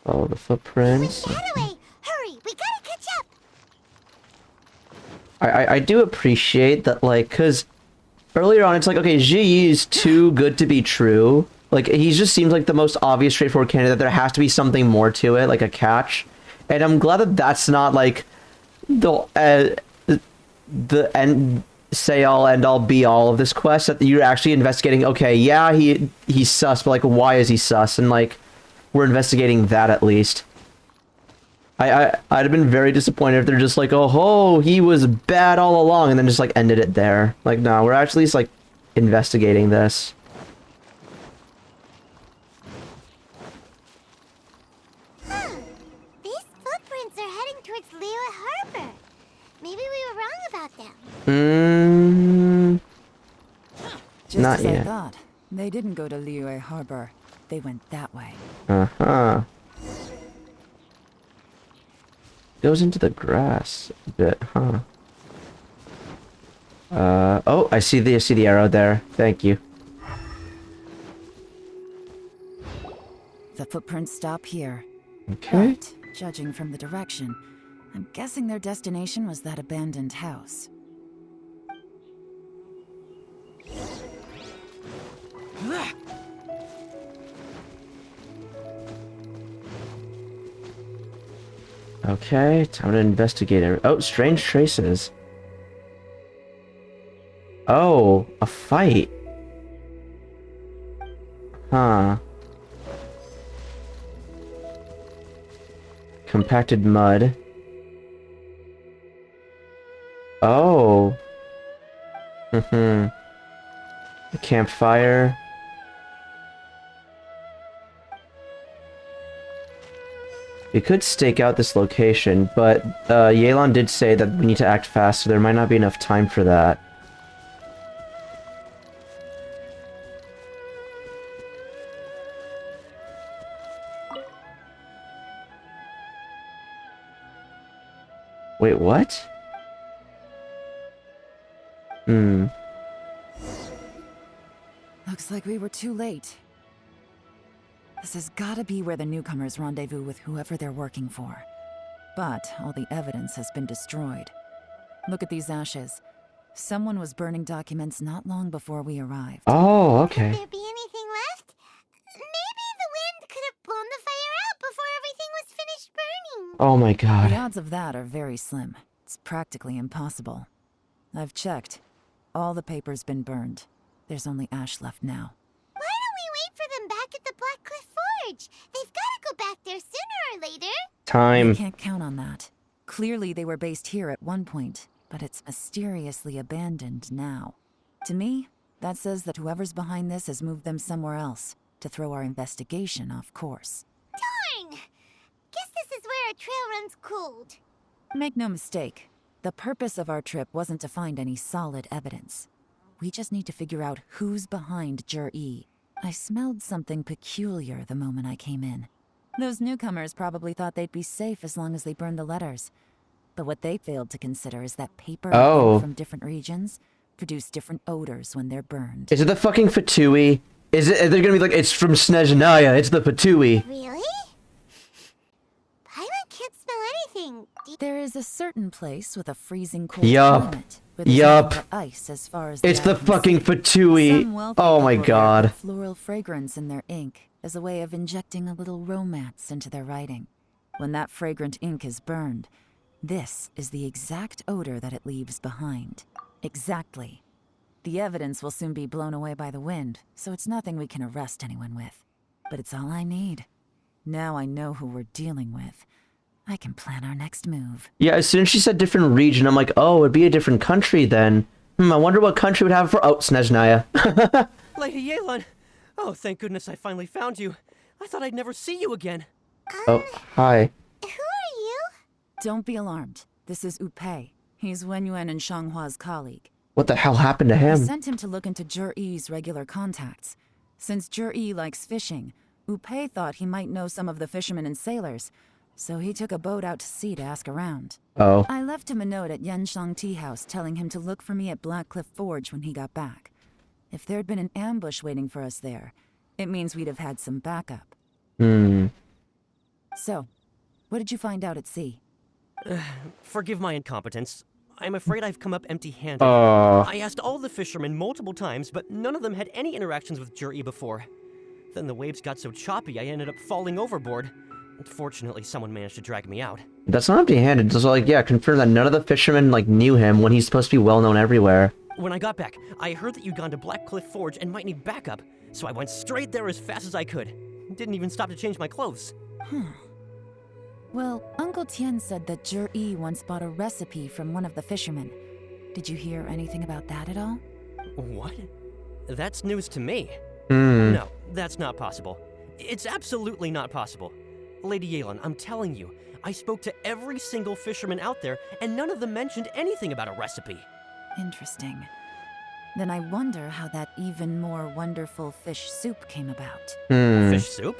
Follow the footprints. Getaway! Hurry, we gotta catch up! I do appreciate that, like, because earlier on it's like, okay, Ji is too good to be true. Like, he just seems like the most obvious, straightforward candidate. There has to be something more to it, like a catch. And I'm glad that that's not, like, the end, say-all, end-all, be-all of this quest. That you're actually investigating, okay, yeah, he's sus, but, like, why is he sus? And, like, we're investigating that at least. I'd have been very disappointed if they're just like, oh, he was bad all along, and then just, like, ended it there. Like, no, we're actually just, like, investigating this. These footprints are heading towards Liyue Harbor. Maybe we were wrong about them. Just Not as yet. I thought. They didn't go to Liyue Harbor. They went that way. Uh-huh. Goes into the grass a bit, huh? Oh, I see the arrow there. Thank you. The footprints stop here. Okay. But, judging from the direction, I'm guessing their destination was that abandoned house. Okay, time to investigate it. Oh, strange traces. Oh, a fight. Huh. Compacted mud. Oh. A campfire. We could stake out this location, but Yelan did say that we need to act fast, so there might not be enough time for that. Wait, what? Looks like we were too late. This has gotta be where the newcomers rendezvous with whoever they're working for. But all the evidence has been destroyed. Look at these ashes. Someone was burning documents not long before we arrived. Oh, okay. Could there be anything left? Maybe the wind could have blown the fire out before everything was finished burning. Oh my god. The odds of that are very slim. It's practically impossible. I've checked. All the paper's been burned. There's only ash left now. Why don't we wait for them back at the Black Cliff Forge? They've got to go back there sooner or later. Time. We can't count on that. Clearly they were based here at one point, but it's mysteriously abandoned now. To me, that says that whoever's behind this has moved them somewhere else to throw our investigation off course. Darn! Guess this is where our trail runs cold. Make no mistake, the purpose of our trip wasn't to find any solid evidence. We just need to figure out who's behind Jur-E. I smelled something peculiar the moment I came in. Those newcomers probably thought they'd be safe as long as they burned the letters. But what they failed to consider is that paper from different regions produce different odors when they're burned. Is it the fucking Fatui? Is it? They're gonna be like, it's from Snezhnaya. It's the Fatui. Really? Paimon can't smell anything. There is a certain place with a freezing cold Yup. climate. Where there's Yup. nothing but ice as far as It's the eye can fucking see. Fatui. Some wealthy Oh my couple there god. put floral fragrance in their ink as a way of injecting a little romance into their writing. When that fragrant ink is burned, this is the exact odor that it leaves behind. Exactly. The evidence will soon be blown away by the wind, so it's nothing we can arrest anyone with. But it's all I need. Now I know who we're dealing with. I can plan our next move. Yeah, as soon as she said different region, I'm like, oh, it'd be a different country then. I wonder what country would have for... Oh, Snezhnaya. Lady Yelan! Oh, thank goodness I finally found you. I thought I'd never see you again. Oh, hi. Who are you? Don't be alarmed. This is Upei. He's Wenyuan and Shanghua's colleague. What the hell happened to I him? sent him to look into Jur-E's regular contacts. Since Jur-E likes fishing, Upei thought he might know some of the fishermen and sailors, so he took a boat out to sea to ask around. Oh. I left him a note at Yanshang Tea House telling him to look for me at Blackcliff Forge when he got back. If there'd been an ambush waiting for us there, it means we'd have had some backup. So, what did you find out at sea? Forgive my incompetence. I'm afraid I've come up empty-handed. I asked all the fishermen multiple times, but none of them had any interactions with Juri before. Then the waves got so choppy I ended up falling overboard. Fortunately, someone managed to drag me out. That's not empty-handed. Just like, yeah, confirm that none of the fishermen, like, knew him when he's supposed to be well-known everywhere. When I got back, I heard that you'd gone to Blackcliff Forge and might need backup, so I went straight there as fast as I could. Didn't even stop to change my clothes. Well, Uncle Tian said that Juri once bought a recipe from one of the fishermen. Did you hear anything about that at all? What? That's news to me. No, that's not possible. It's absolutely not possible. Lady Yelan, I'm telling you, I spoke to every single fisherman out there, and none of them mentioned anything about a recipe. Interesting. Then I wonder how that even more wonderful fish soup came about. Fish soup?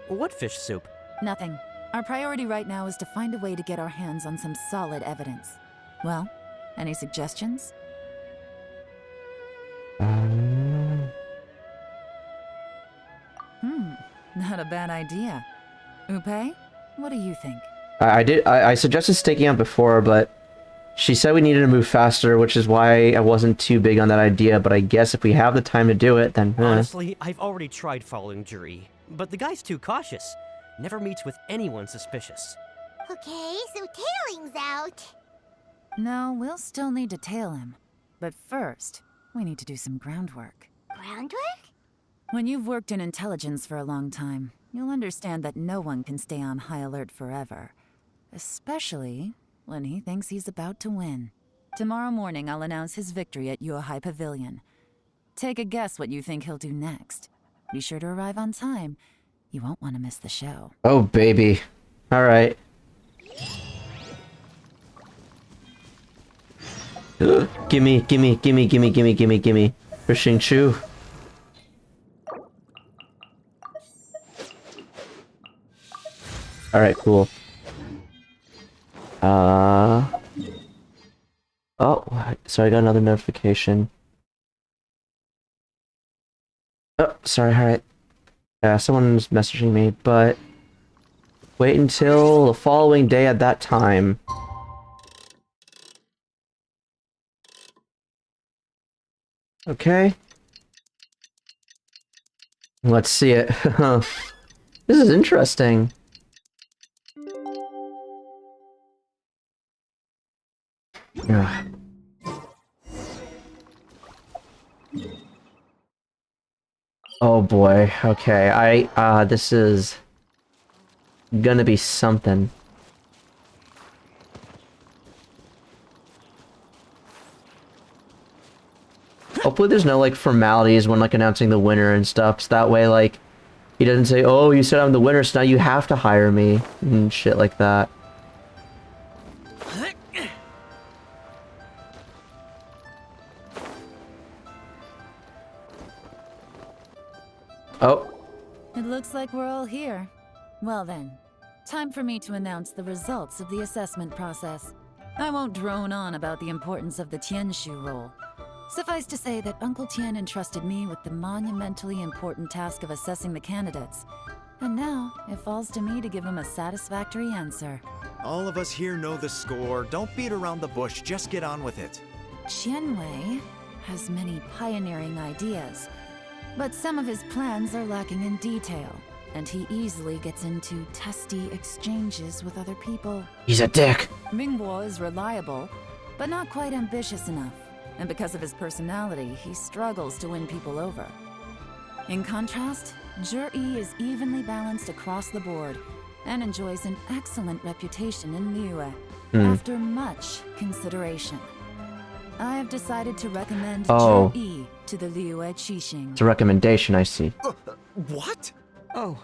What fish soup? Nothing. Our priority right now is to find a way to get our hands on some solid evidence. Well, any suggestions? Not a bad idea. Upei, what do you think? I suggested staking out before, but she said we needed to move faster, which is why I wasn't too big on that idea, but I guess if we have the time to do it, then... Honestly, I've already tried following Juri, but the guy's too cautious. Never meets with anyone suspicious. Okay, so tailing's out. No, we'll still need to tail him. But first, we need to do some groundwork. Groundwork? When you've worked in intelligence for a long time, you'll understand that no one can stay on high alert forever. Especially when he thinks he's about to win. Tomorrow morning, I'll announce his victory at Yuehai Pavilion. Take a guess what you think he'll do next. Be sure to arrive on time. You won't want to miss the show. Oh, baby. Alright. Gimme. Fishing shoe. Alright, cool. Oh, sorry, I got another notification. Oh, sorry, alright. Yeah, someone's messaging me, but wait until the following day at that time. Okay. Let's see it. This is interesting. Ugh. Oh boy, okay, this is gonna be something. Hopefully there's no, like, formalities when, like, announcing the winner and stuff, so that way, like, he doesn't say, oh, you said I'm the winner, so now you have to hire me, and shit like that. Oh. It looks like we're all here. Well then, time for me to announce the results of the assessment process. I won't drone on about the importance of the Tianshu role. Suffice to say that Uncle Tian entrusted me with the monumentally important task of assessing the candidates. And now, it falls to me to give him a satisfactory answer. All of us here know the score. Don't beat around the bush, just get on with it. Qianwei has many pioneering ideas, but some of his plans are lacking in detail, and he easily gets into testy exchanges with other people. He's a dick. Mingguo is reliable, but not quite ambitious enough, and because of his personality, he struggles to win people over. In contrast, Juri is evenly balanced across the board, and enjoys an excellent reputation in Liyue, after much consideration. I have decided to recommend Juri to the Liyue Qixing. It's a recommendation, I see. What? Oh,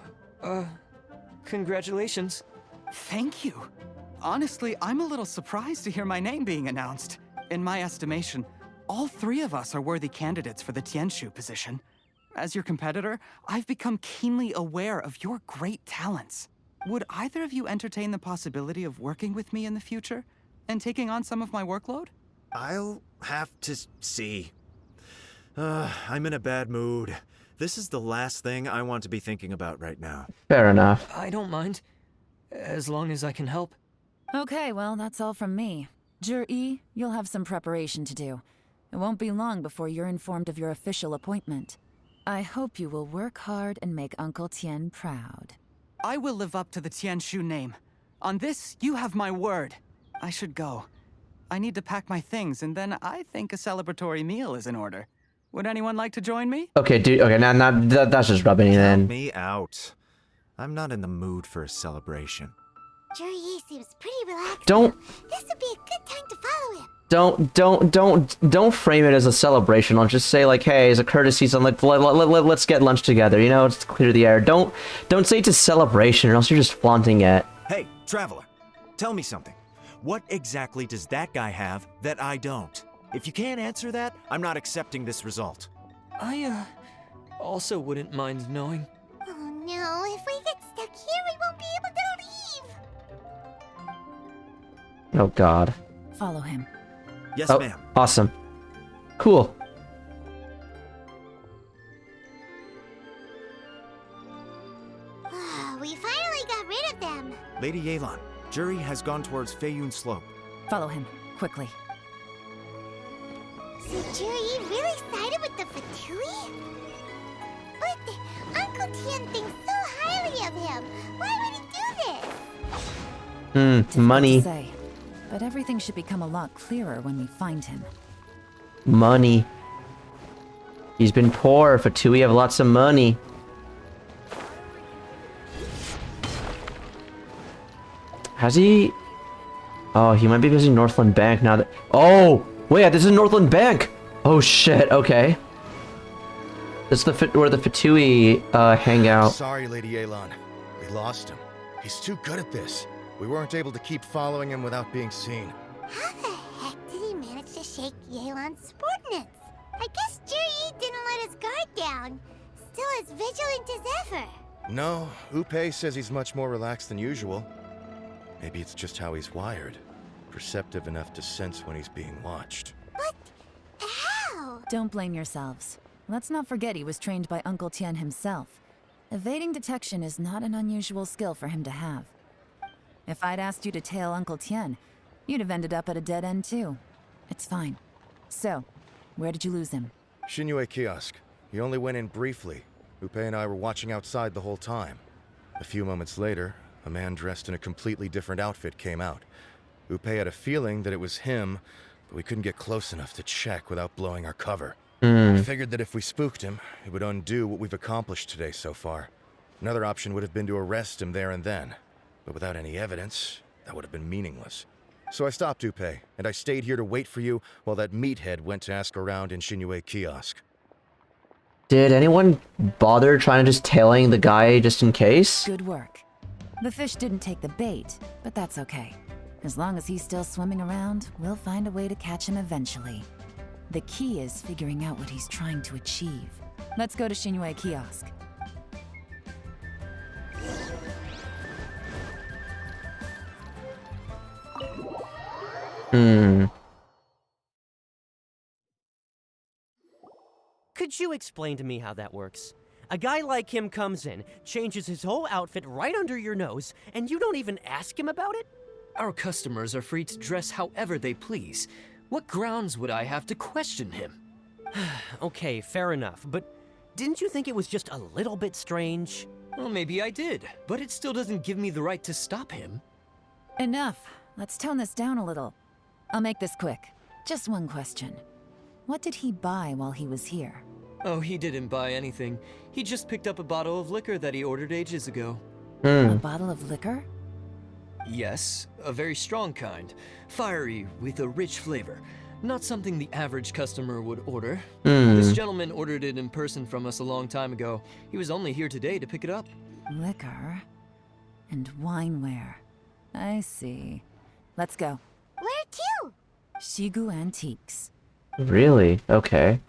congratulations. Thank you. Honestly, I'm a little surprised to hear my name being announced. In my estimation, all three of us are worthy candidates for the Tianshu position. As your competitor, I've become keenly aware of your great talents. Would either of you entertain the possibility of working with me in the future and taking on some of my workload? I'll have to see. I'm in a bad mood. This is the last thing I want to be thinking about right now. Fair enough. I don't mind, as long as I can help. Okay, well, that's all from me. Jur-E, you'll have some preparation to do. It won't be long before you're informed of your official appointment. I hope you will work hard and make Uncle Tien proud. I will live up to the Tianshu name. On this, you have my word. I should go. I need to pack my things, and then I think a celebratory meal is in order. Would anyone like to join me? Okay, dude. Okay, now that's just rubbing it Count in. me out. I'm not in the mood for a celebration. Jur-E seems pretty relaxed. Don't This would be a good time to follow him. don't frame it as a celebration. I'll just say like, hey, as a courtesy, so like let's get lunch together. You know, just to clear the air. Don't say it's a celebration, or else you're just flaunting it. Hey, traveler, tell me something. What exactly does that guy have that I don't? If you can't answer that, I'm not accepting this result. I, also wouldn't mind knowing. Oh no, if we get stuck here, we won't be able to leave. Oh God. Follow him. Yes, Oh, ma'am. awesome. Cool. We finally got rid of them. Lady Yelan, Jur-E has gone towards Feiyun Slope. Follow him, quickly. So Jur-E really sided with the Fatui? But Uncle Tien thinks so highly of him. Why would he do this? Money. To say, but everything should become a lot clearer when we find him. Money. He's been poor. Fatui have lots of money. Has he? Oh, he might be visiting Northland Bank now that. Oh, wait, this is Northland Bank. Oh shit. Okay. This is where the Fatui hang out. Sorry, Lady Yelan. We lost him. He's too good at this. We weren't able to keep following him without being seen. How the heck did he manage to shake Yelan's subordinates? I guess Jur-E didn't let his guard down. Still as vigilant as ever. No, Upei says he's much more relaxed than usual. Maybe it's just how he's wired. Perceptive enough to sense when he's being watched. But how? Don't blame yourselves. Let's not forget he was trained by Uncle Tien himself. Evading detection is not an unusual skill for him to have. If I'd asked you to tail Uncle Tien, you'd have ended up at a dead end too. It's fine. So, where did you lose him? Shinyue Kiosk. He only went in briefly. Upei and I were watching outside the whole time. A few moments later, a man dressed in a completely different outfit came out. Upei had a feeling that it was him, but we couldn't get close enough to check without blowing our cover. I figured that if we spooked him, it would undo what we've accomplished today so far. Another option would have been to arrest him there and then, but without any evidence, that would have been meaningless. So I stopped Upei, and I stayed here to wait for you while that meathead went to ask around in Shinyue Kiosk. Did anyone bother trying to just tailing the guy just in case? Good work. The fish didn't take the bait, but that's okay. As long as he's still swimming around, we'll find a way to catch him eventually. The key is figuring out what he's trying to achieve. Let's go to Shinyue Kiosk. Could you explain to me how that works? A guy like him comes in, changes his whole outfit right under your nose, and you don't even ask him about it? Our customers are free to dress however they please. What grounds would I have to question him? Okay, fair enough, but didn't you think it was just a little bit strange? Well, maybe I did, but it still doesn't give me the right to stop him. Enough. Let's tone this down a little. I'll make this quick. Just one question. What did he buy while he was here? Oh, he didn't buy anything. He just picked up a bottle of liquor that he ordered ages ago. A bottle of liquor? Yes, a very strong kind. Fiery, with a rich flavor. Not something the average customer would order. This gentleman ordered it in person from us a long time ago. He was only here today to pick it up. Liquor and wineware. I see. Let's go. Where to? Shigu Antiques. Really? Okay.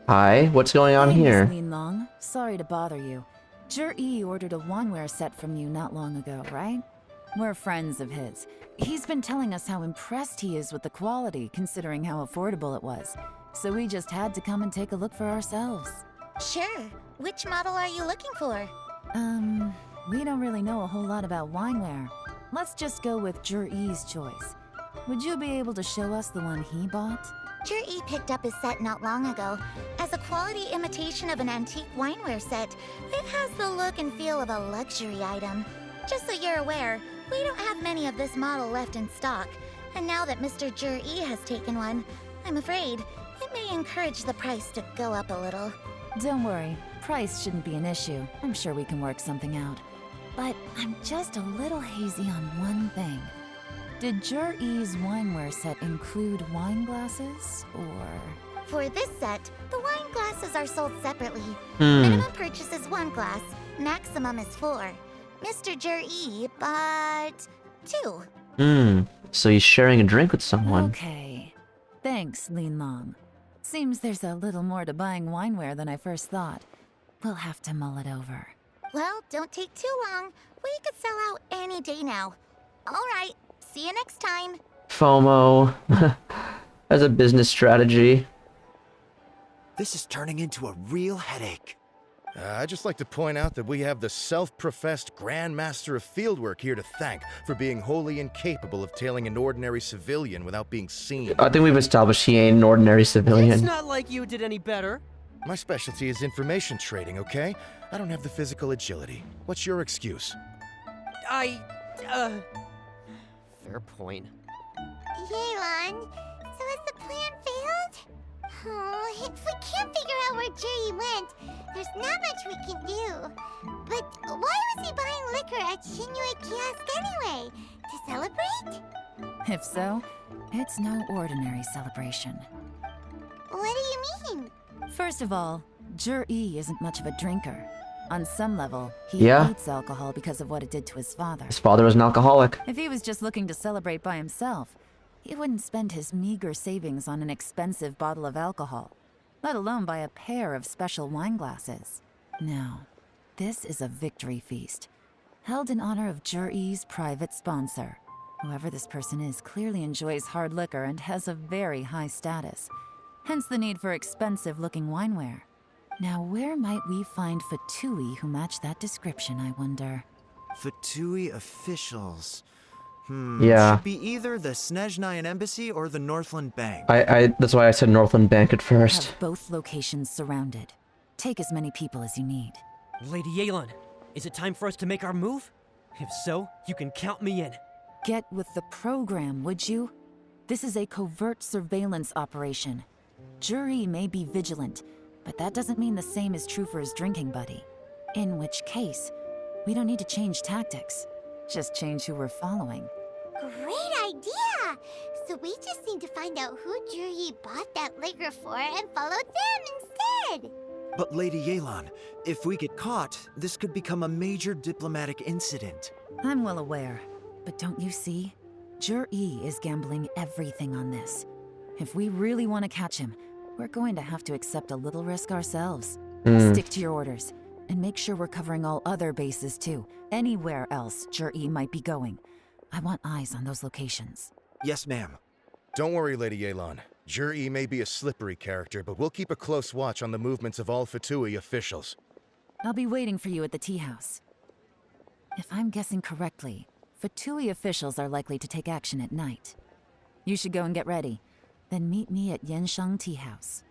Hi, what's going on Hey, here? Miss Lin Long. Sorry to bother you. Jur-E ordered a waneware set from you not long ago, right? We're friends of his. He's been telling us how impressed he is with the quality, considering how affordable it was. So we just had to come and take a look for ourselves. Sure. Which model are you looking for? We don't really know a whole lot about wineware. Let's just go with Jur-E's choice. Would you be able to show us the one he bought? Jur-E picked up his set not long ago. As a quality imitation of an antique wineware set, it has the look and feel of a luxury item. Just so you're aware, we don't have many of this model left in stock. And now that Mr. Jur-E has taken one, I'm afraid it may encourage the price to go up a little. Don't worry, price shouldn't be an issue. I'm sure we can work something out. But I'm just a little hazy on one thing. Did Jur-E's wineware set include wine glasses, or...? For this set, the wine glasses are sold separately. Minimum purchase is 1 glass, maximum is 4. Mr. Jur-E bought 2. So he's sharing a drink with someone. Okay. Thanks, Lin Long. Seems there's a little more to buying wineware than I first thought. We'll have to mull it over. Well, don't take too long. We could sell out any day now. All right, see you next time. FOMO. As a business strategy. This is turning into a real headache. I'd just like to point out that we have the self-professed Grand Master of Fieldwork here to thank for being wholly incapable of tailing an ordinary civilian without being seen. I think we've established he ain't an ordinary It's civilian. not like you did any better. My specialty is information trading, okay? I don't have the physical agility. What's your excuse? Fair point. Yelan, so has the plan failed? Oh, if we can't figure out where Jerry went, there's not much we can do. But why was he buying liquor at Shinue Kiosk anyway? To celebrate? If so, it's no ordinary celebration. What do you mean? First of all, Jur-E isn't much of a drinker. On some level, he Yeah. hates alcohol because of what it did to his father. His father was an alcoholic. If he was just looking to celebrate by himself, he wouldn't spend his meager savings on an expensive bottle of alcohol, let alone buy a pair of special wine glasses. No, this is a victory feast, held in honor of Jur-E's private sponsor. Whoever this person is clearly enjoys hard liquor and has a very high status, hence the need for expensive-looking wineware. Now, where might we find Fatui who match that description, I wonder? Fatui officials. Yeah. Should be either the Snezhnayan Embassy or the Northland Bank. That's why I said Northland Bank at first. Have both locations surrounded. Take as many people as you need. Lady Yelan, is it time for us to make our move? If so, you can count me in. Get with the program, would you? This is a covert surveillance operation. Jur-E may be vigilant, but that doesn't mean the same is true for his drinking buddy. In which case, we don't need to change tactics. Just change who we're following. Great idea! So we just need to find out who Juri bought that liquor for and follow them instead! But Lady Yelan, if we get caught, this could become a major diplomatic incident. I'm well aware, but don't you see? Jur-E is gambling everything on this. If we really want to catch him, we're going to have to accept a little risk ourselves. Stick to your orders, and make sure we're covering all other bases too. Anywhere else Jur-E might be going. I want eyes on those locations. Yes, ma'am. Don't worry, Lady Yelan. Jur-E may be a slippery character, but we'll keep a close watch on the movements of all Fatui officials. I'll be waiting for you at the tea house. If I'm guessing correctly, Fatui officials are likely to take action at night. You should go and get ready. Then meet me at Yansheng Tea House.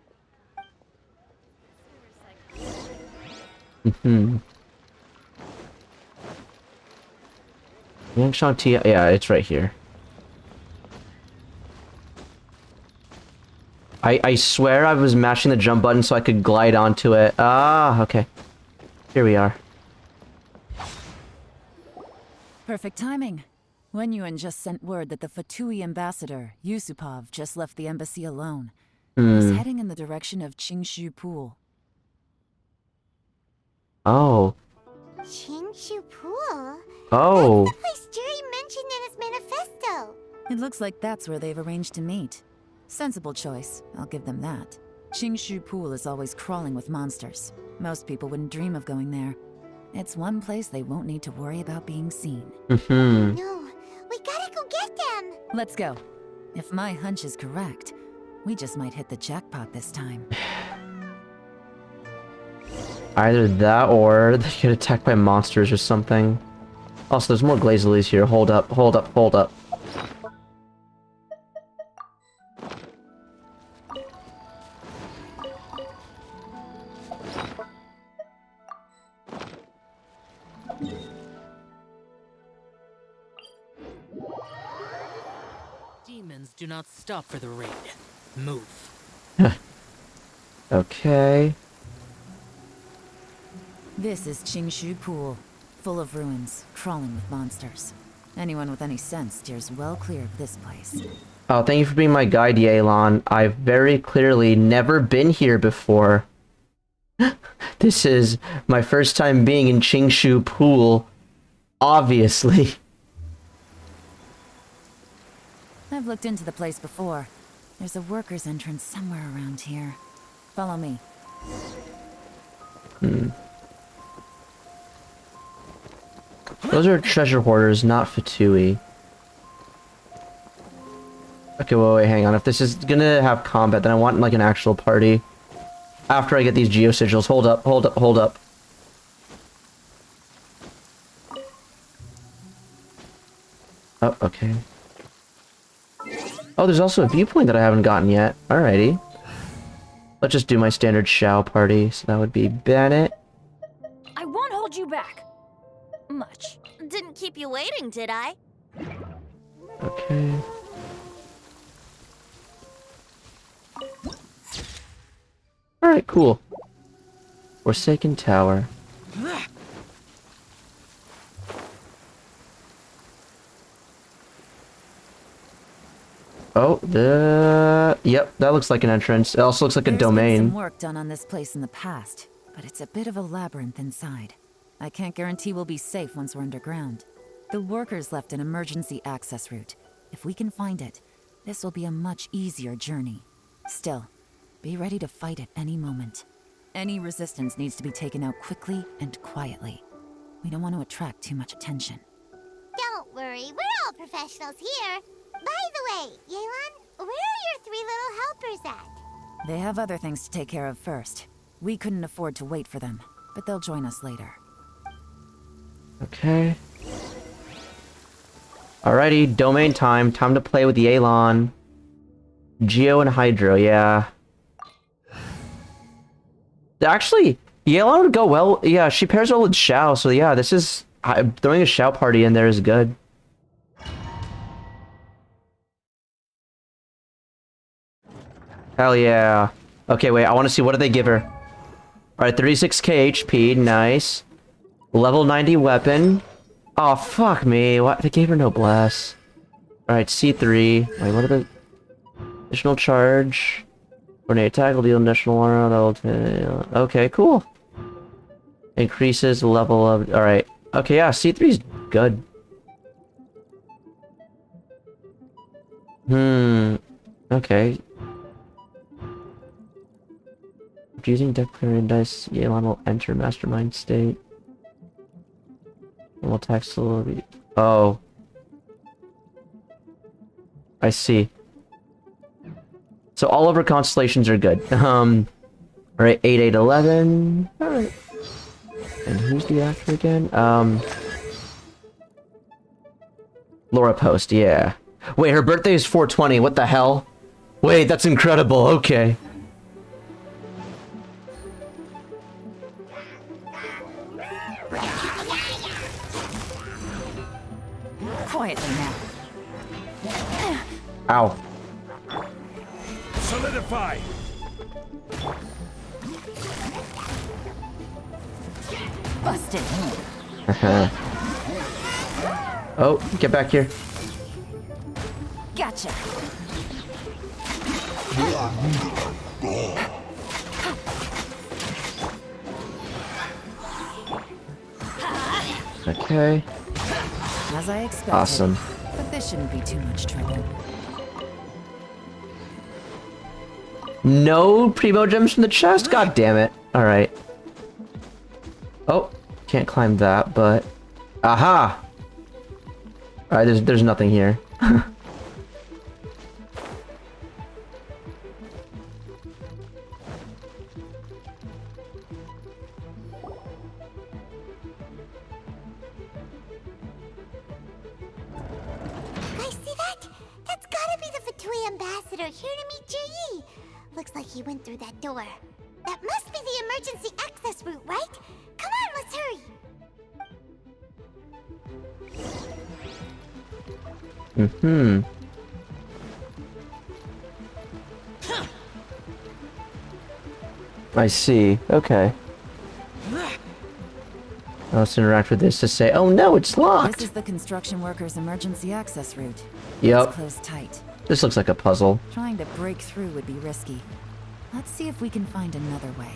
Yangshan Tea, yeah, it's right here. I swear I was mashing the jump button so I could glide onto it. Ah, okay. Here we are. Perfect timing. Wenyuan just sent word that the Fatui ambassador, Yusupov, just left the embassy alone. He's heading in the direction of Qingshu Pool. Oh. Qingshu Pool? Oh. That's the place Juri mentioned in his manifesto. It looks like that's where they've arranged to meet. Sensible choice, I'll give them that. Qingshu Pool is always crawling with monsters. Most people wouldn't dream of going there. It's one place they won't need to worry about being seen. Mm-hmm. No, we gotta go get them. Let's go. If my hunch is correct, we just might hit the jackpot this time. Either that or they get attacked by monsters or something. Also, there's more Glazelies here. Hold up, hold up, hold up. Demons do not stop for the raid. Move. Okay. This is Qingshu Pool, full of ruins, crawling with monsters. Anyone with any sense steers well clear of this place. Oh, thank you for being my guide, Yelan. I've very clearly never been here before. This is my first time being in Qingshu Pool. Obviously. I've looked into the place before. There's a worker's entrance somewhere around here. Follow me. Those are treasure hoarders, not Fatui. Okay, wait, hang on. If this is gonna have combat, then I want like an actual party. After I get these geo sigils. Hold up, hold up, hold up. Oh, okay. Oh, there's also a viewpoint that I haven't gotten yet. Alrighty. Let's just do my standard Shao party. So that would be Bennett. I won't hold you back. Much. Didn't keep you waiting, did I? Okay. Alright, cool. Forsaken Tower. Oh, yep, that looks like an entrance. It also looks like a There's been domain. some work done on this place in the past, but it's a bit of a labyrinth inside. I can't guarantee we'll be safe once we're underground. The workers left an emergency access route. If we can find it, this will be a much easier journey. Still, be ready to fight at any moment. Any resistance needs to be taken out quickly and quietly. We don't want to attract too much attention. Don't worry, we're all professionals here. By the way, Yelan, where are your 3 little helpers at? They have other things to take care of first. We couldn't afford to wait for them, but they'll join us later. Okay. Alrighty, domain time. Time to play with Yelan. Geo and Hydro, yeah. Actually, Yelan would go well. Yeah, she pairs well with Shao, so yeah, this is... throwing a Shao party in there is good. Hell yeah. Okay, wait, I want to see, what do they give her? Alright, 36k HP, nice. Level 90 weapon. Oh, fuck me. What? They gave her noblesse. Alright, C3. Wait, what are the... Additional charge. Coordinate attack will deal additional aura. Okay, cool. Increases the level of... Alright. Okay, yeah, C3's good. Okay. Using deck clearing dice, Yelan will enter mastermind state. And will attack slowly. Oh. I see. So all of her constellations are good. Alright, 8, 8, 11. Alright. And who's the actor again? Laura Post, yeah. Wait, her birthday is 4/20, what the hell? Wait, that's incredible, okay. Quietly now. Ow. Solidify! Busted. Oh, get back here. Gotcha. Okay. As I expected. Awesome. But this shouldn't be too much trouble. No primo gems from the chest? God damn it. Alright. Oh, can't climb that, but... Aha! Alright, there's nothing here. Ambassador here to meet Ji. Looks like he went through that door. That must be the emergency access route, right? Come on, let's hurry. Mm-hmm. I see. Okay. Let's interact with this to say, oh no, it's locked! This is the construction workers' emergency access route. Yep. It's closed tight. This looks like a puzzle. Trying to break through would be risky. Let's see if we can find another way.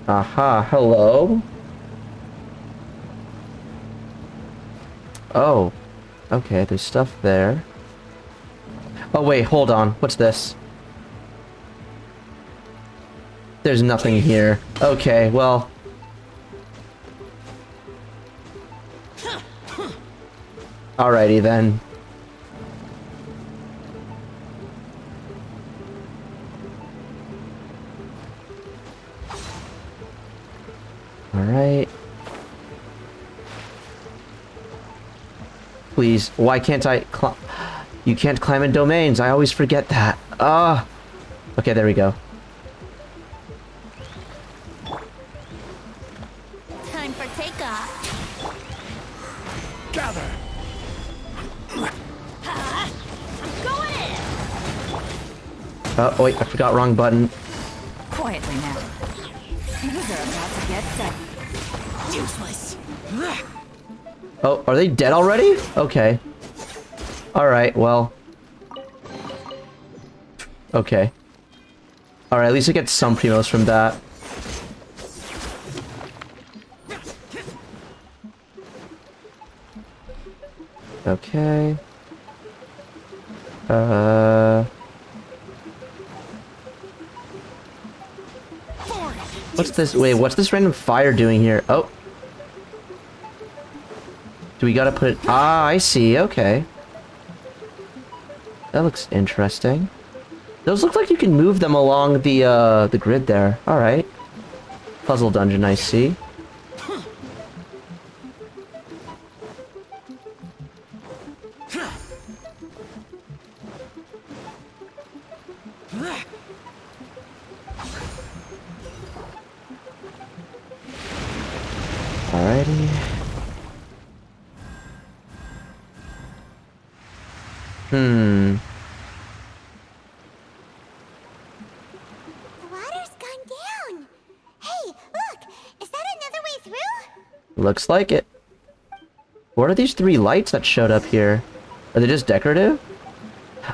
Aha, hello? Oh. Okay, there's stuff there. Oh wait, hold on. What's this? There's nothing here. Okay, well... Alrighty then. Alright. Please, why can't I climb? You can't climb in domains, I always forget that. Ah! Okay, there we go. Time for takeoff. Gather! Oh, wait, I forgot wrong button. Quietly now. These are about to get set. Useless. Oh, are they dead already? Okay. Alright, well. Okay. Alright, at least I get some primos from that. Okay. What's this? Wait, what's this random fire doing here? Oh. Do we gotta put it? Ah, I see. Okay. That looks interesting. Those look like you can move them along the grid there. All right. Puzzle dungeon, I see. Alrighty. Hmm. The water's gone down. Hey, look! Is that another way through? Looks like it. What are these three lights that showed up here? Are they just decorative?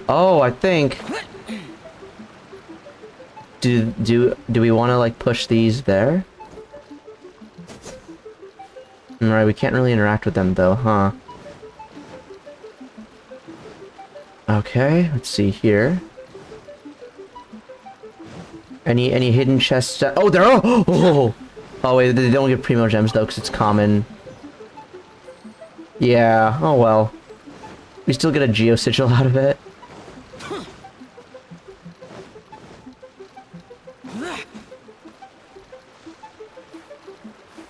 Oh, I think... Do we want to, like, push these there? Alright, we can't really interact with them, though, huh? Okay, let's see here. Any hidden chests? Oh, there are! Oh! Oh, wait, they don't get primo gems, though, because it's common. Yeah, oh well. We still get a geo sigil out of it.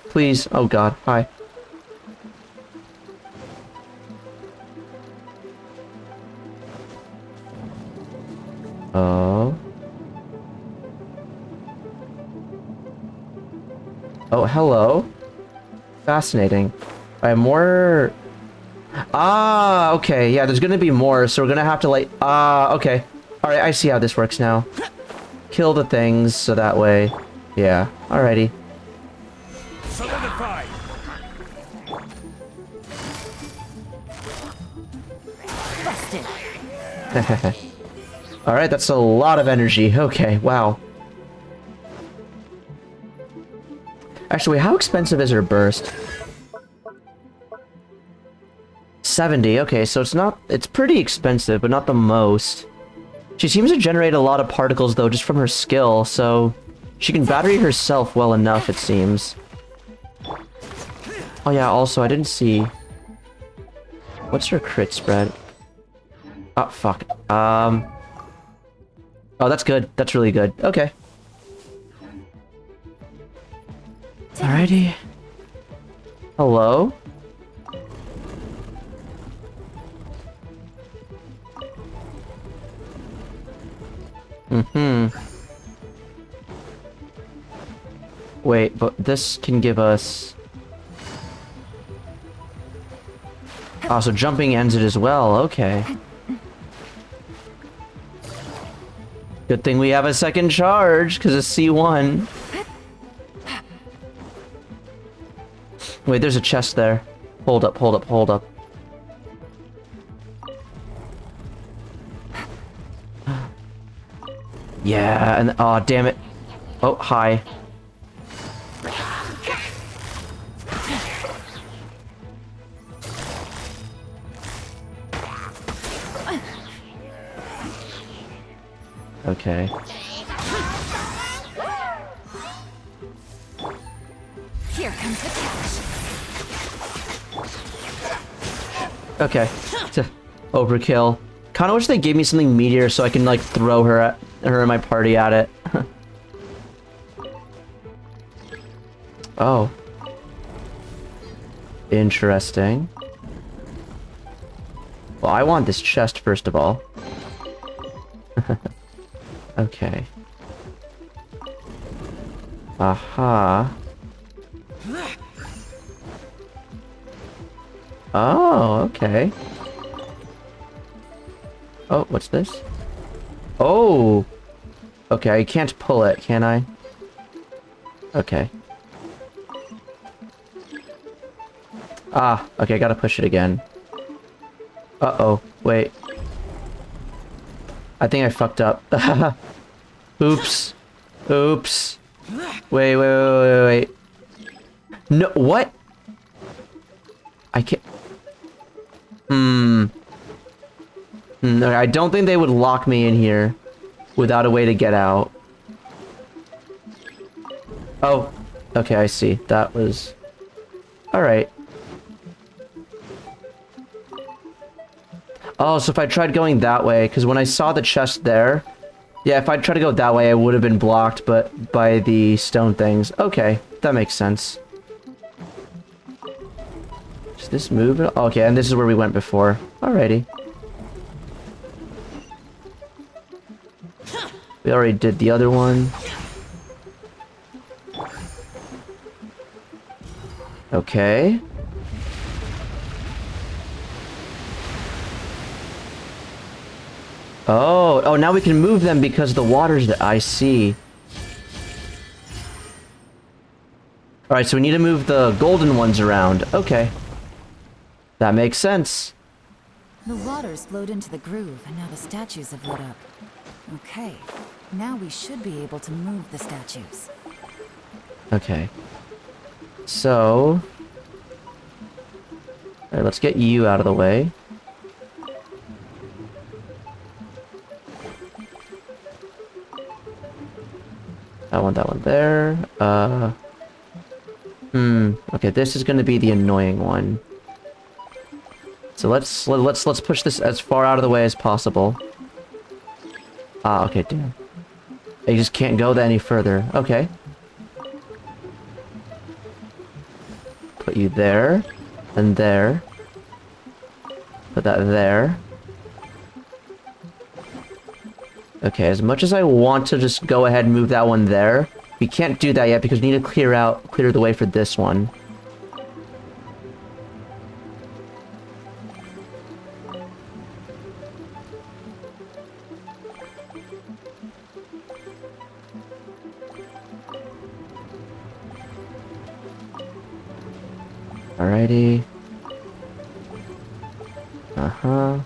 Please. Oh god, hi. Oh. Oh, hello. Fascinating. I have more... Ah, okay. Yeah, there's gonna be more, so we're gonna have to, like... Ah, okay. Alright, I see how this works now. Kill the things, so that way... Yeah, alrighty. Solidify! Busted. Alright, that's a lot of energy. Okay, wow. Actually, how expensive is her burst? 70. Okay, so it's pretty expensive, but not the most. She seems to generate a lot of particles, though, just from her skill, so she can battery herself well enough, it seems. Oh yeah, also, I didn't see... What's her crit spread? Oh, fuck. Oh, that's good. That's really good. Okay. Alrighty. Hello? Mm-hmm. Wait, but this can give us... Oh, so jumping ends it as well. Okay. Good thing we have a second charge, because it's C1. Wait, there's a chest there. Hold up, hold up, hold up. Yeah, and... Oh, damn it. Oh, hi. Okay. Here comes the catch. Okay. Overkill. Kinda wish they gave me something meteor so I can, like, throw her and my party at it. Oh. Interesting. Well, I want this chest, first of all. Okay. Aha. Oh, okay. Oh, what's this? Oh! Okay, I can't pull it, can I? Okay. Ah, okay, I gotta push it again. Uh-oh, wait. I think I fucked up. Oops. Oops. Wait. No, what? I can't... Okay, I don't think they would lock me in here without a way to get out. Oh, okay, I see. That was... Alright. Oh, so if I tried going that way, because when I saw the chest there... Yeah, if I tried to go that way, I would have been blocked, but by the stone things. Okay, that makes sense. Does this move? Okay, and this is where we went before. Alrighty. We already did the other one. Okay. Oh, now we can move them because the water's that I see. Alright, so we need to move the golden ones around. Okay. That makes sense. The water's flowed into the groove, and now the statues have lit up. Okay. Now we should be able to move the statues. Okay. So... Alright, let's get you out of the way. I want that one there. Okay, this is gonna be the annoying one. So let's push this as far out of the way as possible. Ah, okay, damn. You just can't go any further. Okay. Put you there. And there. Put that there. Okay, as much as I want to just go ahead and move that one there, we can't do that yet because we need to clear the way for this one. Alrighty. Uh-huh.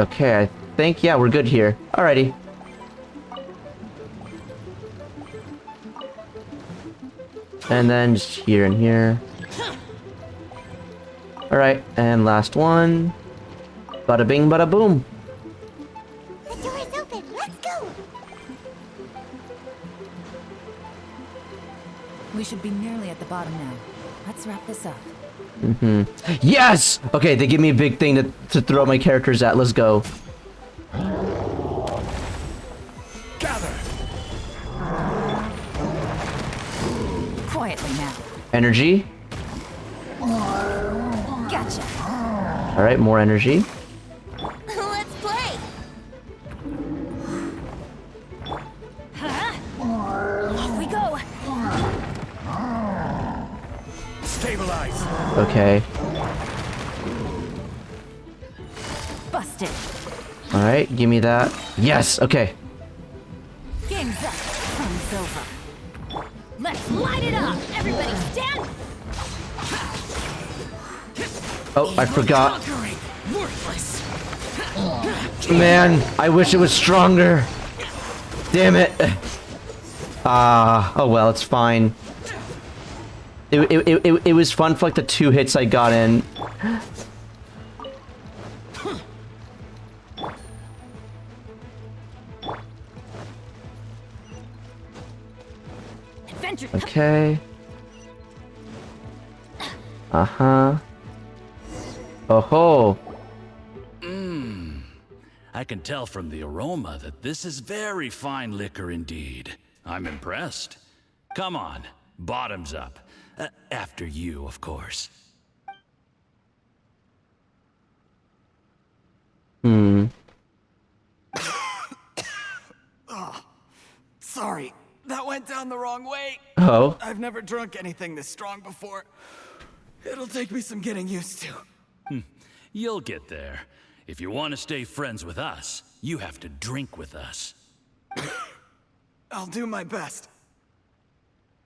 Okay, I think, yeah, we're good here. Alrighty. And then just here and here. Alright, and last one. Bada bing, bada boom. The door is open. Let's go. We should be nearly at the bottom now. Let's wrap this up. Yes! Okay, they give me a big thing to throw my characters at. Let's go. Gather! Quietly now. Energy. Gotcha. Alright, more energy. Let's play. Off we go. Stabilize! Okay. Busted. Alright, give me that. Yes, okay. Game's up. Fun's over. Let's light it up. Everybody stand. Oh, I forgot. Worthless. Man, I wish it was stronger. Damn it. Oh well, it's fine. It was fun for like the 2 hits I got in. Adventure. Okay. Uh-huh. Oh ho. I can tell from the aroma that this is very fine liquor indeed. I'm impressed. Come on, bottoms up. After you, of course. Sorry, that went down the wrong way. Oh. I've never drunk anything this strong before. It'll take me some getting used to. You'll get there. If you want to stay friends with us, you have to drink with us. I'll do my best.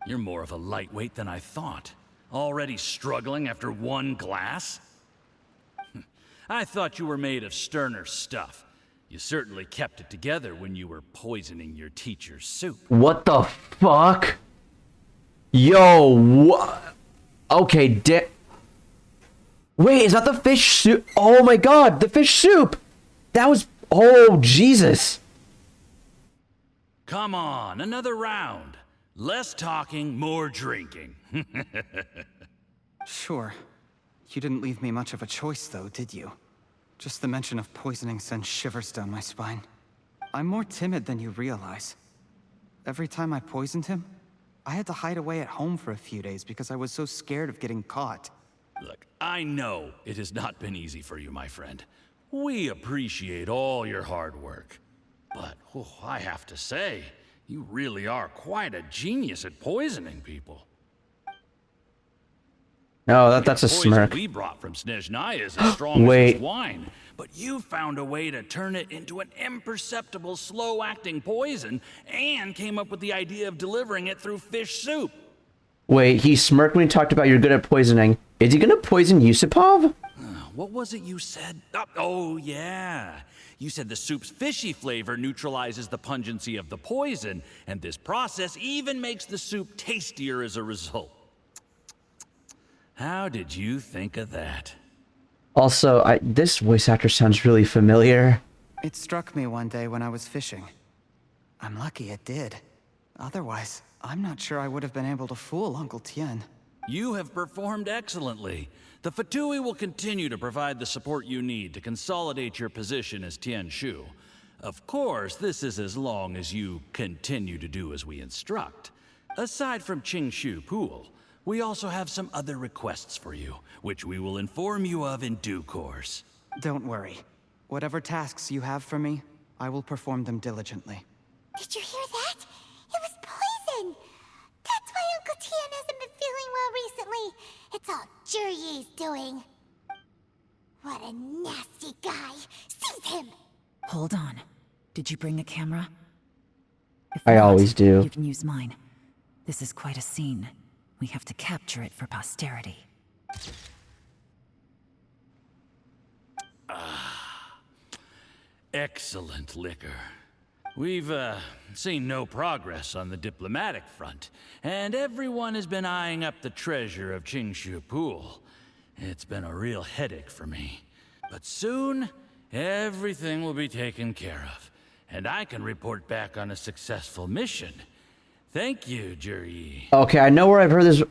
You're more of a lightweight than I thought. Already struggling after 1 glass? I thought you were made of sterner stuff. You certainly kept it together when you were poisoning your teacher's soup. What the fuck? Yo, what? Okay, wait, is that the fish soup? Oh my god, the fish soup! That was... Oh, Jesus. Come on, another round. Less talking, more drinking. Sure. You didn't leave me much of a choice, though, did you? Just the mention of poisoning sends shivers down my spine. I'm more timid than you realize. Every time I poisoned him, I had to hide away at home for a few days because I was so scared of getting caught. Look, I know it has not been easy for you, my friend. We appreciate all your hard work. But, I have to say, you really are quite a genius at poisoning people. Oh, that's a The poison smirk. we brought from Snezhnaya is as strong as Wait. this wine, but you found a way to turn it into an imperceptible, slow-acting poison, and came up with the idea of delivering it through fish soup. Wait, he smirked when he talked about you're good at poisoning. Is he gonna poison Yusupov? What was it you said? Oh, yeah. You said the soup's fishy flavor neutralizes the pungency of the poison, and this process even makes the soup tastier as a result. How did you think of that? Also, this voice actor sounds really familiar. It struck me one day when I was fishing. I'm lucky it did. Otherwise, I'm not sure I would have been able to fool Uncle Tien. You have performed excellently. The Fatui will continue to provide the support you need to consolidate your position as Tien Shu. Of course, this is as long as you continue to do as we instruct. Aside from Qing Shu Pool, we also have some other requests for you, which we will inform you of in due course. Don't worry. Whatever tasks you have for me, I will perform them diligently. Did you hear that? It was poison. That's why Uncle Tien hasn't been feeling well recently. It's all Jurye's doing. What a nasty guy. Seize him! Hold on. Did you bring a camera? If I not, always do. You can use mine. This is quite a scene. We have to capture it for posterity. Excellent liquor. We've, seen no progress on the diplomatic front, and everyone has been eyeing up the treasure of Qingshu Pool. It's been a real headache for me. But soon, everything will be taken care of, and I can report back on a successful mission. Thank you, Juri. Okay, I know where I've heard this.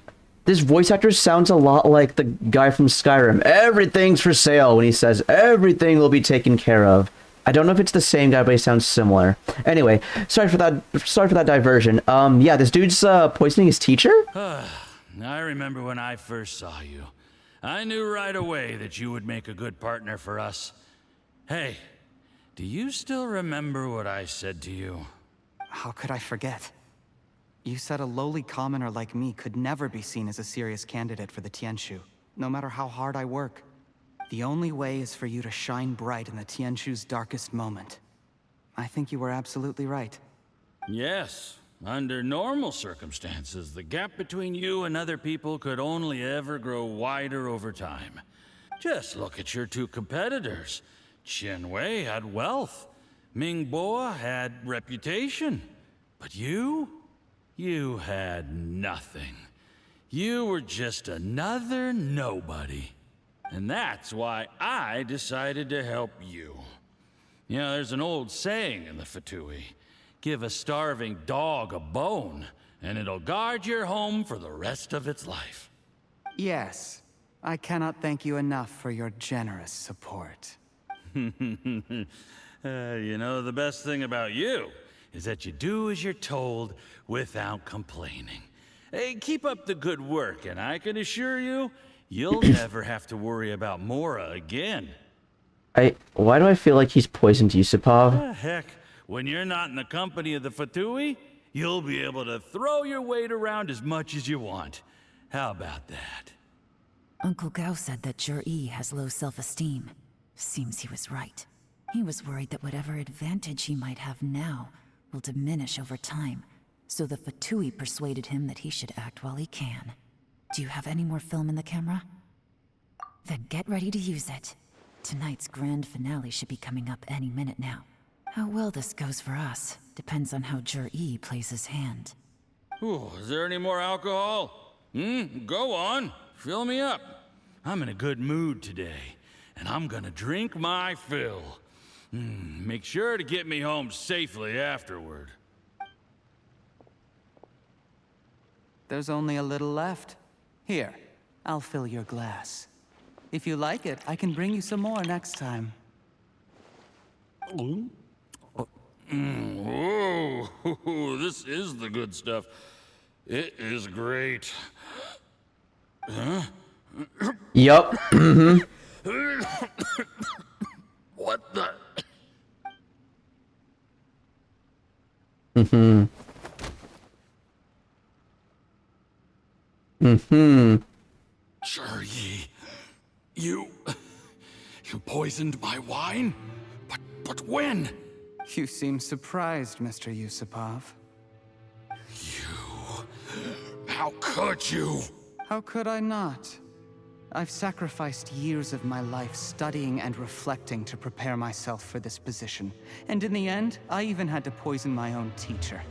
This voice actor sounds a lot like the guy from Skyrim. Everything's for sale when he says everything will be taken care of. I don't know if it's the same guy, but he sounds similar. Anyway, sorry for that diversion. Yeah, this dude's poisoning his teacher? I remember when I first saw you. I knew right away that you would make a good partner for us. Hey, do you still remember what I said to you? How could I forget? You said a lowly commoner like me could never be seen as a serious candidate for the Tianshu, no matter how hard I work. The only way is for you to shine bright in the Tianshu's darkest moment. I think you were absolutely right. Yes. Under normal circumstances, the gap between you and other people could only ever grow wider over time. Just look at your two competitors. Qian Wei had wealth. Ming Boa had reputation. But you had nothing. You were just another nobody. And that's why I decided to help you. You know, there's an old saying in the Fatui. Give a starving dog a bone, and it'll guard your home for the rest of its life. Yes. I cannot thank you enough for your generous support. You know, the best thing about you is that you do as you're told without complaining. Hey, keep up the good work, and I can assure you, you'll never have to worry about Mora again. Why do I feel like he's poisoned Yusupov? Heck, when you're not in the company of the Fatui, you'll be able to throw your weight around as much as you want. How about that? Uncle Gao said that Jur-E has low self-esteem. Seems he was right. He was worried that whatever advantage he might have now will diminish over time, so the Fatui persuaded him that he should act while he can. Do you have any more film in the camera? Then get ready to use it. Tonight's grand finale should be coming up any minute now. How well this goes for us depends on how Jur-E plays his hand. Ooh, is there any more alcohol? Go on. Fill me up. I'm in a good mood today, and I'm gonna drink my fill. Make sure to get me home safely afterward. There's only a little left. Here, I'll fill your glass. If you like it, I can bring you some more next time. Whoa, this is the good stuff. It is great. Huh? Yup. What the? Jur-E, you poisoned my wine? But when? You seem surprised, Mr. Yusupov. How could you? How could I not? I've sacrificed years of my life studying and reflecting to prepare myself for this position. And in the end, I even had to poison my own teacher.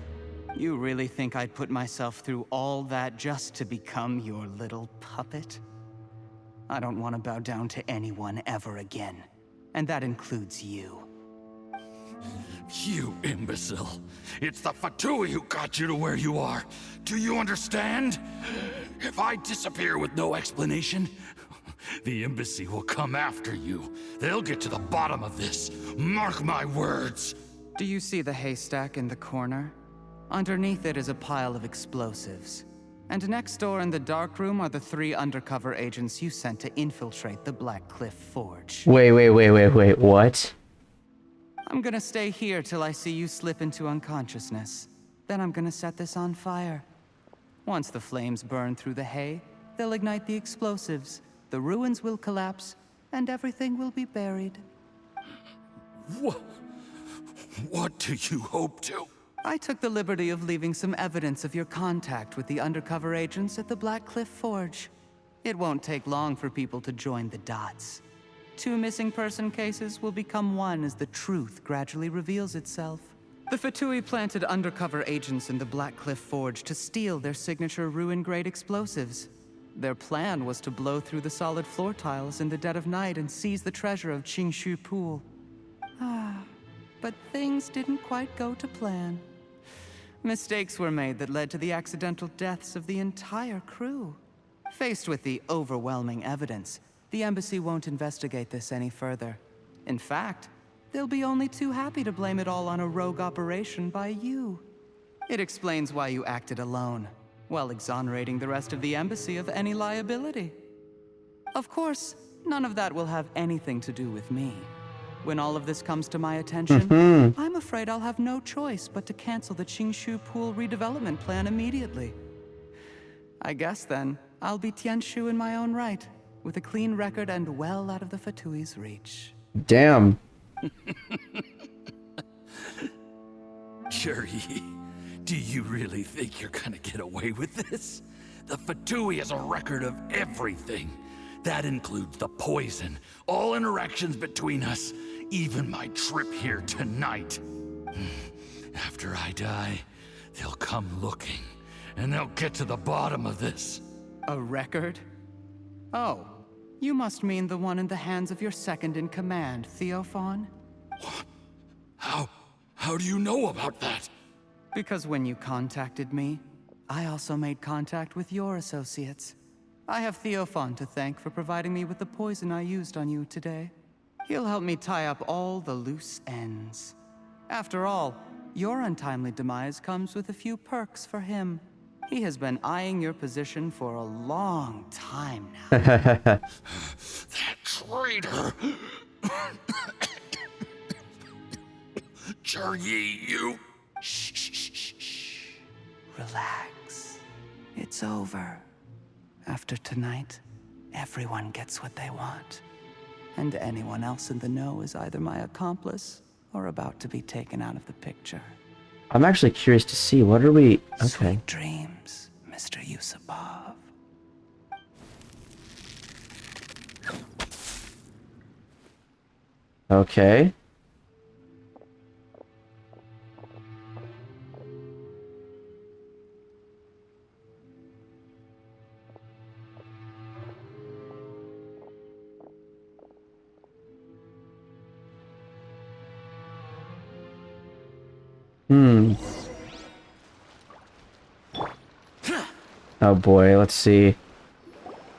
You really think I'd put myself through all that just to become your little puppet? I don't want to bow down to anyone ever again. And that includes you. You imbecile. It's the Fatui who got you to where you are. Do you understand? If I disappear with no explanation, the embassy will come after you. They'll get to the bottom of this. Mark my words. Do you see the haystack in the corner? Underneath it is a pile of explosives. And next door in the dark room are the 3 undercover agents you sent to infiltrate the Black Cliff Forge. Wait, what? I'm gonna stay here till I see you slip into unconsciousness. Then I'm gonna set this on fire. Once the flames burn through the hay, they'll ignite the explosives, the ruins will collapse, and everything will be buried. What do you hope to? I took the liberty of leaving some evidence of your contact with the undercover agents at the Black Cliff Forge. It won't take long for people to join the dots. 2 missing person cases will become one as the truth gradually reveals itself. The Fatui planted undercover agents in the Black Cliff Forge to steal their signature ruin-grade explosives. Their plan was to blow through the solid floor tiles in the dead of night and seize the treasure of Qingshu Pool. But things didn't quite go to plan. Mistakes were made that led to the accidental deaths of the entire crew. Faced with the overwhelming evidence, the embassy won't investigate this any further. In fact, they'll be only too happy to blame it all on a rogue operation by you. It explains why you acted alone, while exonerating the rest of the embassy of any liability. Of course, none of that will have anything to do with me. When all of this comes to my attention, I'm afraid I'll have no choice but to cancel the Qingshu Pool redevelopment plan immediately. I guess then, I'll be Tianshu in my own right, with a clean record and well out of the Fatui's reach. Damn. Jerry, do you really think you're gonna get away with this? The Fatui has a record of everything. That includes the poison, all interactions between us, even my trip here tonight. After I die, they'll come looking, and they'll get to the bottom of this. A record? Oh, you must mean the one in the hands of your second-in-command, Theophan? What? How do you know about that? Because when you contacted me, I also made contact with your associates. I have Theophan to thank for providing me with the poison I used on you today. He'll help me tie up all the loose ends. After all, your untimely demise comes with a few perks for him. He has been eyeing your position for a long time now. That traitor! Jerry, you... Shh. Relax. It's over. After tonight, everyone gets what they want. And anyone else in the know is either my accomplice or about to be taken out of the picture. I'm actually curious to see, what are we... Okay. Sweet dreams, Mr. Yusupov. Okay. Oh boy, let's see.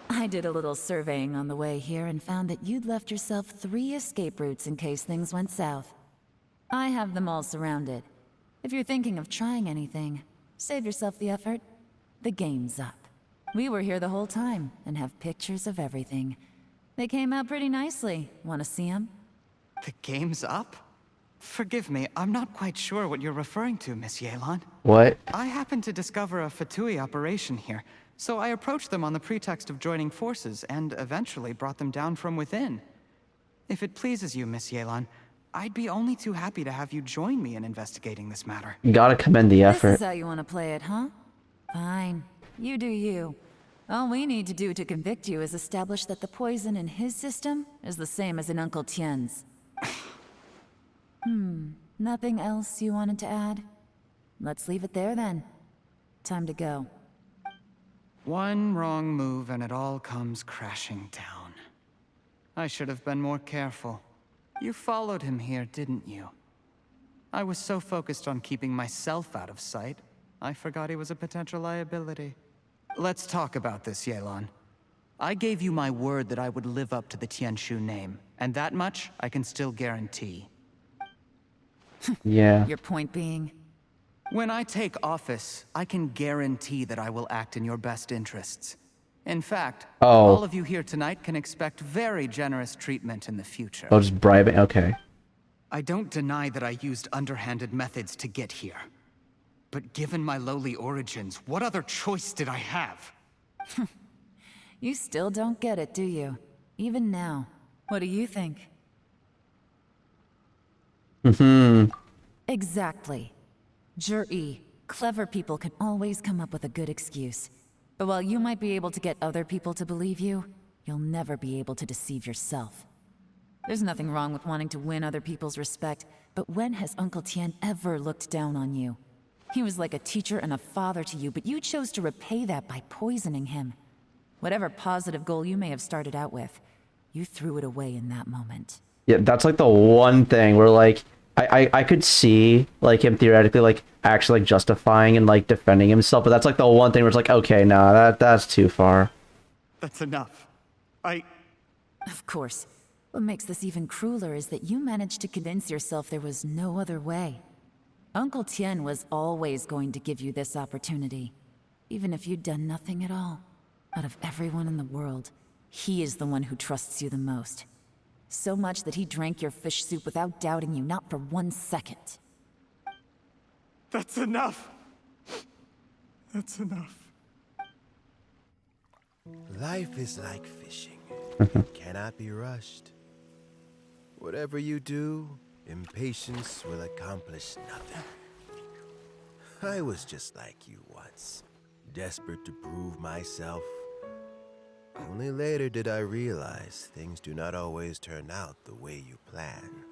I did a little surveying on the way here and found that you'd left yourself 3 escape routes in case things went south. I have them all surrounded. If you're thinking of trying anything, save yourself the effort. The game's up. We were here the whole time and have pictures of everything. They came out pretty nicely. Want to see them? The game's up? Forgive me, I'm not quite sure what you're referring to, Miss Yelan. What? I happened to discover a Fatui operation here, so I approached them on the pretext of joining forces and eventually brought them down from within. If it pleases you, Miss Yelan, I'd be only too happy to have you join me in investigating this matter. You gotta commend the effort. This is how you want to play it, huh? Fine. You do you. All we need to do to convict you is establish that the poison in his system is the same as in Uncle Tien's. Nothing else you wanted to add? Let's leave it there then. Time to go. One wrong move and it all comes crashing down. I should have been more careful. You followed him here, didn't you? I was so focused on keeping myself out of sight, I forgot he was a potential liability. Let's talk about this, Yelan. I gave you my word that I would live up to the Tianshu name, and that much I can still guarantee. Yeah. Your point being? When I take office, I can guarantee that I will act in your best interests. In fact, all of you here tonight can expect very generous treatment in the future. I'll just bribe it. Okay. I don't deny that I used underhanded methods to get here. But given my lowly origins, what other choice did I have? You still don't get it, do you? Even now. What do you think? Exactly. Jur-E, clever people can always come up with a good excuse. But while you might be able to get other people to believe you, you'll never be able to deceive yourself. There's nothing wrong with wanting to win other people's respect, but when has Uncle Tien ever looked down on you? He was like a teacher and a father to you, but you chose to repay that by poisoning him. Whatever positive goal you may have started out with, you threw it away in that moment. Yeah, that's like the one thing where like I could see like him theoretically like actually like justifying and like defending himself, but that's like the one thing where it's like, okay, nah, that's too far. That's enough. Of course. What makes this even crueler is that you managed to convince yourself there was no other way. Uncle Tien was always going to give you this opportunity, even if you'd done nothing at all. Out of everyone in the world, he is the one who trusts you the most. So much that he drank your fish soup without doubting you, not for 1 second. That's enough. That's enough. Life is like fishing. It cannot be rushed. Whatever you do, impatience will accomplish nothing. I was just like you once, desperate to prove myself. Only later did I realize things do not always turn out the way you plan.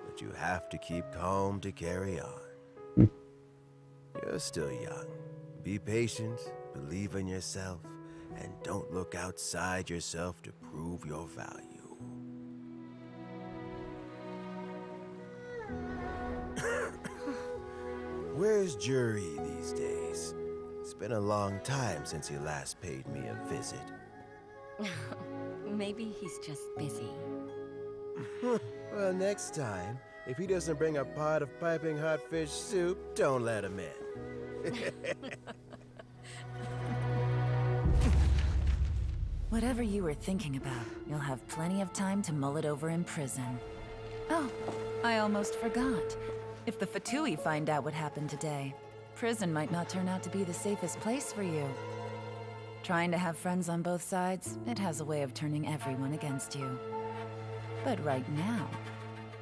But you have to keep calm to carry on. You're still young. Be patient, believe in yourself, and don't look outside yourself to prove your value. Where's Jury these days? It's been a long time since he last paid me a visit. Maybe he's just busy. Well, next time, if he doesn't bring a pot of piping hot fish soup, don't let him in. Whatever you were thinking about, you'll have plenty of time to mull it over in prison. Oh, I almost forgot. If the Fatui find out what happened today, prison might not turn out to be the safest place for you. Trying to have friends on both sides, it has a way of turning everyone against you. But right now,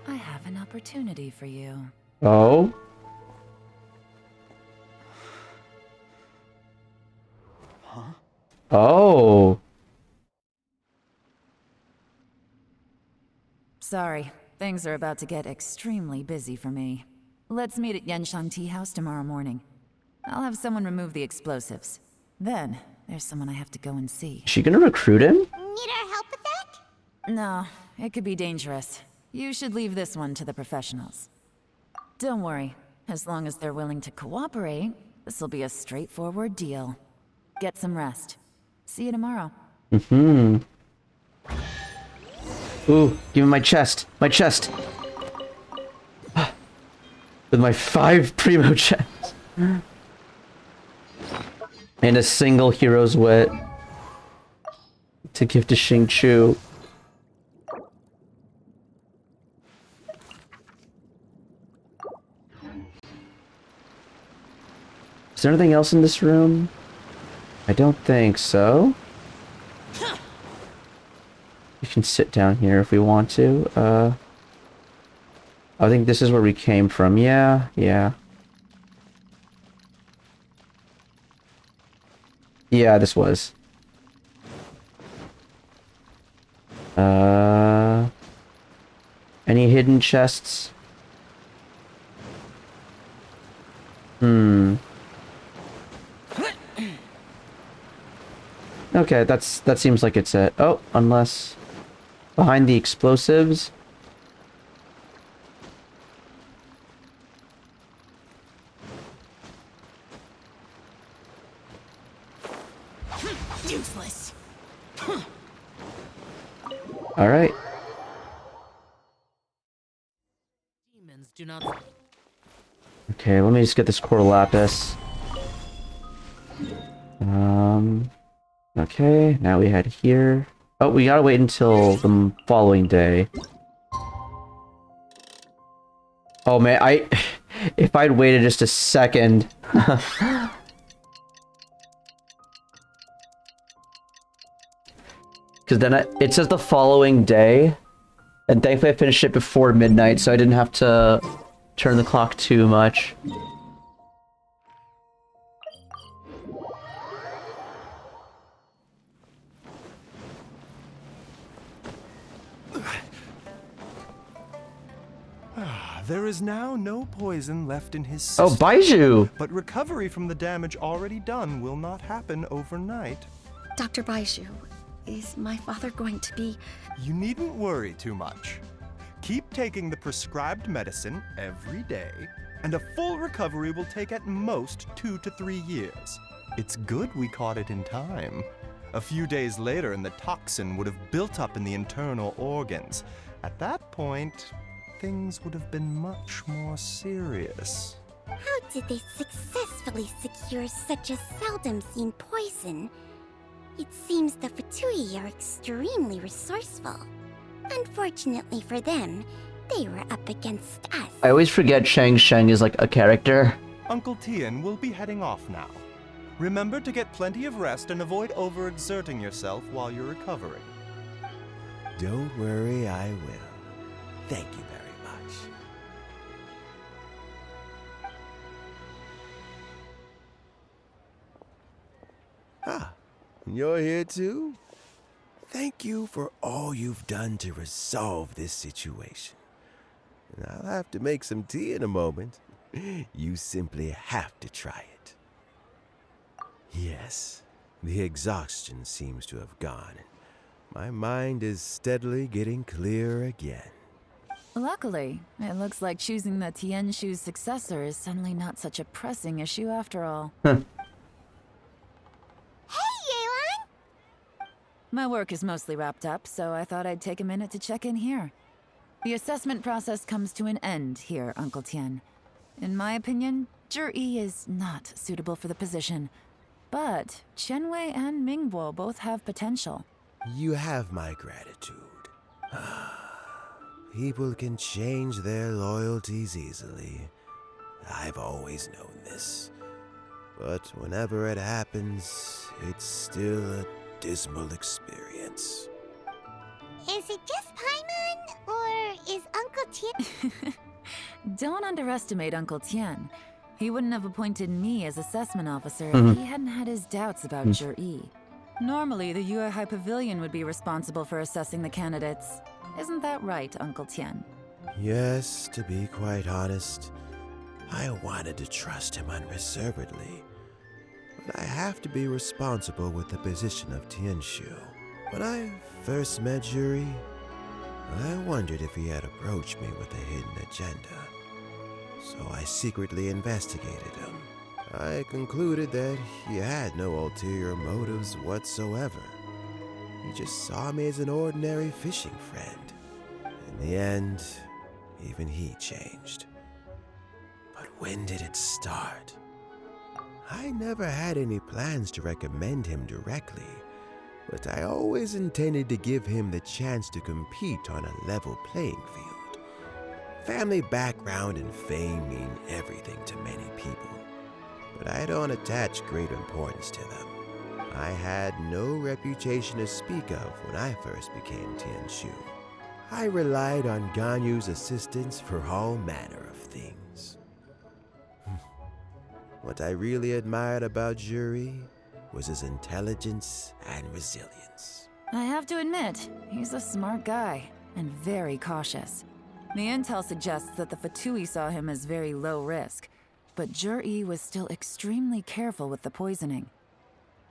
I have an opportunity for you. Oh? Huh? Oh. Sorry, things are about to get extremely busy for me. Let's meet at Yanshan Tea House tomorrow morning. I'll have someone remove the explosives. Then, there's someone I have to go and see. Is she gonna recruit him? Need our help with that? No, it could be dangerous. You should leave this one to the professionals. Don't worry. As long as they're willing to cooperate, this'll be a straightforward deal. Get some rest. See you tomorrow. Mm-hmm. Ooh, give me my chest. My chest. With my 5 primo chests. And a single hero's wit. To give to Xing Chu. Is there anything else in this room? I don't think so. We can sit down here if we want to. I think this is where we came from. Yeah. Yeah, this was. Any hidden chests? Okay, that seems like it's it. Oh, unless behind the explosives. Useless. All right. Demons do not. Okay, let me just get this core lapis. Okay, now we head here. Oh, we gotta wait until the following day. Oh man, if I'd waited just a second. Because then it says the following day. And thankfully I finished it before midnight, so I didn't have to turn the clock too much. There is now no poison left in his Oh, system. Baiju! But recovery from the damage already done will not happen overnight. Dr. Baishu, is my father going to be... You needn't worry too much. Keep taking the prescribed medicine every day, and a full recovery will take at most 2 to 3 years. It's good we caught it in time. A few days later, and the toxin would have built up in the internal organs. At that point, things would have been much more serious. How did they successfully secure such a seldom-seen poison? It seems the Fatui are extremely resourceful. Unfortunately for them, they were up against us. I always forget Shang Sheng is like a character. Uncle Tian will be heading off now. Remember to get plenty of rest and avoid overexerting yourself while you're recovering. Don't worry, I will. Thank you very much. Ah, you're here too? Thank you for all you've done to resolve this situation. And I'll have to make some tea in a moment. You simply have to try it. Yes, the exhaustion seems to have gone. My mind is steadily getting clearer again. Luckily, it looks like choosing the Tianshu's successor is suddenly not such a pressing issue after all. My work is mostly wrapped up, so I thought I'd take a minute to check in here. The assessment process comes to an end here, Uncle Tian. In my opinion, Zhi is not suitable for the position. But Qianwei and Mingbo both have potential. You have my gratitude. People can change their loyalties easily. I've always known this. But whenever it happens, it's still a dismal experience. Is it just Paimon, or is Uncle Tian... Don't underestimate Uncle Tian. He wouldn't have appointed me as assessment officer Mhm. if he hadn't had his doubts about Zhi. Normally, the Yue High Pavilion would be responsible for assessing the candidates. Isn't that right, Uncle Tian? Yes, to be quite honest, I wanted to trust him unreservedly. But I have to be responsible with the position of Tianshu. When I first met Zhi, I wondered if he had approached me with a hidden agenda. So I secretly investigated him. I concluded that he had no ulterior motives whatsoever. He just saw me as an ordinary fishing friend. In the end, even he changed. But when did it start? I never had any plans to recommend him directly, but I always intended to give him the chance to compete on a level playing field. Family background and fame mean everything to many people, but I don't attach great importance to them. I had no reputation to speak of when I first became Tianshu. I relied on Ganyu's assistance for all manner of things. What I really admired about Zhi was his intelligence and resilience. I have to admit, he's a smart guy, and very cautious. The intel suggests that the Fatui saw him as very low risk, but Zhi was still extremely careful with the poisoning.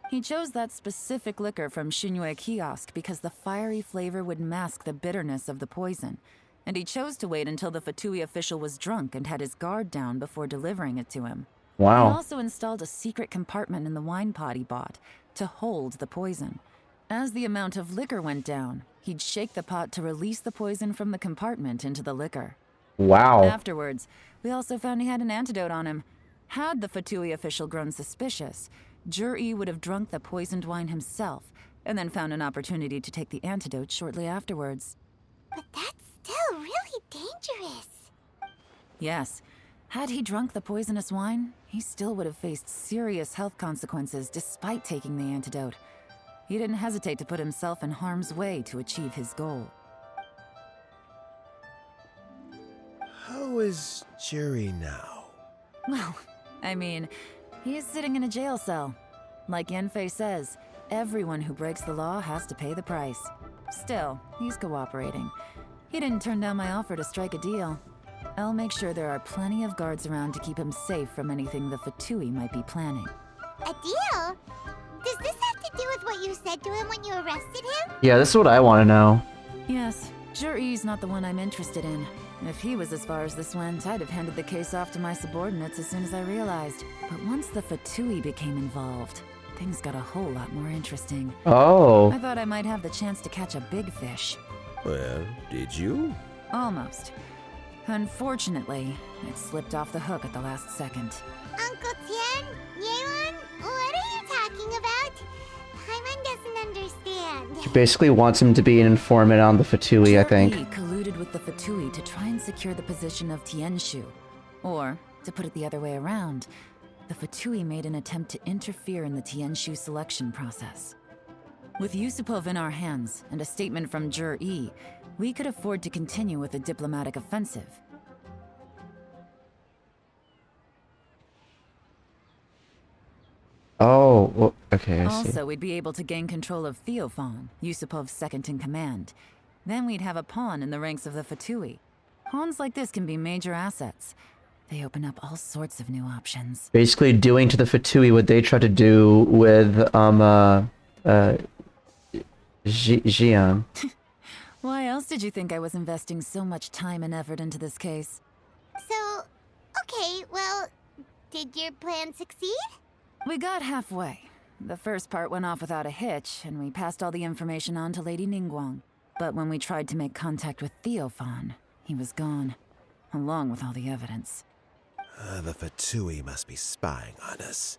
He chose that specific liquor from Xinyue Kiosk because the fiery flavor would mask the bitterness of the poison, and he chose to wait until the Fatui official was drunk and had his guard down before delivering it to him. Wow. He also installed a secret compartment in the wine pot he bought to hold the poison. As the amount of liquor went down, he'd shake the pot to release the poison from the compartment into the liquor. Wow. Afterwards, we also found he had an antidote on him. Had the Fatui official grown suspicious, Zhi would have drunk the poisoned wine himself, and then found an opportunity to take the antidote shortly afterwards. But that's still really dangerous. Yes. Had he drunk the poisonous wine, he still would have faced serious health consequences despite taking the antidote. He didn't hesitate to put himself in harm's way to achieve his goal. How is Zhi now? Well, I mean, he is sitting in a jail cell. Like Yanfei says, everyone who breaks the law has to pay the price. Still, he's cooperating. He didn't turn down my offer to strike a deal. I'll make sure there are plenty of guards around to keep him safe from anything the Fatui might be planning. A deal? Does this have to do with what what you said to him when you arrested him? Yeah, this is what I want to know. Yes, Juri's not the one I'm interested in. If he was as far as this went, I'd have handed the case off to my subordinates as soon as I realized. But once the Fatui became involved, things got a whole lot more interesting. Oh. I thought I might have the chance to catch a big fish. Well, did you? Almost. Unfortunately, it slipped off the hook at the last second. Uncle Tien, Yelan, what are you talking about? Paimon doesn't understand. She basically wants him to be an informant on the Fatui, I think. He colluded with the Fatui to try and secure the position of Tianshu. Or, to put it the other way around, the Fatui made an attempt to interfere in the Tianshu selection process. With Yusupov in our hands and a statement from Jur-E, we could afford to continue with a diplomatic offensive. Oh, well, okay, I see. Also, we'd be able to gain control of Theophan, Yusupov's second-in-command. Then we'd have a pawn in the ranks of the Fatui. Pawns like this can be major assets. They open up all sorts of new options. Basically doing to the Fatui what they tried to do with, Xian. Why else did you think I was investing so much time and effort into this case? So, okay, well, did your plan succeed? We got halfway. The first part went off without a hitch, and we passed all the information on to Lady Ningguang. But when we tried to make contact with Theophan, he was gone, along with all the evidence. The Fatui must be spying on us.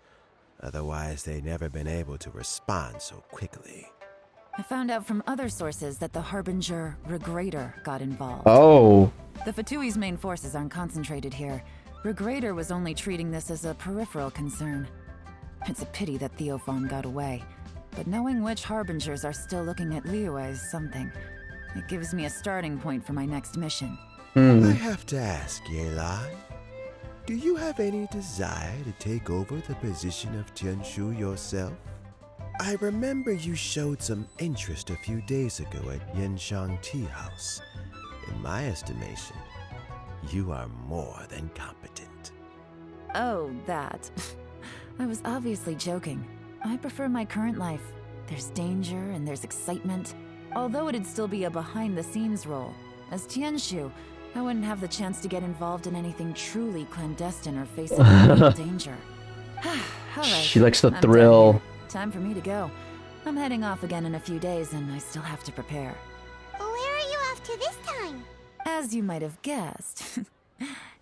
Otherwise, they'd never been able to respond so quickly. I found out from other sources that the Harbinger Regrator got involved. Oh. The Fatui's main forces aren't concentrated here. Regrator was only treating this as a peripheral concern. It's a pity that Theophan got away. But knowing which Harbingers are still looking at Liyue is something. It gives me a starting point for my next mission. I have to ask, Yelan, do you have any desire to take over the position of Tianshu yourself? I remember you showed some interest a few days ago at Yenshang Tea House. In my estimation, you are more than competent. Oh, that. I was obviously joking. I prefer my current life. There's danger and there's excitement. Although it'd still be a behind-the-scenes role. As Tianshu, I wouldn't have the chance to get involved in anything truly clandestine or face any real danger. All right, She likes the I'm done thrill. here. Time for me to go. I'm heading off again in a few days and I still have to prepare. Where are you off to this time? As you might have guessed,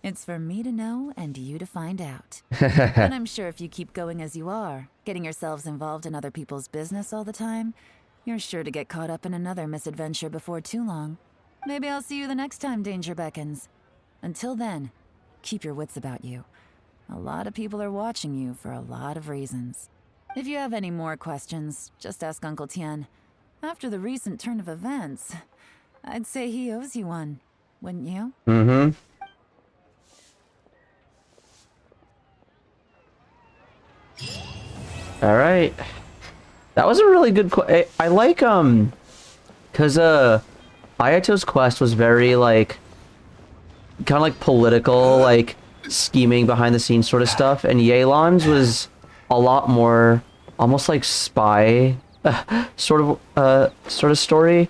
it's for me to know and you to find out. And I'm sure if you keep going as you are, getting yourselves involved in other people's business all the time, you're sure to get caught up in another misadventure before too long. Maybe I'll see you the next time danger beckons. Until then, keep your wits about you. A lot of people are watching you for a lot of reasons. If you have any more questions, just ask Uncle Tien. After the recent turn of events, I'd say he owes you one, wouldn't you? Mm-hmm. All right. That was a really good I like, cause, Ayato's quest was very, like, kind of like political, like, scheming behind the scenes sort of stuff, and Yelan's was a lot more, almost like spy, sort of story.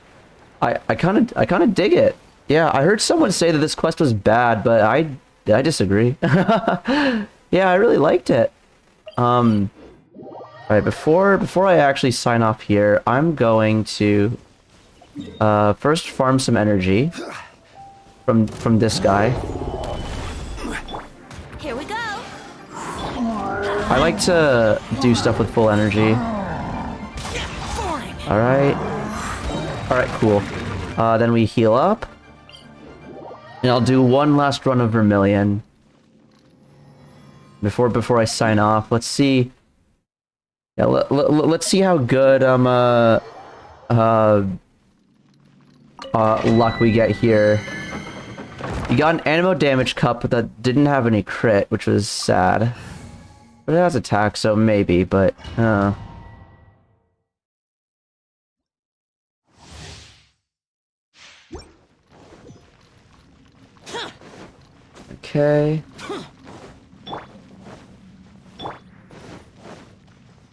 I kind of dig it. Yeah, I heard someone say that this quest was bad, but I disagree. Yeah, I really liked it. Alright, before I actually sign off here, I'm going to first farm some energy from this guy. Here we go. I like to do stuff with full energy. Alright. Alright, cool. Then we heal up. And I'll do one last run of Vermilion. Before I sign off. Let's see. Yeah, let's see how good luck we get here. You got an Animo damage cup that didn't have any crit, which was sad. But it has attack, so maybe, but okay.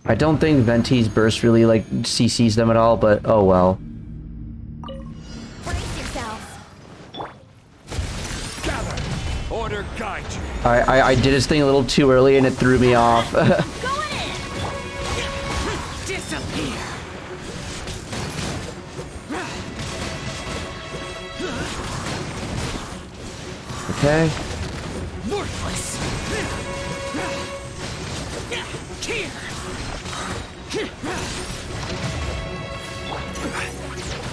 I don't think Venti's burst really, like, CCs them at all, but oh well. Brace yourself. Gather! Order guide you. I did his thing a little too early and it threw me off. Going in! Disappear! Okay. Worthless! Here!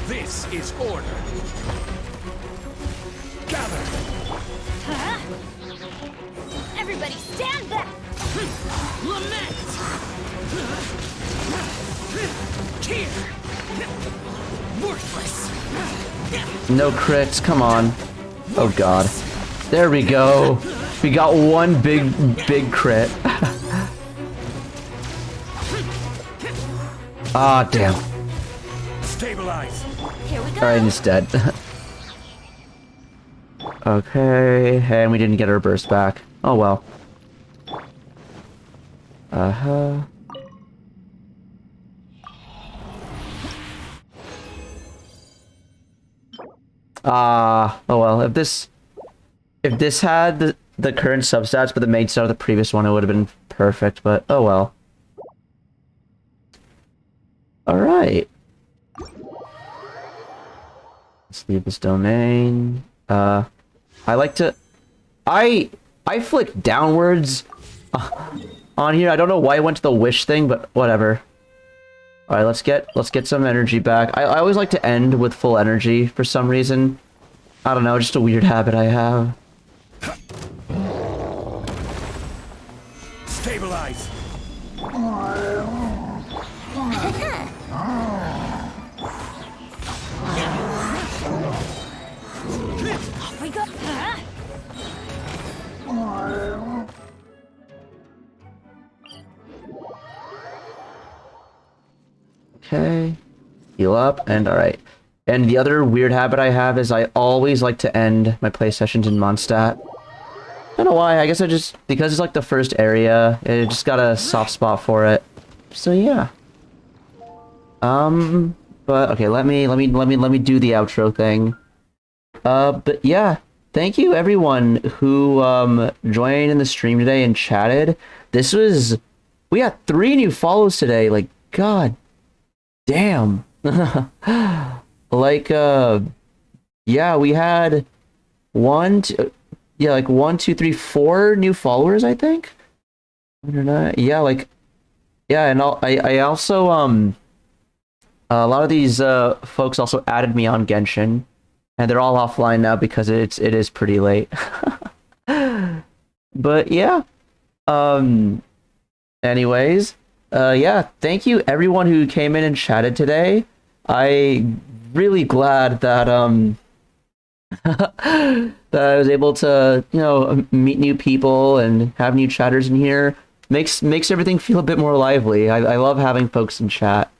This is order. Gather! Huh? Everybody stand back! Lament! Here! Worthless! No crits, come on. Oh god. There we go. We got one big crit. Ah, damn. Stabilize. Here we go. Alright, he's dead. Okay, and we didn't get our burst back. Oh well. Uh-huh. Oh well, if this had the current substats but the main stat of the previous one, it would have been perfect, but oh well. Alright. Let's leave this domain. I like to... I flick downwards on here. I don't know why I went to the wish thing, but whatever. Alright, let's get some energy back. I always like to end with full energy for some reason. I don't know, just a weird habit I have. Stabilize. Off we go. Huh? Okay. Heal up, and alright. And the other weird habit I have is I always like to end my play sessions in Mondstadt. I don't know why, I guess because it's like the first area, it just got a soft spot for it. So yeah. But okay, let me do the outro thing. But yeah, thank you everyone who joined in the stream today and chatted. We got 3 new follows today, like god damn. Like yeah, we had 1, 2, yeah, like 1, 2, 3, 4 new followers, I think. Yeah, like yeah, and I also a lot of these folks also added me on Genshin, and they're all offline now because it is pretty late. But yeah, anyways, yeah, thank you everyone who came in and chatted today. I really glad that that I was able to, you know, meet new people and have new chatters in here. Makes everything feel a bit more lively. I love having folks in chat.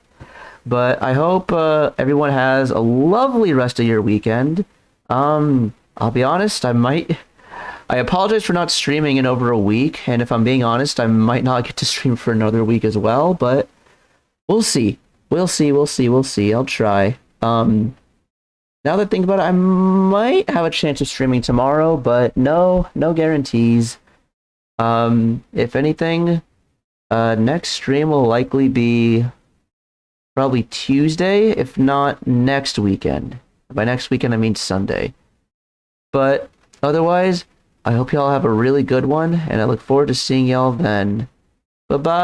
But I hope everyone has a lovely rest of your weekend. I'll be honest, I apologize for not streaming in over a week, and if I'm being honest, I might not get to stream for another week as well, but we'll see. We'll see. I'll try. Now that I think about it, I might have a chance of streaming tomorrow, but no guarantees. If anything, next stream will likely be probably Tuesday, if not next weekend. By next weekend, I mean Sunday. But otherwise, I hope y'all have a really good one, and I look forward to seeing y'all then. Bye-bye!